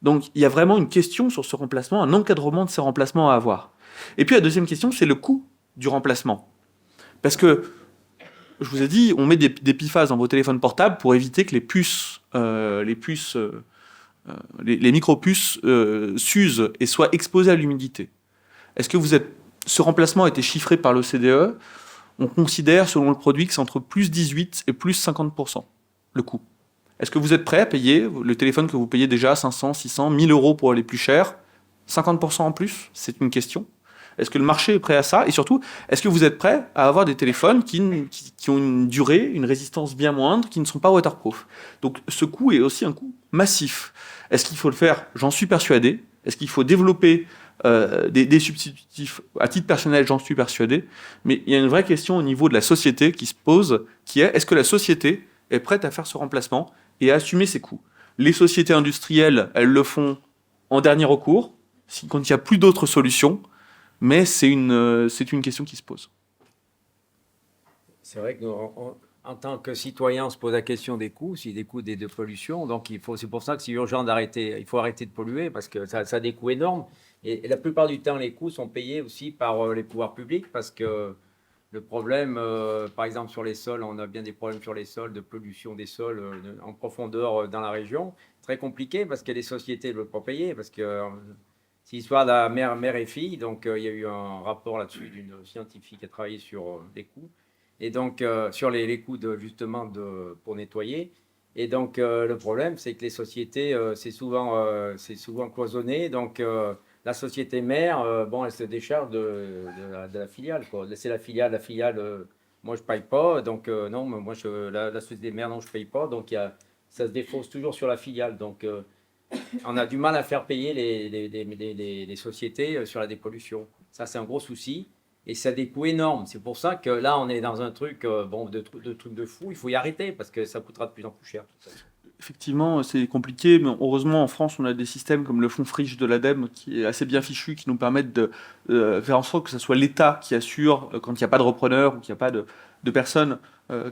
[SPEAKER 2] Donc il y a vraiment une question sur ce remplacement, un encadrement de ces remplacements à avoir. Et puis la deuxième question, c'est le coût du remplacement. Parce que, je vous ai dit, on met des PFAS dans vos téléphones portables pour éviter que les micro-puces s'usent et soient exposées à l'humidité. Est-ce que ce remplacement a été chiffré par l'OCDE? On considère, selon le produit, que c'est entre plus 18 et plus 50%, le coût. Est-ce que vous êtes prêt à payer le téléphone que vous payez déjà 500, 600, 1000 euros pour les plus chers, 50% en plus? C'est une question. Est-ce que le marché est prêt à ça? Et surtout, est-ce que vous êtes prêt à avoir des téléphones qui ont une durée, une résistance bien moindre, qui ne sont pas waterproof? Donc ce coût est aussi un coût massif. Est-ce qu'il faut le faire? J'en suis persuadé. Est-ce qu'il faut développer des substitutifs? À titre personnel, j'en suis persuadé. Mais il y a une vraie question au niveau de la société qui se pose, qui est: est-ce que la société est prête à faire ce remplacement et à assumer ses coûts? Les sociétés industrielles, elles le font en dernier recours, quand il n'y a plus d'autres solutions. Mais c'est une question qui se pose.
[SPEAKER 4] C'est vrai qu'en tant que citoyen, on se pose la question des coûts, des coûts de pollution. Donc c'est pour ça que c'est urgent d'arrêter. Il faut arrêter de polluer parce que ça a des coûts énormes. Et la plupart du temps, les coûts sont payés aussi par les pouvoirs publics parce que le problème, par exemple sur les sols, on a bien des problèmes sur les sols, de pollution des sols en profondeur dans la région. Très compliqué parce que les sociétés ne veulent pas payer parce que c'est l'histoire de la mère et fille. Donc, il y a eu un rapport là-dessus d'une scientifique qui a travaillé sur les coûts. Et donc, sur les coûts pour nettoyer. Et donc, le problème, c'est que les sociétés, c'est souvent cloisonné. Donc, la société mère, elle se décharge de la filiale, quoi. C'est la filiale, moi, je ne paye pas. Donc, non, moi, la société mère, non, je ne paye pas. Donc, ça se défausse toujours sur la filiale. Donc, on a du mal à faire payer les sociétés sur la dépollution. Ça, c'est un gros souci. Et ça a des coûts énormes. C'est pour ça que là, on est dans un truc de truc de fou. Il faut y arrêter parce que ça coûtera de plus en plus cher.
[SPEAKER 2] Effectivement, c'est compliqué, mais heureusement, en France, on a des systèmes comme le fonds Friche de l'ADEME qui est assez bien fichu, qui nous permettent de faire en sorte que ce soit l'État qui assure quand il n'y a pas de repreneur ou qu'il n'y a pas de personnes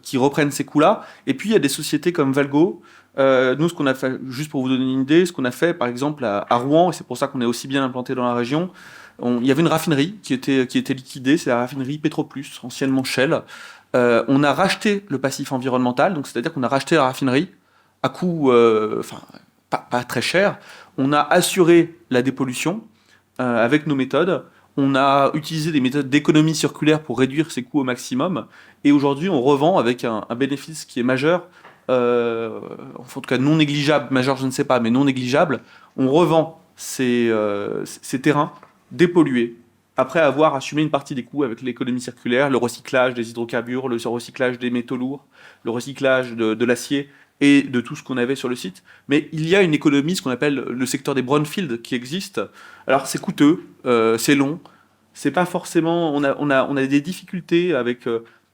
[SPEAKER 2] qui reprennent ces coûts-là. Et puis, il y a des sociétés comme Valgo. Nous, ce qu'on a fait, juste pour vous donner une idée, ce qu'on a fait, par exemple, à Rouen, et c'est pour ça qu'on est aussi bien implanté dans la région, il y avait une raffinerie qui était liquidée, c'est la raffinerie Petroplus, anciennement Shell. On a racheté le passif environnemental, donc c'est-à-dire qu'on a racheté la raffinerie à coût, pas très cher. On a assuré la dépollution avec nos méthodes. On a utilisé des méthodes d'économie circulaire pour réduire ces coûts au maximum. Et aujourd'hui, on revend avec un bénéfice qui est majeur, en tout cas non négligeable, majeur je ne sais pas, mais non négligeable. On revend ces terrains dépollués, après avoir assumé une partie des coûts avec l'économie circulaire, le recyclage des hydrocarbures, le recyclage des métaux lourds, le recyclage de l'acier et de tout ce qu'on avait sur le site. Mais il y a une économie, ce qu'on appelle le secteur des brownfields, qui existe. Alors c'est coûteux, c'est long, c'est pas forcément... On a des difficultés avec...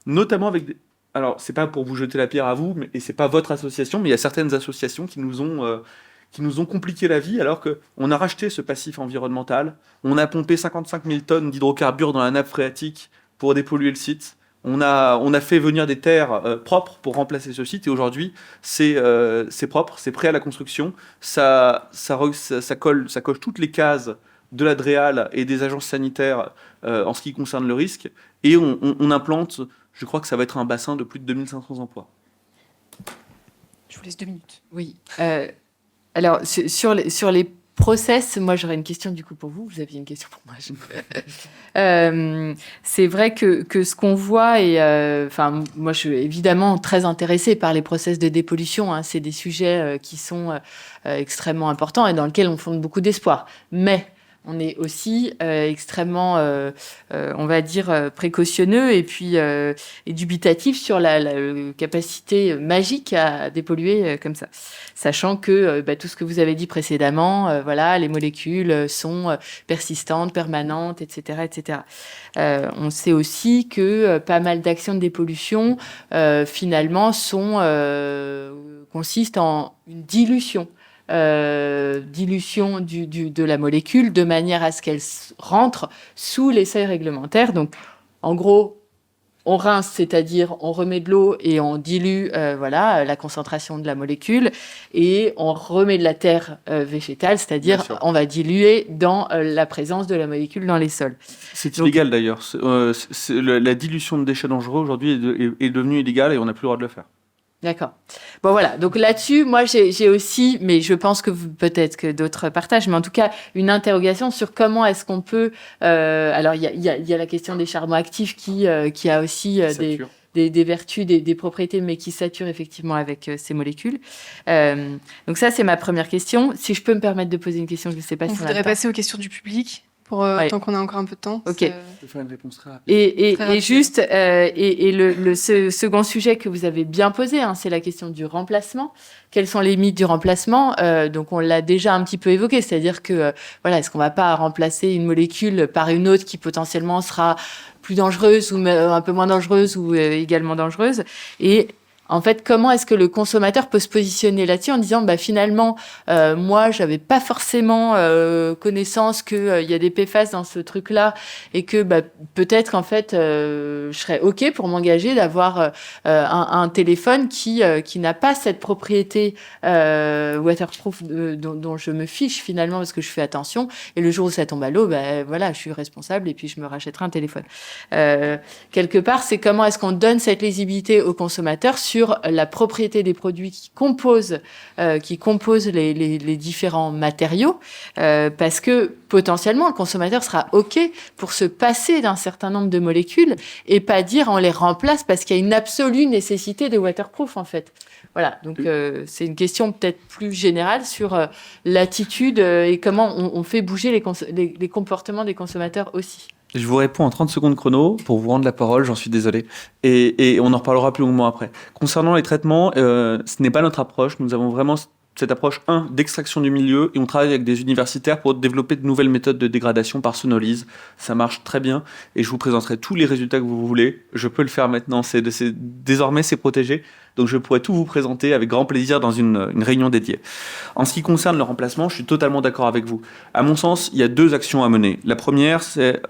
[SPEAKER 2] notamment avec... Alors c'est pas pour vous jeter la pierre à vous, et c'est pas votre association, mais il y a certaines associations qui nous ont compliqué la vie, alors qu'on a racheté ce passif environnemental, on a pompé 55 000 tonnes d'hydrocarbures dans la nappe phréatique pour dépolluer le site, on a fait venir des terres propres pour remplacer ce site, et aujourd'hui, c'est propre, c'est prêt à la construction, ça coche toutes les cases de la DREAL et des agences sanitaires en ce qui concerne le risque, et on implante, je crois que ça va être un bassin de plus de 2500 emplois.
[SPEAKER 1] Je vous laisse 2 minutes.
[SPEAKER 3] Oui. Alors, sur les process, moi j'aurais une question du coup pour vous. Vous aviez une question pour moi. C'est vrai que ce qu'on voit, et moi je suis évidemment très intéressée par les process de dépollution. Hein, c'est des sujets qui sont extrêmement importants et dans lesquels on fonde beaucoup d'espoir. Mais on est aussi extrêmement, on va dire, précautionneux et puis et dubitatif sur la capacité magique à dépolluer comme ça. Sachant que tout ce que vous avez dit précédemment, voilà, les molécules sont persistantes, permanentes, etc., etc. On sait aussi que pas mal d'actions de dépollution, finalement, consistent en une dilution. De la molécule de manière à ce qu'elle rentre sous les seuils réglementaires. Donc, en gros, on rince, c'est-à-dire on remet de l'eau et on dilue la concentration de la molécule et on remet de la terre végétale, c'est-à-dire on va diluer dans la présence de la molécule dans les sols.
[SPEAKER 2] C'est illégal d'ailleurs. La dilution de déchets dangereux aujourd'hui est devenue illégale et on n'a plus le droit de le faire.
[SPEAKER 3] D'accord. Bon, voilà. Donc là-dessus, moi, j'ai aussi, mais je pense que peut-être que d'autres partagent, mais en tout cas, une interrogation sur comment est-ce qu'on peut... alors, il y a la question des charbons actifs qui a aussi des vertus, des propriétés, mais qui saturent effectivement avec ces molécules. Donc ça, c'est ma première question. Si je peux me permettre de poser une question, je ne sais pas si on
[SPEAKER 1] voudrait passer aux questions du public. Tant qu'on a encore un peu de temps.
[SPEAKER 3] Ok.
[SPEAKER 2] Je vais faire une réponse très rapide.
[SPEAKER 3] Et juste, le second sujet que vous avez bien posé, c'est la question du remplacement. Quels sont les mythes du remplacement ? Donc, on l'a déjà un petit peu évoqué, c'est-à-dire que, est-ce qu'on ne va pas remplacer une molécule par une autre qui potentiellement sera plus dangereuse ou un peu moins dangereuse ou également dangereuse ? Et en fait, comment est-ce que le consommateur peut se positionner là-dessus en disant, finalement, moi, j'avais pas forcément connaissance qu'il y a des PFAS dans ce truc-là et que peut-être qu'en fait, je serais OK pour m'engager d'avoir un téléphone qui n'a pas cette propriété waterproof dont je me fiche finalement parce que je fais attention. Et le jour où ça tombe à l'eau, je suis responsable et puis je me rachèterai un téléphone. Quelque part, c'est comment est-ce qu'on donne cette lisibilité au consommateur sur la propriété des produits qui composent les différents matériaux, parce que potentiellement le consommateur sera OK pour se passer d'un certain nombre de molécules et pas dire on les remplace parce qu'il y a une absolue nécessité de waterproof en fait. Voilà, donc c'est une question peut-être plus générale sur l'attitude et comment on fait bouger les comportements des consommateurs aussi.
[SPEAKER 2] Je vous réponds en 30 secondes chrono pour vous rendre la parole, j'en suis désolé. Et on en reparlera plus longuement après. Concernant les traitements, ce n'est pas notre approche. Nous avons vraiment cette approche, d'extraction du milieu, et on travaille avec des universitaires pour développer de nouvelles méthodes de dégradation par sonolyse. Ça marche très bien, et je vous présenterai tous les résultats que vous voulez. Je peux le faire maintenant, désormais c'est protégé, donc je pourrais tout vous présenter avec grand plaisir dans une réunion dédiée. En ce qui concerne le remplacement, je suis totalement d'accord avec vous. À mon sens, il y a 2 actions à mener. La première, c'est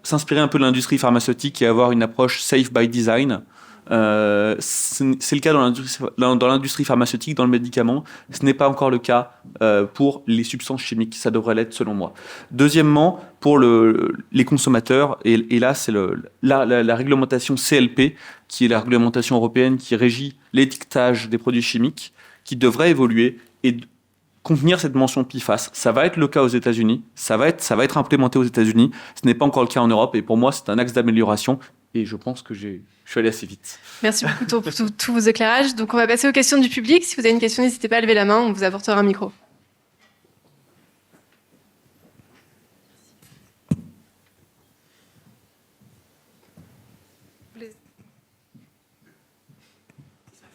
[SPEAKER 2] s'inspirer un peu de l'industrie pharmaceutique et avoir une approche safe by design. C'est le cas dans l'industrie pharmaceutique, dans le médicament. Ce n'est pas encore le cas pour les substances chimiques. Ça devrait l'être selon moi. Deuxièmement, pour les consommateurs, et là c'est la réglementation CLP, qui est la réglementation européenne qui régit l'étiquetage des produits chimiques, qui devrait évoluer et contenir cette mention PFAS. Ça va être le cas aux États-Unis, ça va être implémenté aux États-Unis. Ce n'est pas encore le cas en Europe, et pour moi c'est un axe d'amélioration. Et je pense que je suis allé assez vite.
[SPEAKER 1] Merci beaucoup pour tous vos éclairages. Donc, on va passer aux questions du public. Si vous avez une question, n'hésitez pas à lever la main. On vous apportera un micro.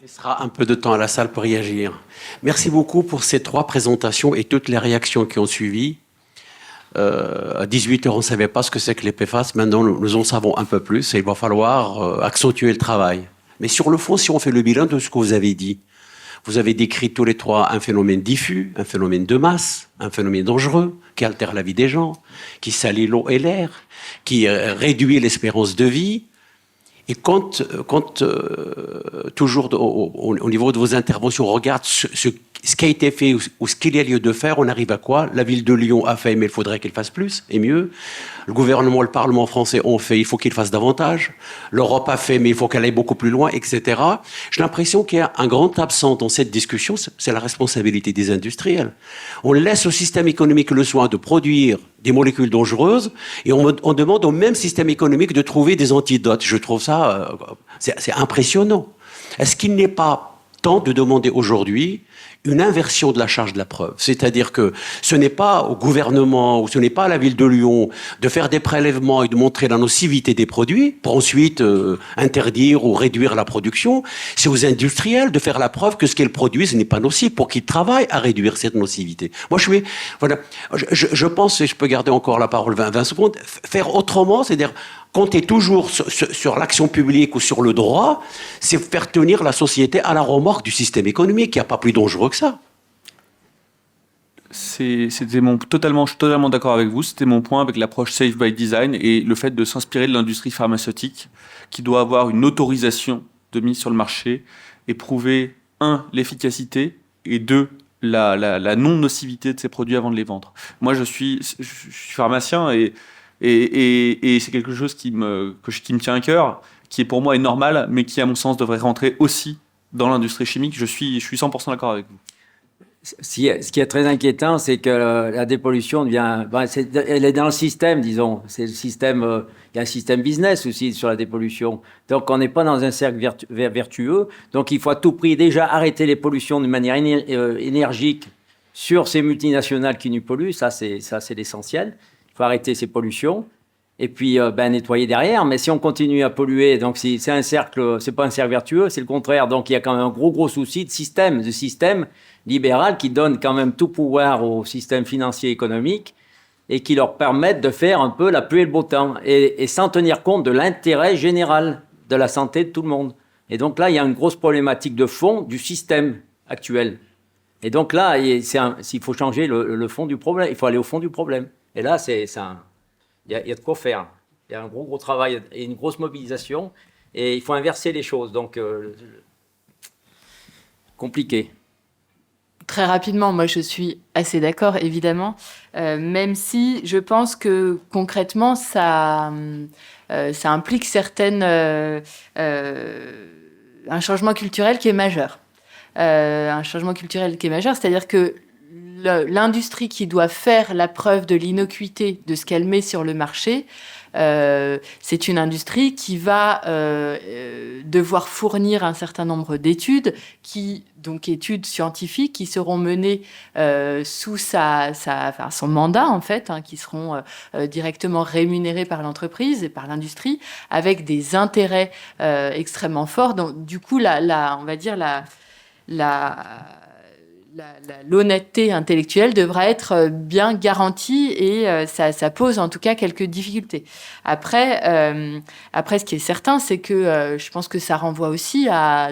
[SPEAKER 6] Il sera un peu de temps à la salle pour réagir. Merci beaucoup pour ces 3 présentations et toutes les réactions qui ont suivi. À 18h, on ne savait pas ce que c'est que les PFAS. Maintenant, nous en savons un peu plus et il va falloir accentuer le travail. Mais sur le fond, si on fait le bilan de ce que vous avez dit, vous avez décrit tous les 3 un phénomène diffus, un phénomène de masse, un phénomène dangereux qui altère la vie des gens, qui salit l'eau et l'air, qui réduit l'espérance de vie. Et quand toujours au niveau de vos interventions, on regarde ce qui a été fait ou ce qu'il y a lieu de faire, on arrive à quoi? La ville de Lyon a fait, mais il faudrait qu'elle fasse plus et mieux. Le gouvernement, le Parlement français ont fait, il faut qu'ils fassent davantage. L'Europe a fait, mais il faut qu'elle aille beaucoup plus loin, etc. J'ai l'impression qu'il y a un grand absent dans cette discussion, c'est la responsabilité des industriels. On laisse au système économique le soin de produire des molécules dangereuses et on demande au même système économique de trouver des antidotes. Je trouve ça, c'est impressionnant. Est-ce qu'il n'est pas temps de demander aujourd'hui une inversion de la charge de la preuve. C'est-à-dire que ce n'est pas au gouvernement ou ce n'est pas à la ville de Lyon de faire des prélèvements et de montrer la nocivité des produits pour ensuite interdire ou réduire la production. C'est aux industriels de faire la preuve que ce qu'ils produisent n'est pas nocif pour qu'ils travaillent à réduire cette nocivité. Moi, je pense, et je peux garder encore la parole 20 secondes, faire autrement, c'est-à-dire compter toujours sur l'action publique ou sur le droit, c'est faire tenir la société à la remorque du système économique. Il n'y a pas plus dangereux que ça.
[SPEAKER 2] Je suis totalement d'accord avec vous. C'était mon point avec l'approche Safe by Design et le fait de s'inspirer de l'industrie pharmaceutique qui doit avoir une autorisation de mise sur le marché et prouver, l'efficacité et la non-nocivité de ces produits avant de les vendre. Moi, je suis pharmacien et c'est quelque chose qui me tient à cœur, qui est pour moi est normal, mais qui, à mon sens, devrait rentrer aussi dans l'industrie chimique. Je suis 100% d'accord avec vous.
[SPEAKER 4] Ce qui est très inquiétant, c'est que la dépollution elle est dans le système, disons. C'est le système. Il y a un système business aussi sur la dépollution. Donc, on n'est pas dans un cercle vertueux. Donc, il faut à tout prix déjà arrêter les pollutions de manière énergique sur ces multinationales qui nous polluent. Ça, c'est l'essentiel. Il faut arrêter ces pollutions et puis nettoyer derrière. Mais si on continue à polluer, donc c'est un cercle, c'est pas un cercle vertueux, c'est le contraire. Donc il y a quand même un gros souci de système libéral qui donne quand même tout pouvoir au système financier économique et qui leur permettent de faire un peu la pluie et le beau temps et sans tenir compte de l'intérêt général de la santé de tout le monde. Et donc là, il y a une grosse problématique de fond du système actuel. Et donc là, s'il faut changer le fond du problème, il faut aller au fond du problème. Et là, il y a de quoi faire. Il y a un gros travail et une grosse mobilisation. Et il faut inverser les choses. Donc, compliqué.
[SPEAKER 3] Très rapidement, moi je suis assez d'accord, évidemment, même si je pense que concrètement, ça implique un changement culturel qui est majeur. C'est-à-dire que l'industrie qui doit faire la preuve de l'innocuité de ce qu'elle met sur le marché, c'est une industrie qui va devoir fournir un certain nombre d'études, donc études scientifiques qui seront menées sous son mandat en fait, qui seront directement rémunérées par l'entreprise et par l'industrie, avec des intérêts extrêmement forts. Donc du coup, on va dire l'honnêteté intellectuelle devra être bien garantie et ça pose en tout cas quelques difficultés. Après, ce qui est certain, c'est que je pense que ça renvoie aussi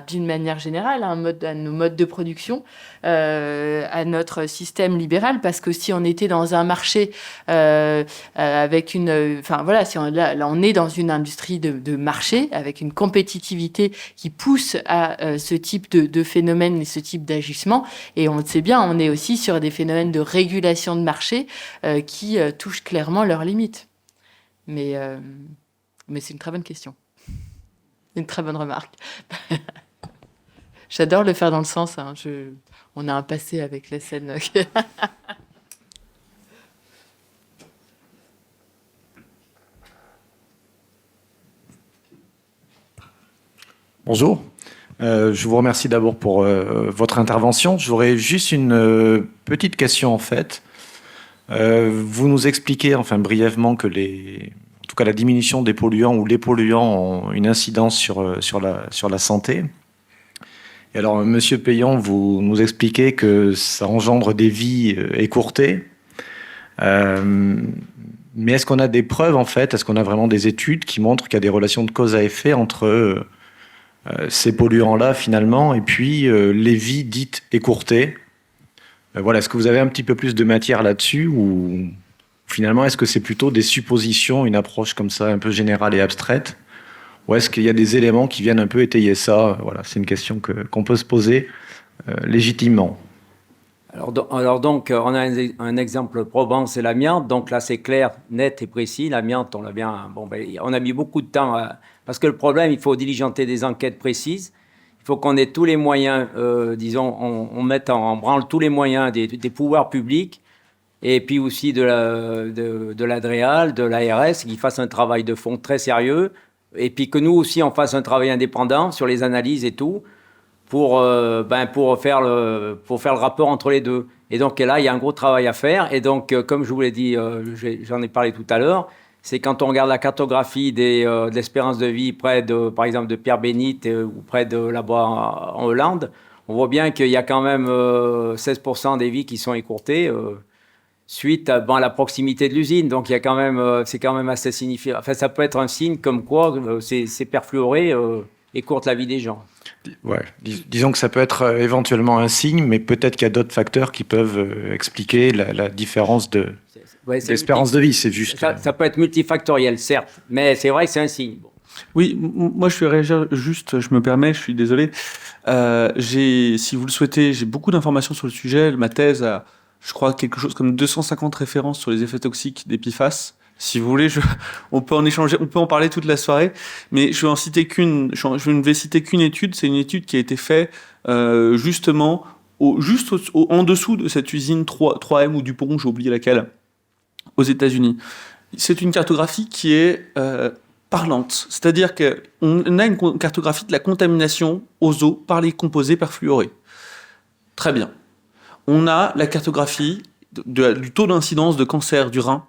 [SPEAKER 3] d'une manière générale, à nos modes de production, à notre système libéral, parce que si on était dans un marché avec si on est dans une industrie de marché avec une compétitivité qui pousse à ce type de phénomène et ce type d'agissement, et on le sait bien, on est aussi sur des phénomènes de régulation de marché qui touchent clairement leurs limites. Mais c'est une très bonne question. Une très bonne remarque. J'adore le faire dans le sens. On a un passé avec la scène.
[SPEAKER 7] Bonjour. Je vous remercie d'abord pour votre intervention. J'aurais juste une petite question en fait. Vous nous expliquez brièvement que en tout cas la diminution des polluants ou les polluants ont une incidence sur la santé. Et alors, Monsieur Payan, vous nous expliquez que ça engendre des vies écourtées. Mais est-ce qu'on a des preuves en fait? Est-ce qu'on a vraiment des études qui montrent qu'il y a des relations de cause à effet entre ces polluants-là finalement et puis les vies dites écourtées? Voilà, est-ce que vous avez un petit peu plus de matière là-dessus ou finalement est-ce que c'est plutôt des suppositions, une approche comme ça un peu générale et abstraite? Ou est-ce qu'il y a des éléments qui viennent un peu étayer ça? Voilà, c'est une question qu'on peut se poser légitimement.
[SPEAKER 4] Alors donc, on a un exemple probant, c'est l'amiante. Donc là, c'est clair, net et précis. L'amiante, on a mis beaucoup de temps parce que le problème, il faut diligenter des enquêtes précises. Il faut qu'on ait tous les moyens, on mette en branle tous les moyens des pouvoirs publics et puis aussi de l'ADREAL, de l'ARS, qui fassent un travail de fond très sérieux. Et puis que nous aussi, on fasse un travail indépendant sur les analyses et tout, pour faire le rapport entre les deux. Et donc là, il y a un gros travail à faire. Et donc, comme je vous l'ai dit, j'en ai parlé tout à l'heure, c'est quand on regarde la cartographie de l'espérance de vie près par exemple, de Pierre-Bénite ou près de là-bas en Hollande, on voit bien qu'il y a quand même 16% des vies qui sont écourtées suite à la proximité de l'usine. Donc, il y a quand même, c'est quand même assez significatif. Enfin, ça peut être un signe comme quoi ces perfluorés écourtent la vie des gens.
[SPEAKER 7] Ouais, disons que ça peut être éventuellement un signe, mais peut-être qu'il y a d'autres facteurs qui peuvent expliquer la différence d'espérance de vie. C'est juste.
[SPEAKER 4] Ça peut être multifactoriel, certes, mais c'est vrai que c'est un signe. Bon.
[SPEAKER 2] Oui, moi je suis réagir juste, je me permets, je suis désolé. Si vous le souhaitez, j'ai beaucoup d'informations sur le sujet. Ma thèse a, je crois, quelque chose comme 250 références sur les effets toxiques des PFAS. Si vous voulez, on peut en échanger, on peut en parler toute la soirée, mais je vais en citer qu'une. Je ne vais citer qu'une étude. C'est une étude qui a été faite justement en dessous de cette usine 3M ou Dupont, j'ai oublié laquelle, aux États-Unis. C'est une cartographie qui est parlante, c'est-à-dire qu'on a une cartographie de la contamination aux eaux par les composés perfluorés. Très bien. On a la cartographie du taux d'incidence de cancer du rein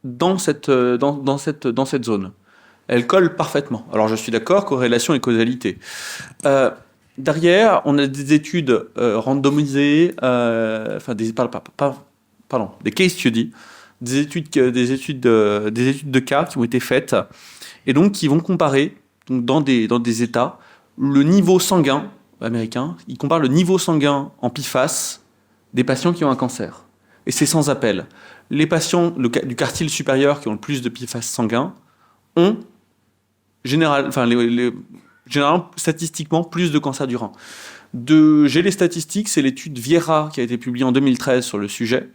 [SPEAKER 2] dans cette zone. Elle colle parfaitement. Alors je suis d'accord, corrélation et causalité. Derrière, on a des études randomisées, des case studies, des études de cas qui ont été faites et donc qui vont comparer donc, dans des États le niveau sanguin américain. Ils comparent le niveau sanguin en PFAS des patients qui ont un cancer. Et c'est sans appel. Les patients du quartile supérieur qui ont le plus de PFAS sanguin ont généralement, statistiquement, plus de cancer du rein. J'ai les statistiques, c'est l'étude Vieira qui a été publiée en 2013 sur le sujet,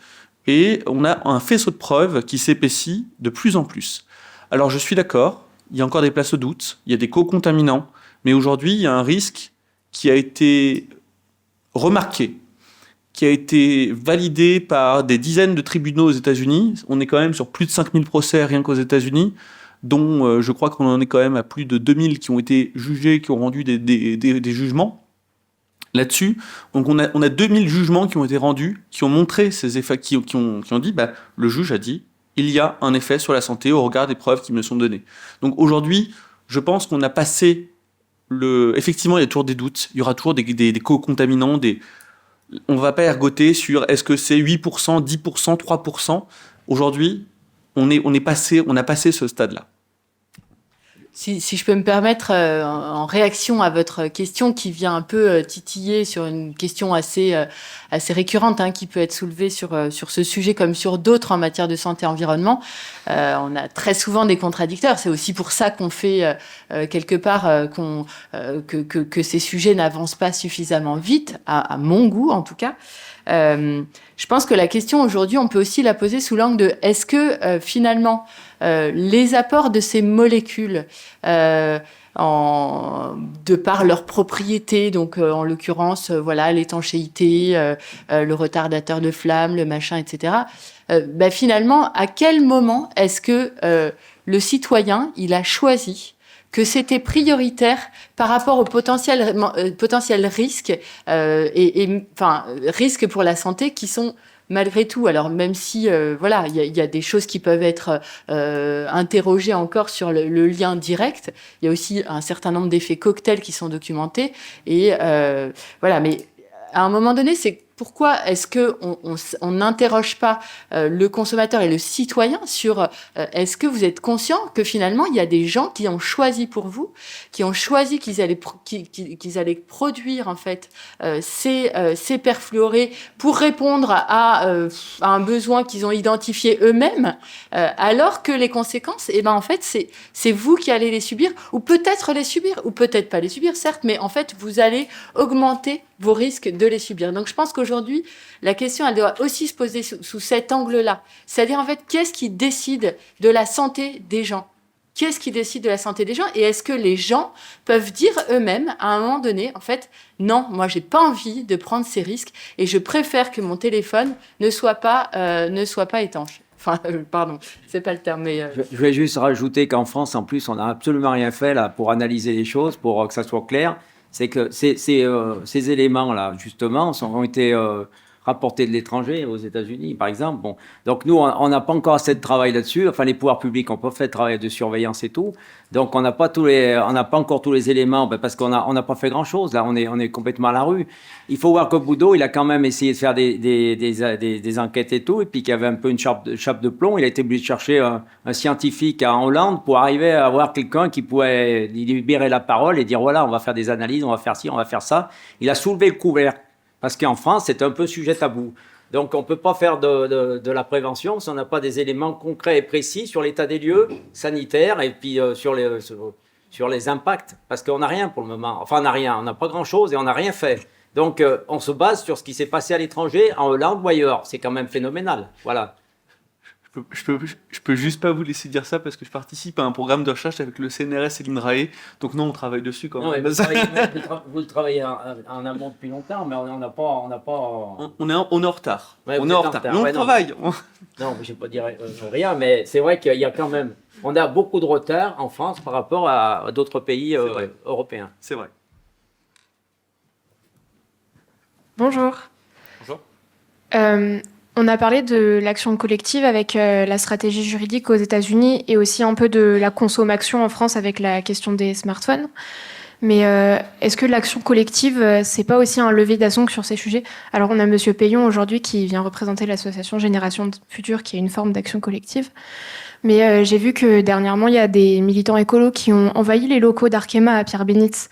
[SPEAKER 2] et on a un faisceau de preuves qui s'épaissit de plus en plus. Alors je suis d'accord, il y a encore des places au doute, il y a des co-contaminants, mais aujourd'hui il y a un risque qui a été remarqué, qui a été validé par des dizaines de tribunaux aux États-Unis. On est quand même sur plus de 5000 procès rien qu'aux États-Unis, dont je crois qu'on en est quand même à plus de 2000 qui ont été jugés, qui ont rendu des jugements là-dessus. Donc on a 2000 jugements qui ont été rendus, qui ont montré ces effets, qui ont dit, le juge a dit, il y a un effet sur la santé au regard des preuves qui me sont données. Donc aujourd'hui, je pense qu'on a passé effectivement, il y a toujours des doutes, il y aura toujours des co-contaminants, on ne va pas ergoter sur est-ce que c'est 8%, 10%, 3%. Aujourd'hui, on a passé ce stade-là.
[SPEAKER 3] Si je peux me permettre, en réaction à votre question qui vient un peu titiller sur une question assez récurrente qui peut être soulevée sur ce sujet comme sur d'autres en matière de santé et environnement, on a très souvent des contradicteurs. C'est aussi pour ça qu'on fait quelque part que ces sujets n'avancent pas suffisamment vite, à mon goût en tout cas. Je pense que la question aujourd'hui, on peut aussi la poser sous l'angle de est-ce que finalement les apports de ces molécules de par leurs propriétés, donc en l'occurrence l'étanchéité, le retardateur de flamme, le machin, etc. Finalement, à quel moment est-ce que le citoyen il a choisi que c'était prioritaire par rapport au potentiel risque risques pour la santé qui sont malgré tout, alors même si il y a des choses qui peuvent être interrogées encore sur le lien direct, il y a aussi un certain nombre d'effets cocktails qui sont documentés et mais à un moment donné, c'est pourquoi est-ce qu'on n'interroge pas le consommateur et le citoyen sur est-ce que vous êtes conscient que finalement il y a des gens qui ont choisi pour vous, qui ont choisi qu'ils allaient produire en fait ces perfluorés pour répondre à un besoin qu'ils ont identifié eux-mêmes, alors que les conséquences, en fait c'est vous qui allez les subir ou peut-être pas les subir certes, mais en fait vous allez augmenter vos risques de les subir. Donc je pense qu'aujourd'hui, la question, elle doit aussi se poser sous cet angle-là. C'est-à-dire, en fait, qu'est-ce qui décide de la santé des gens ? Qu'est-ce qui décide de la santé des gens ? Et est-ce que les gens peuvent dire eux-mêmes, à un moment donné, en fait, non, moi, j'ai pas envie de prendre ces risques et je préfère que mon téléphone ne soit pas étanche. Enfin, pardon, c'est pas le terme, mais...
[SPEAKER 4] Je vais juste rajouter qu'en France, en plus, on n'a absolument rien fait là pour analyser les choses, pour que ça soit clair. c'est que ces éléments-là, justement, ont été rapportés de l'étranger, aux États-Unis, par exemple. Bon. Donc nous, on n'a pas encore assez de travail là-dessus. Enfin, les pouvoirs publics n'ont pas fait de travail de surveillance et tout. Donc on n'a pas encore tous les éléments, parce qu'on n'a pas fait grand-chose. Là, on est complètement à la rue. Il faut voir que Boudot, il a quand même essayé de faire des enquêtes et tout, et puis qu'il y avait un peu une chape de plomb. Il a été obligé de chercher un scientifique en Hollande pour arriver à avoir quelqu'un qui pouvait libérer la parole et dire voilà, on va faire des analyses, on va faire ci, on va faire ça. Il a soulevé le couvercle. Parce qu'en France, c'est un peu sujet tabou. Donc, on ne peut pas faire de la prévention si on n'a pas des éléments concrets et précis sur l'état des lieux sanitaires et puis sur les impacts. Parce qu'on n'a rien pour le moment. Enfin, on n'a rien. On n'a pas grand-chose et on n'a rien fait. Donc, on se base sur ce qui s'est passé à l'étranger, en Hollande ou ailleurs. C'est quand même phénoménal. Voilà.
[SPEAKER 2] Je peux juste pas vous laisser dire ça parce que je participe à un programme de recherche avec le CNRS et l'INRAE. Donc non, on travaille dessus quand même.
[SPEAKER 4] Vous le travaillez en amont depuis longtemps, mais on n'a pas...
[SPEAKER 2] On est en retard.
[SPEAKER 4] Ouais,
[SPEAKER 2] on est en retard. Mais on travaille.
[SPEAKER 4] Non, je ne vais pas dire rien, mais c'est vrai qu'il y a quand même... On a beaucoup de retard en France par rapport à d'autres pays européens.
[SPEAKER 2] C'est vrai.
[SPEAKER 1] Bonjour.
[SPEAKER 2] Bonjour.
[SPEAKER 1] On a parlé de l'action collective avec la stratégie juridique aux États-Unis et aussi un peu de la consommation en France avec la question des smartphones. Mais est-ce que l'action collective, c'est pas aussi un levier d'action sur ces sujets? Alors, on a Monsieur Payon aujourd'hui qui vient représenter l'association Génération Future, qui est une forme d'action collective. Mais j'ai vu que dernièrement, il y a des militants écolos qui ont envahi les locaux d'Arkema à Pierre-Bénite.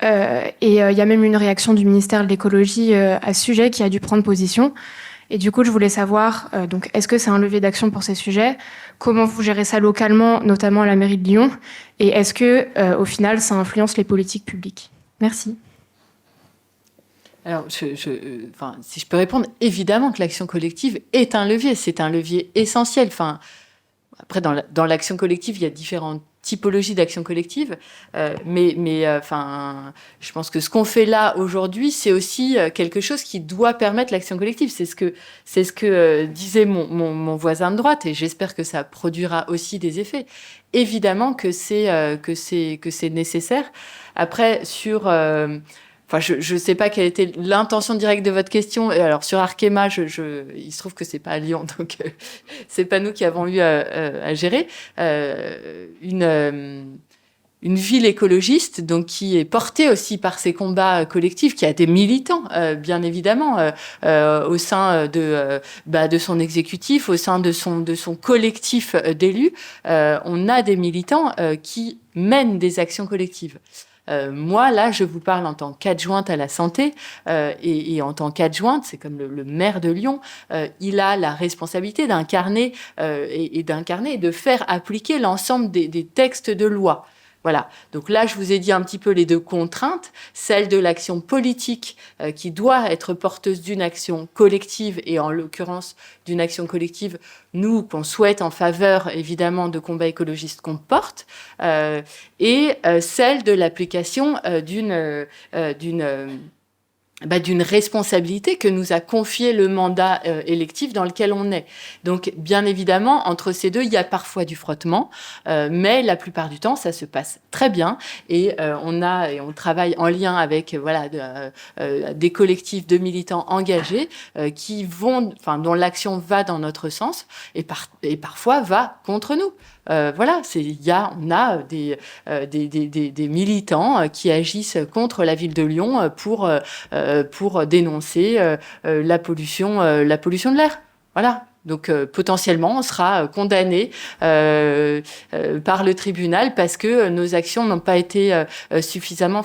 [SPEAKER 1] Et il y a même une réaction du ministère de l'Écologie à ce sujet qui a dû prendre position. Et du coup, je voulais savoir, donc, est-ce que c'est un levier d'action pour ces sujets? Comment vous gérez ça localement, notamment à la mairie de Lyon? Et est-ce que, au final, ça influence les politiques publiques? Merci.
[SPEAKER 3] Alors, si je peux répondre, évidemment que l'action collective est un levier. C'est un levier essentiel. Enfin, après, dans l'action collective, il y a différentes typologie d'action collective, mais je pense que ce qu'on fait là aujourd'hui, c'est aussi quelque chose qui doit permettre l'action collective. C'est ce que disait mon voisin de droite, et j'espère que ça produira aussi des effets. Évidemment que c'est nécessaire. Après, je ne sais pas quelle était l'intention directe de votre question. Alors, sur Arkema, il se trouve que c'est pas à Lyon, donc c'est pas nous qui avons eu à gérer. Une ville écologiste, donc qui est portée aussi par ces combats collectifs, qui a des militants, bien évidemment, au sein de son exécutif, au sein de son collectif d'élus. On a des militants qui mènent des actions collectives. Moi, là, je vous parle en tant qu'adjointe à la santé et en tant qu'adjointe, c'est comme le maire de Lyon, il a la responsabilité d'incarner et de faire appliquer l'ensemble des textes de loi. Voilà. Donc là, je vous ai dit un petit peu les deux contraintes, celle de l'action politique qui doit être porteuse d'une action collective et en l'occurrence d'une action collective, nous, qu'on souhaite en faveur évidemment de combats écologistes qu'on porte, et celle de l'application d'une responsabilité que nous a confié le mandat électif dans lequel on est. Donc, bien évidemment, entre ces deux, il y a parfois du frottement, mais la plupart du temps, ça se passe très bien. Et on travaille en lien avec des collectifs de militants engagés dont l'action va dans notre sens et parfois va contre nous. On a des militants qui agissent contre la ville de Lyon pour dénoncer la pollution de l'air. Voilà. Donc potentiellement, on sera condamné par le tribunal parce que nos actions n'ont pas été suffisamment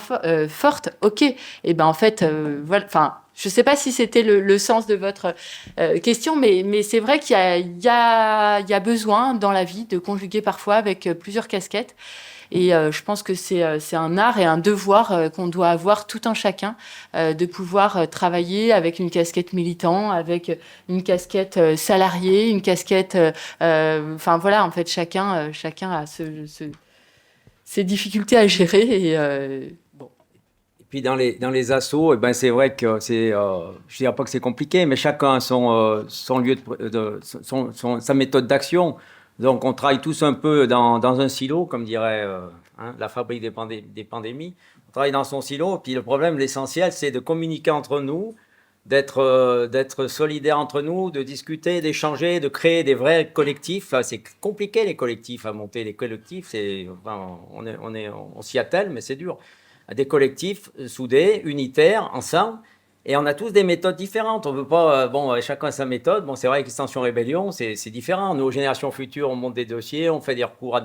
[SPEAKER 3] fortes. Ok. Et ben en fait, voilà. Enfin. Je ne sais pas si c'était le sens de votre question, mais c'est vrai qu'il y a besoin dans la vie de conjuguer parfois avec plusieurs casquettes. Et je pense que c'est un art et un devoir qu'on doit avoir tout un chacun, de pouvoir travailler avec une casquette militant, avec une casquette salarié, une casquette... en fait, chacun a ses difficultés à gérer et...
[SPEAKER 4] Puis dans les assos, c'est vrai que je dirais pas que c'est compliqué, mais chacun a son lieu sa méthode d'action. Donc on travaille tous un peu dans un silo, comme dirait la fabrique des pandémies. travaille dans son silo. Puis le problème, l'essentiel, c'est de communiquer entre nous, d'être solidaires entre nous, de discuter, d'échanger, de créer des vrais collectifs. C'est compliqué les collectifs à monter. Les collectifs, on s'y attelle, mais c'est dur. Des collectifs soudés, unitaires, ensemble. Et on a tous des méthodes différentes. On veut pas, chacun a sa méthode. Bon, c'est vrai qu'Extinction Rébellion, c'est différent. Nos générations futures, on monte des dossiers, on fait des recours,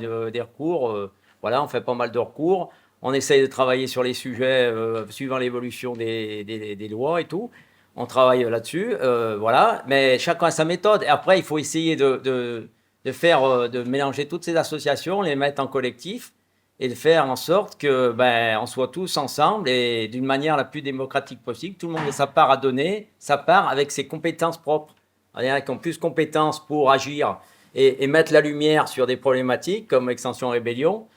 [SPEAKER 4] voilà, on fait pas mal de recours. On essaye de travailler sur les sujets suivant l'évolution des lois et tout. On travaille là-dessus, voilà. Mais chacun a sa méthode. Et après, il faut essayer de mélanger toutes ces associations, les mettre en collectif et de faire en sorte que on soit tous ensemble et d'une manière la plus démocratique possible. Tout le monde a sa part à donner, sa part avec ses compétences propres. Il y en a qui ont plus de compétences pour agir et mettre la lumière sur des problématiques comme Extinction Rébellion.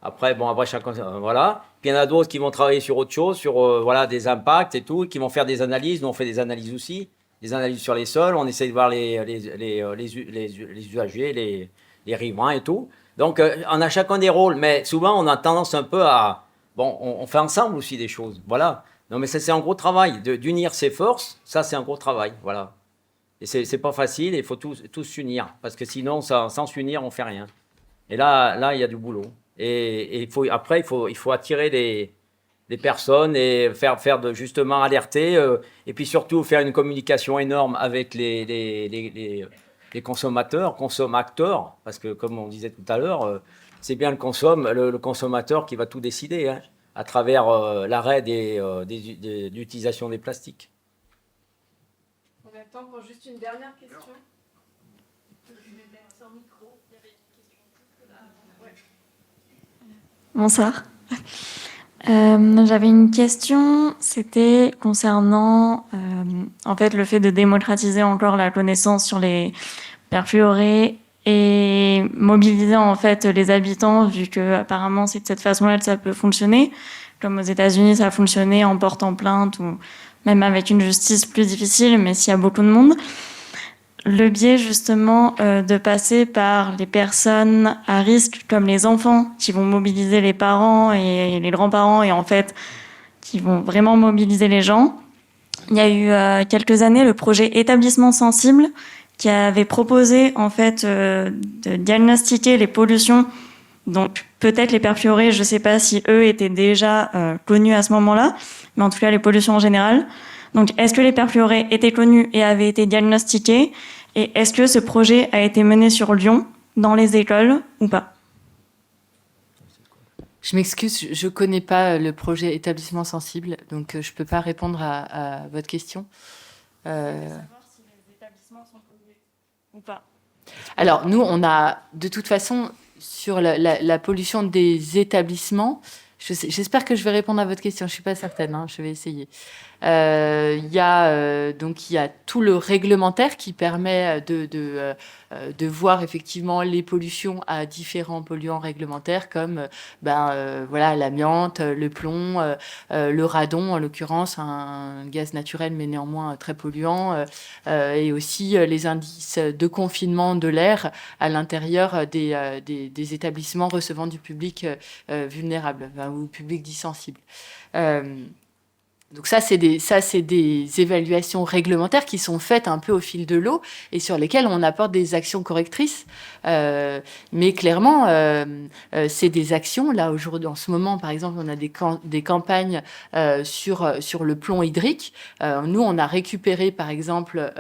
[SPEAKER 4] Après chacun, voilà. Puis il y en a d'autres qui vont travailler sur autre chose, sur des impacts et tout, qui vont faire des analyses. Nous, on fait des analyses aussi, des analyses sur les sols. On essaie de voir les usagers, les riverains et tout. Donc, on a chacun des rôles, mais souvent, on a tendance un peu à... on fait ensemble aussi des choses, voilà. Non, mais ça, c'est un gros travail. D'unir ses forces, ça, c'est un gros travail, voilà. Et c'est pas facile, il faut tous s'unir, parce que sinon, sans s'unir, on fait rien. Et là, il y a du boulot. Et il faut attirer des personnes et justement alerter, et puis surtout faire une communication énorme avec les consommateurs, parce que comme on disait tout à l'heure, c'est bien le consommateur qui va tout décider, hein, à travers l'arrêt d'utilisation des plastiques.
[SPEAKER 1] On a le temps pour juste une dernière question.
[SPEAKER 8] Bonsoir. J'avais une question, c'était concernant en fait le fait de démocratiser encore la connaissance sur les perfluorés et mobiliser en fait les habitants, vu que apparemment c'est de cette façon-là que ça peut fonctionner, comme aux États-Unis ça a fonctionné en portant plainte ou même avec une justice plus difficile, mais s'il y a beaucoup de monde. Le biais justement de passer par les personnes à risque comme les enfants qui vont mobiliser les parents et les grands-parents et en fait qui vont vraiment mobiliser les gens. Il y a eu quelques années le projet Établissement Sensible qui avait proposé en fait de diagnostiquer les pollutions. Donc peut-être les perfluorés, je ne sais pas si eux étaient déjà connus à ce moment-là, mais en tout cas les pollutions en général. Donc, est-ce que les perfluorés étaient connus et avaient été diagnostiqués? Et est-ce que ce projet a été mené sur Lyon, dans les écoles, ou pas?
[SPEAKER 3] Je m'excuse, je ne connais pas le projet Établissement Sensible, donc je ne peux pas répondre à votre question.
[SPEAKER 8] Savoir si les établissements sont pollués ou pas.
[SPEAKER 3] Alors, nous, on a, de toute façon, sur la pollution des établissements, j'espère que je vais répondre à votre question, je ne suis pas certaine, hein, je vais essayer. Il y a tout le réglementaire qui permet de voir effectivement les pollutions à différents polluants réglementaires comme l'amiante, le plomb, le radon, en l'occurrence un gaz naturel mais néanmoins très polluant, et aussi les indices de confinement de l'air à l'intérieur des établissements recevant du public vulnérable ou public dit sensible. Donc ça, c'est des évaluations réglementaires qui sont faites un peu au fil de l'eau et sur lesquelles on apporte des actions correctrices. Mais clairement, c'est des actions. Là, aujourd'hui, en ce moment, par exemple, on a des campagnes sur le plomb hydrique. Nous, on a récupéré, par exemple,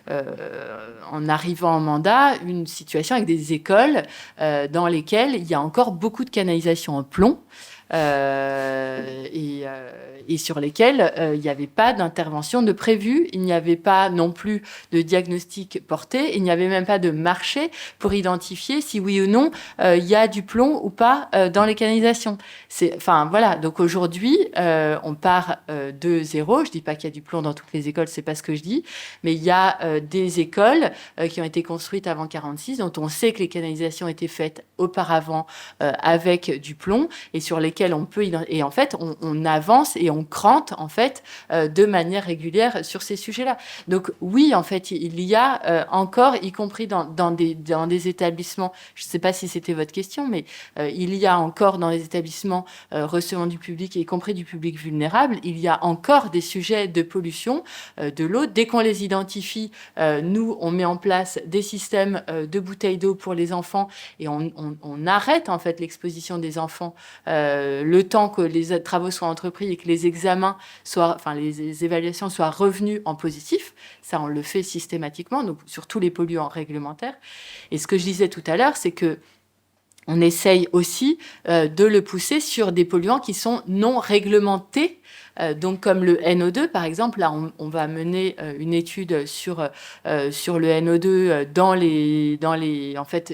[SPEAKER 3] en arrivant en mandat, une situation avec des écoles dans lesquelles il y a encore beaucoup de canalisation en plomb. Et sur lesquels il n'y avait pas d'intervention de prévue, il n'y avait pas non plus de diagnostic porté, il n'y avait même pas de marché pour identifier si oui ou non il y a du plomb ou pas dans les canalisations. Voilà, donc aujourd'hui, on part de zéro. Je ne dis pas qu'il y a du plomb dans toutes les écoles, c'est pas ce que je dis, mais il y a des écoles qui ont été construites avant 1946, dont on sait que les canalisations étaient faites auparavant avec du plomb et sur lesquelles lesquels on peut et en fait on avance et on crante en fait de manière régulière sur ces sujets-là. Donc oui, en fait, il y a encore, y compris dans des établissements, je ne sais pas si c'était votre question, mais il y a encore dans les établissements recevant du public, y compris du public vulnérable, il y a encore des sujets de pollution de l'eau. Dès qu'on les identifie, nous, on met en place des systèmes de bouteilles d'eau pour les enfants et on arrête en fait l'exposition des enfants le temps que les travaux soient entrepris et que les examens les évaluations soient revenues en positif. Ça, on le fait systématiquement, donc sur tous les polluants réglementaires. Et ce que je disais tout à l'heure, c'est que on essaye aussi de le pousser sur des polluants qui sont non réglementés. Donc comme le NO2 par exemple, là on va mener une étude sur le NO2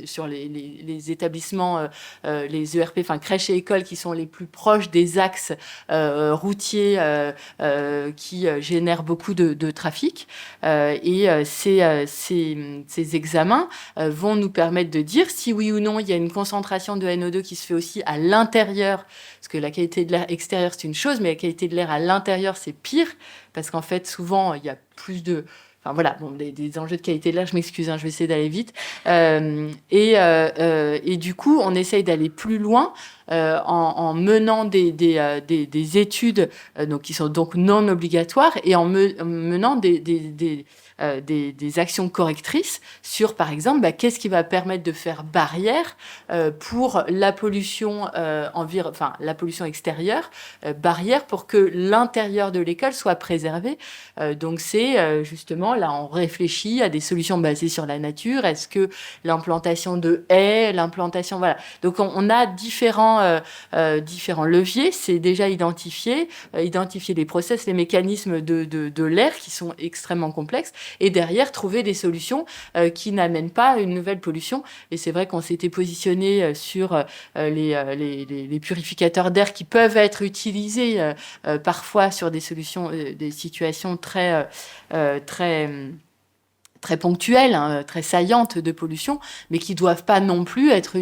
[SPEAKER 3] sur les établissements, les ERP, enfin crèches et écoles qui sont les plus proches des axes routiers qui génèrent beaucoup de trafic. Ces examens vont nous permettre de dire si oui ou non il y a une concentration de NO2 qui se fait aussi à l'intérieur. Parce que la qualité de l'air extérieur, c'est une chose, mais la qualité de l'air à l'intérieur, c'est pire. Parce qu'en fait, souvent, il y a plus de... Enfin voilà, des enjeux de qualité de l'air, je m'excuse, je vais essayer d'aller vite. Et du coup, on essaye d'aller plus loin en menant des études donc, qui sont donc non obligatoires et en menant des actions correctrices sur, par exemple, qu'est-ce qui va permettre de faire barrière pour la pollution la pollution extérieure, barrière pour que l'intérieur de l'école soit préservé. Donc c'est justement, là, on réfléchit à des solutions basées sur la nature. Est-ce que l'implantation de haies, voilà. Donc on a différents leviers, c'est déjà identifier les process, les mécanismes de l'air qui sont extrêmement complexes. Et derrière, trouver des solutions qui n'amènent pas une nouvelle pollution. Et c'est vrai qu'on s'était positionné sur les purificateurs d'air qui peuvent être utilisés parfois sur des solutions, des situations très ponctuelles, très saillantes de pollution, mais qui ne doivent pas non plus être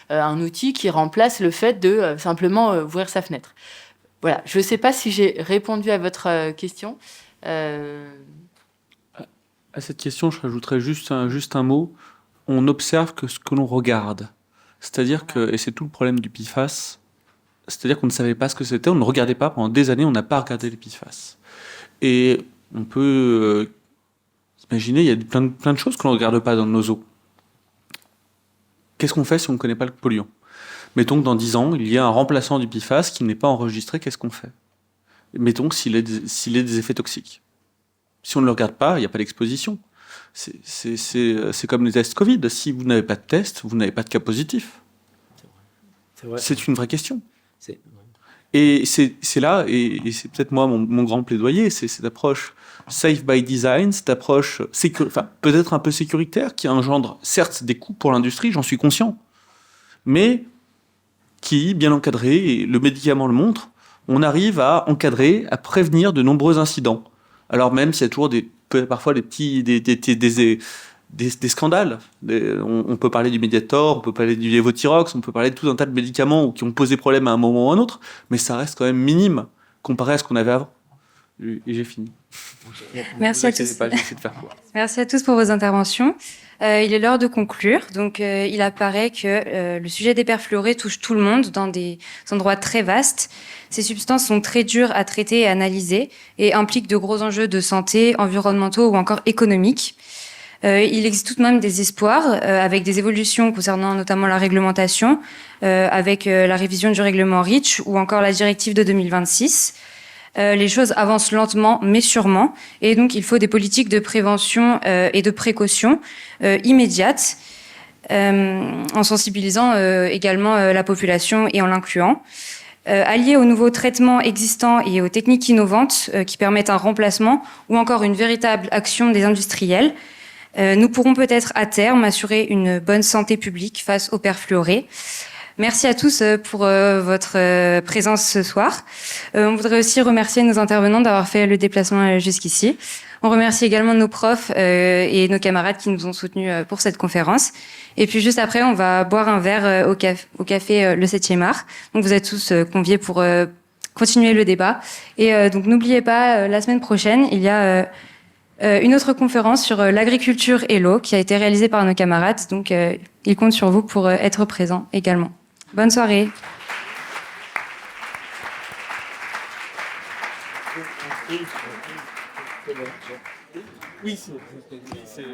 [SPEAKER 3] un outil qui remplace le fait de simplement ouvrir sa fenêtre. Voilà, je ne sais pas si j'ai répondu à votre question.
[SPEAKER 2] À cette question, je rajouterais juste un mot. On observe que ce que l'on regarde. C'est-à-dire que, et c'est tout le problème du PFAS, c'est-à-dire qu'on ne savait pas ce que c'était, on ne regardait pas, pendant des années, on n'a pas regardé les PFAS. Et on peut imaginer, il y a plein de choses que l'on ne regarde pas dans nos eaux. Qu'est-ce qu'on fait si on ne connaît pas le polluant ? Mettons que dans 10 ans, il y a un remplaçant du PFAS qui n'est pas enregistré, qu'est-ce qu'on fait ? Mettons s'il est des effets toxiques. Si on ne le regarde pas, il n'y a pas d'exposition. C'est comme les tests Covid. Si vous n'avez pas de test, vous n'avez pas de cas positif. C'est une vraie question. Et c'est là, et c'est peut-être moi mon grand plaidoyer, c'est cette approche safe by design, cette approche peut-être un peu sécuritaire, qui engendre certes des coûts pour l'industrie, j'en suis conscient, mais qui, bien encadré, et le médicament le montre, on arrive à encadrer, à prévenir de nombreux incidents. Alors même s'il y a toujours parfois des scandales. On peut parler du Mediator, on peut parler du Levothyrox, on peut parler de tout un tas de médicaments qui ont posé problème à un moment ou à un autre, mais ça reste quand même minime comparé à ce qu'on avait avant. Et j'ai fini.
[SPEAKER 9] Merci à tous. Merci à tous pour vos interventions. Il est l'heure de conclure. Donc, il apparaît que le sujet des perfluorés touche tout le monde dans des endroits très vastes. Ces substances sont très dures à traiter et à analyser et impliquent de gros enjeux de santé, environnementaux ou encore économiques. Il existe tout de même des espoirs avec des évolutions concernant notamment la réglementation, avec la révision du règlement REACH ou encore la directive de 2026. Les choses avancent lentement mais sûrement et donc il faut des politiques de prévention et de précaution immédiates en sensibilisant également la population et en l'incluant. Alliés aux nouveaux traitements existants et aux techniques innovantes qui permettent un remplacement ou encore une véritable action des industriels, nous pourrons peut-être à terme assurer une bonne santé publique face aux perfluorés. Merci à tous pour votre présence ce soir. On voudrait aussi remercier nos intervenants d'avoir fait le déplacement jusqu'ici. On remercie également nos profs et nos camarades qui nous ont soutenus pour cette conférence. Et puis juste après, on va boire un verre au café le 7e art. Donc vous êtes tous conviés pour continuer le débat. Et donc n'oubliez pas, la semaine prochaine, il y a une autre conférence sur l'agriculture et l'eau qui a été réalisée par nos camarades. Donc ils comptent sur vous pour être présents également. Bonne soirée.
[SPEAKER 2] Oui, c'est...